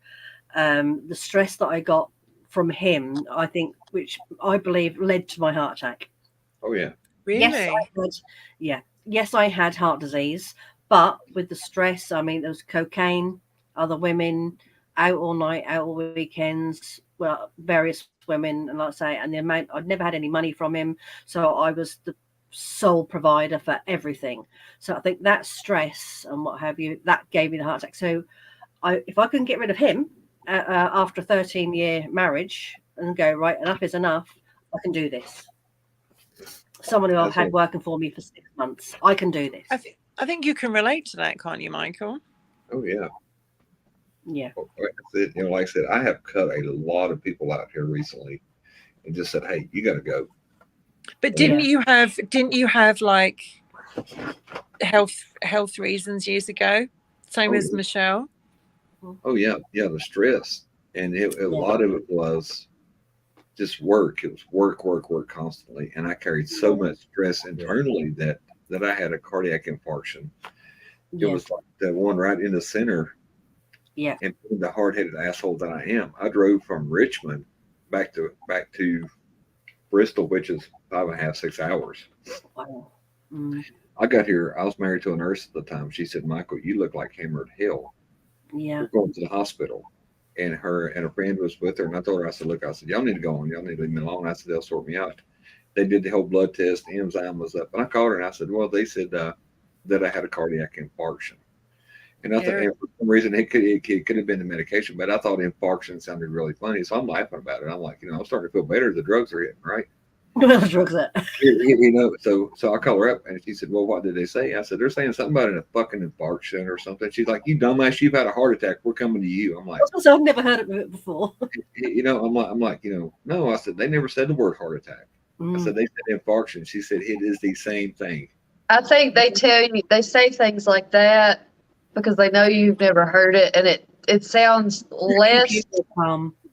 the stress that I got from him, I think, which I believe led to my heart attack. Oh yeah. Really? Yes, I had heart disease, but with the stress, I mean, there was cocaine, other women, out all night, out all weekends, well, various women, and like I say, and the amount, I'd never had any money from him, so I was the sole provider for everything. So I think that stress and what have you, that gave me the heart attack. So if I couldn't get rid of him after a 13-year marriage and go, right, enough is enough, I can do this. Someone who I've had working for me for 6 months, I can do this. I think you can relate to that, can't you, Michael? Oh yeah. Yeah. You know, like I said, I have cut a lot of people out here recently, and just said, "Hey, you got to go." But didn't you have like health reasons years ago? Same as Michelle. Oh yeah, the stress, and a lot of it was just work. It was work constantly, and I carried so much stress internally that I had a cardiac infarction. It was like the one right in the center. Yeah. And the hard-headed asshole that I am, I drove from Richmond back to Bristol, which is 5.5, 6 hours. Wow. I got here. I was married to a nurse at the time. She said, "Michael, you look like hammered hell. Yeah. We're going to the hospital." And her and a friend was with her. And I told her, I said, "Look, I said, y'all need to go on. Y'all need to leave me alone." I said, "They'll sort me out." They did the whole blood test. The enzyme was up. And I called her and I said, "Well, they said that I had a cardiac infarction." And I thought, and for some reason, it could have been the medication, but I thought infarction sounded really funny. So I'm laughing about it. I'm like, I'm starting to feel better. The drugs are hitting, right? Well, the drugs are. So I call her up and she said, "Well, what did they say?" I said, "They're saying something about a fucking infarction or something." She's like, "You dumbass, you've had a heart attack. We're coming to you." I'm like, I've never heard of it before. I'm like, no. I said, they never said the word heart attack. I said, they said infarction. She said, it is the same thing. I think they say things like that because they know you've never heard it, and it sounds less,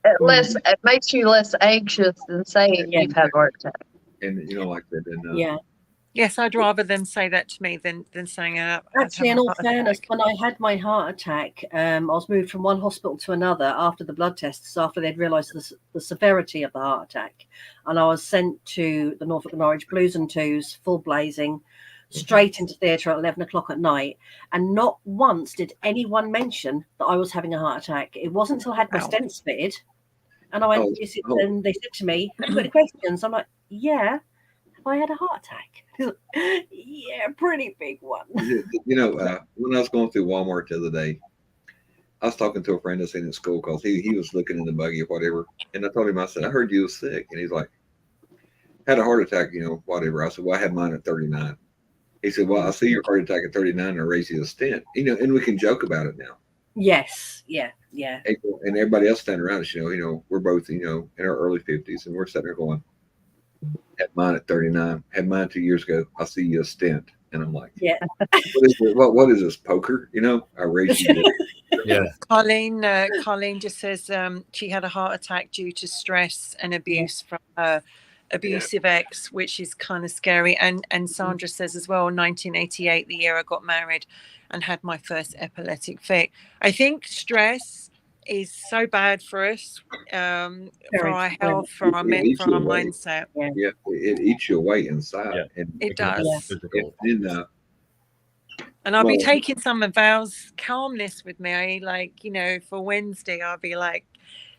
it makes you less anxious than saying you've had a heart attack. And like that. And, yeah. Yes, I'd rather them say that to me than saying it. Actually, in all fairness, when I had my heart attack, I was moved from one hospital to another after the blood tests, after they'd realised the severity of the heart attack. And I was sent to the Norfolk and Norwich Blues and Twos, full blazing, straight into theatre at 11 o'clock at night. And not once did anyone mention that I was having a heart attack. It wasn't until I had my stents fitted. And I went, and they said to me, "Have you got any questions?" I'm like, "Yeah. Have I had a heart attack?" Yeah, pretty big one. When I was going through Walmart the other day, I was talking to a friend that's in school because he was looking in the buggy or whatever. And I told him, I said, "I heard you was sick." And he's like, "Had a heart attack, whatever." I said, "Well, I had mine at 39. He said, "Well, I see your heart attack at 39 and I raised you a stent." And we can joke about it now. Yes. Yeah. And everybody else standing around us, we're both, in our early 50s, and we're sitting there going, "Had mine at 39, had mine 2 years ago. I see you a stent." And I'm like, "Yeah, what is this, poker? I raised you." Yeah. Colleen just says she had a heart attack due to stress and abuse from her abusive ex, which is kind of scary. And Sandra says as well, 1988, the year I got married and had my first epileptic fit. I think stress is so bad for us, for our health, for our mindset. Yeah, it eats you away inside. Yeah. And it does. Physical. And I'll be Well- taking some of Val's calmness with me. Like, for Wednesday, I'll be like,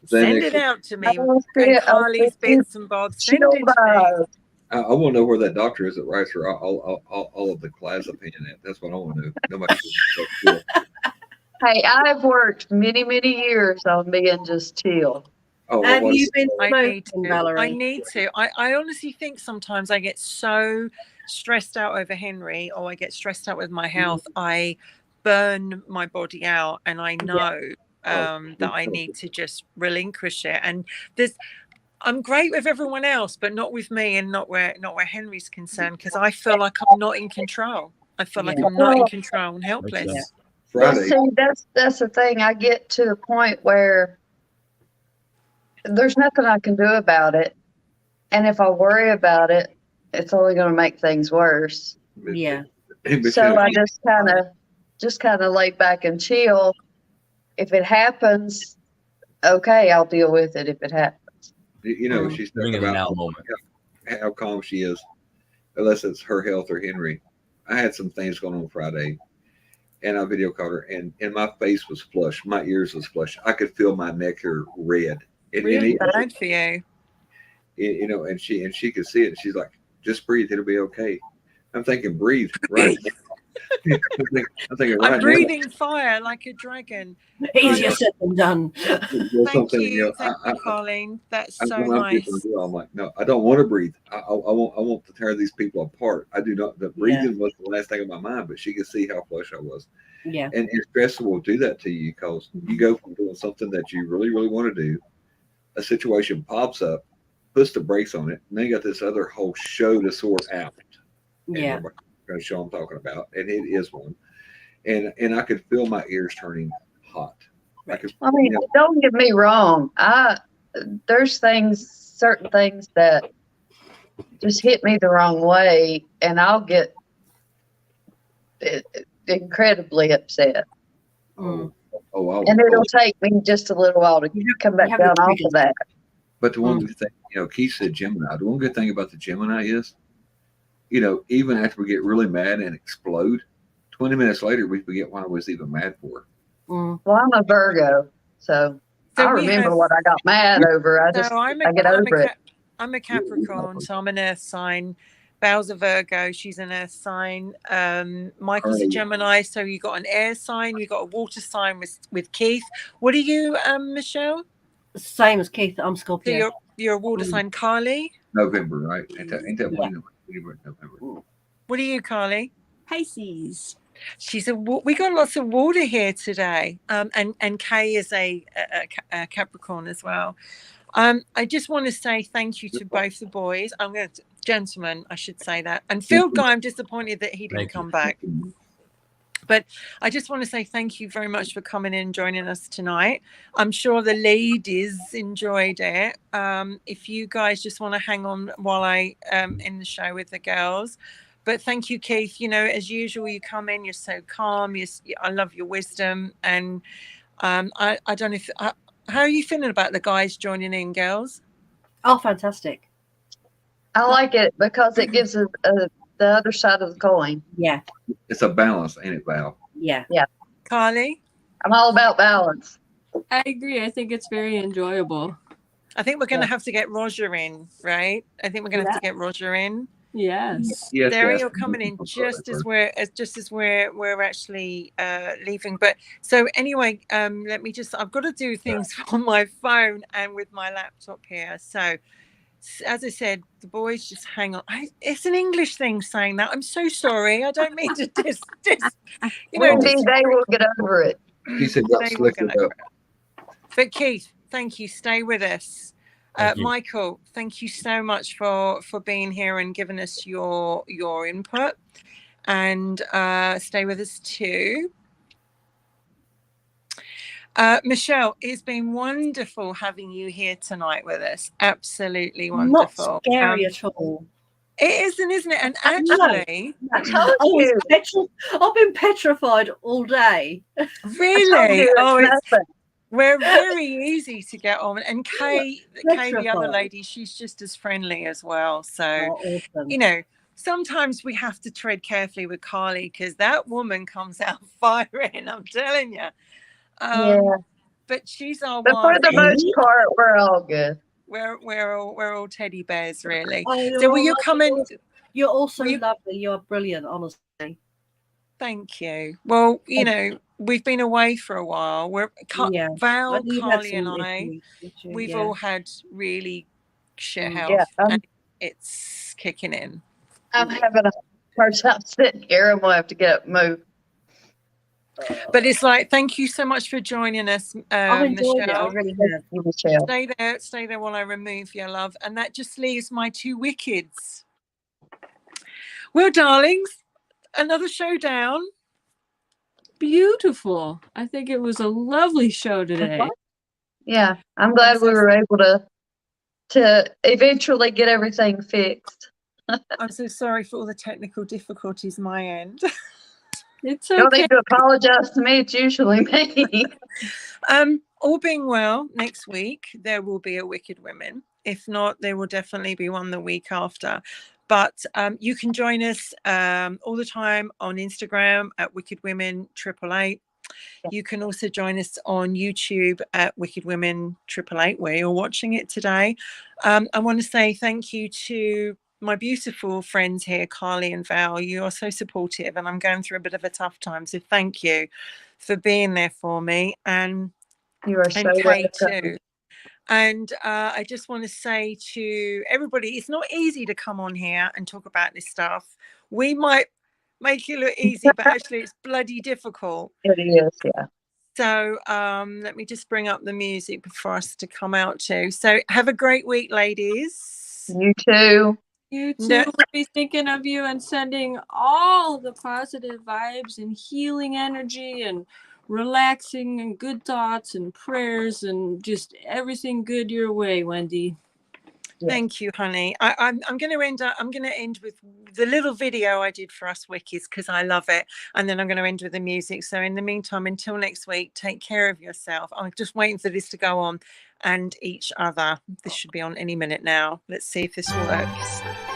send it out to me. And Carly's bits and bobs, send it to me. I want to know where that doctor is that writes her all of the clozapine at. That's what I want to know. Nobody. Hey, I've worked many, many years on being just chill. Oh, Have what- you been I need smoking, to. Valerie? I need to. I honestly think sometimes I get so stressed out over Henry, or I get stressed out with my health. I burn my body out, and I know that I need to just relinquish it. And I'm great with everyone else, but not with me, and not where Henry's concerned, because I feel like I'm not in control. I feel like I'm not in control and helpless. sense. Well, Friday. see, that's the thing. I get to the point where there's nothing I can do about it. And if I worry about it, it's only going to make things worse. Yeah. So I just kind of lay back and chill. If it happens, okay, I'll deal with it if it happens. She's Living talking in the now about moment. how calm she is, unless it's her health or Henry. I had some things going on Friday, and I video called her, and my face was flushed. My ears was flushed. I could feel my neck here red. Really bad for you. And she could see it. And she's like, "Just breathe. It'll be okay." I'm thinking, breathe, right? I'm thinking, right I'm breathing fire like a dragon. Easier said than done. Thank you, Colleen. That's so nice. I'm like, no, I don't want to breathe. I want to tear these people apart. I do not. The breathing was the last thing on my mind, but she could see how flush I was. Yeah. And stress will do that to you, because you go from doing something that you really, really want to do, a situation pops up, puts the brakes on it, and then you got this other whole show to sort out. Yeah. Going to show I'm talking about, and it is one. And I could feel my ears turning hot. I mean, don't get me wrong. There's certain things that just hit me the wrong way, and I'll get incredibly upset. Mm. And it'll take me just a little while to come back down off of that. But the one good thing, Keith said Gemini. The one good thing about the Gemini is, even after we get really mad and explode, 20 minutes later, we forget why I was even mad for. Well, I'm a Virgo, so I remember what I got mad over. I get over it. I'm a Capricorn, so I'm an earth sign. Belle's a Virgo, she's an earth sign. Michael's a Gemini, so you got an air sign, you got a water sign with Keith. What are you, Michelle? Same as Keith. I'm Scorpio. So you're a water sign. Carly? November, right? Ain't that November? What are you, Carly? Pisces. We got lots of water here today. And Kay is a Capricorn as well. I just want to say thank you to both the boys. Gentlemen, I should say that. And Field Guy, I'm disappointed that he didn't come back. But I just want to say thank you very much for coming in and joining us tonight. I'm sure the ladies enjoyed it. If you guys just want to hang on while I end the show with the girls. But thank you, Keith. As usual, you come in, you're so calm. I love your wisdom. And I don't know if... how are you feeling about the guys joining in, girls? Oh, fantastic. I like it because it gives us the other side of the coin. Yeah. It's a balance, ain't it, Val? Yeah. Carly? I'm all about balance. I agree. I think it's very enjoyable. I think we're going to have to get Roger in, right? I think we're going to have to get Roger in. Yes. Derry, you're coming in just as we're actually leaving. But so anyway, let me I've got to do things on my phone and with my laptop here. So as I said, the boys just hang on. It's an English thing saying that. I'm so sorry. I don't mean to they will get over it. He said, slick it up. But Keith, thank you. Stay with us. Michael, thank you so much for being here and giving us your input, and stay with us too. Michelle, it's been wonderful having you here tonight with us. Absolutely wonderful. Not scary at all. It isn't it? And actually, I've been petrified all day. Really? We're very easy to get on. And Kay, the other lady, she's just as friendly as well. So, awesome. sometimes we have to tread carefully with Carly because that woman comes out firing. I'm telling you. Yeah. But she's our But for one. the most part, we're all good. We're all teddy bears, really. Oh, So will you lovely. come and? You're also will you- lovely. You're brilliant, honestly. Thank you. Well, you know, we've been away for a while. Yeah. Val, You've had Carly, some and I. issues, haven't you? We've Yeah. all had really shit Mm. health, Yeah, and it's kicking in. I'm having a hard time sitting here. I'm gonna have to get up and move. But it's like, thank you so much for joining us, I've enjoyed it. I Michelle. really have. You, Michelle. Stay there while I remove your love, and that just leaves my two wickeds. Well, darlings, another showdown. Beautiful. I think it was a lovely show today. Yeah, I'm glad we were able to eventually get everything fixed. I'm so sorry for all the technical difficulties my end. It's You don't okay. need to apologize to me. It's usually me. All being well, next week there will be a Wicked Women. If not, there will definitely be one the week after. But you can join us all the time on Instagram at Wicked Women 888. You can also join us on YouTube at Wicked Women 888, where you're watching it today. I want to say thank you to my beautiful friends here, Carly and Val. You are so supportive, and I'm going through a bit of a tough time. So thank you for being there for me. And You are so Kay welcome. too. And I just want to say to everybody, it's not easy to come on here and talk about this stuff. We might make it look easy, but actually it's bloody difficult. It is, yeah. So let me just bring up the music for us to come out to. So have a great week, ladies. You too. You too. No. We'll be thinking of you and sending all the positive vibes and healing energy and relaxing and good thoughts and prayers and just everything good your way, Wendy. Yeah. Thank you, honey. I'm going to end with the little video I did for us Wikis because I love it, and then I'm going to end with the music. So in the meantime, until next week, take care of yourself. I'm just waiting for this to go on, and each other. This should be on any minute now. Let's see if this works.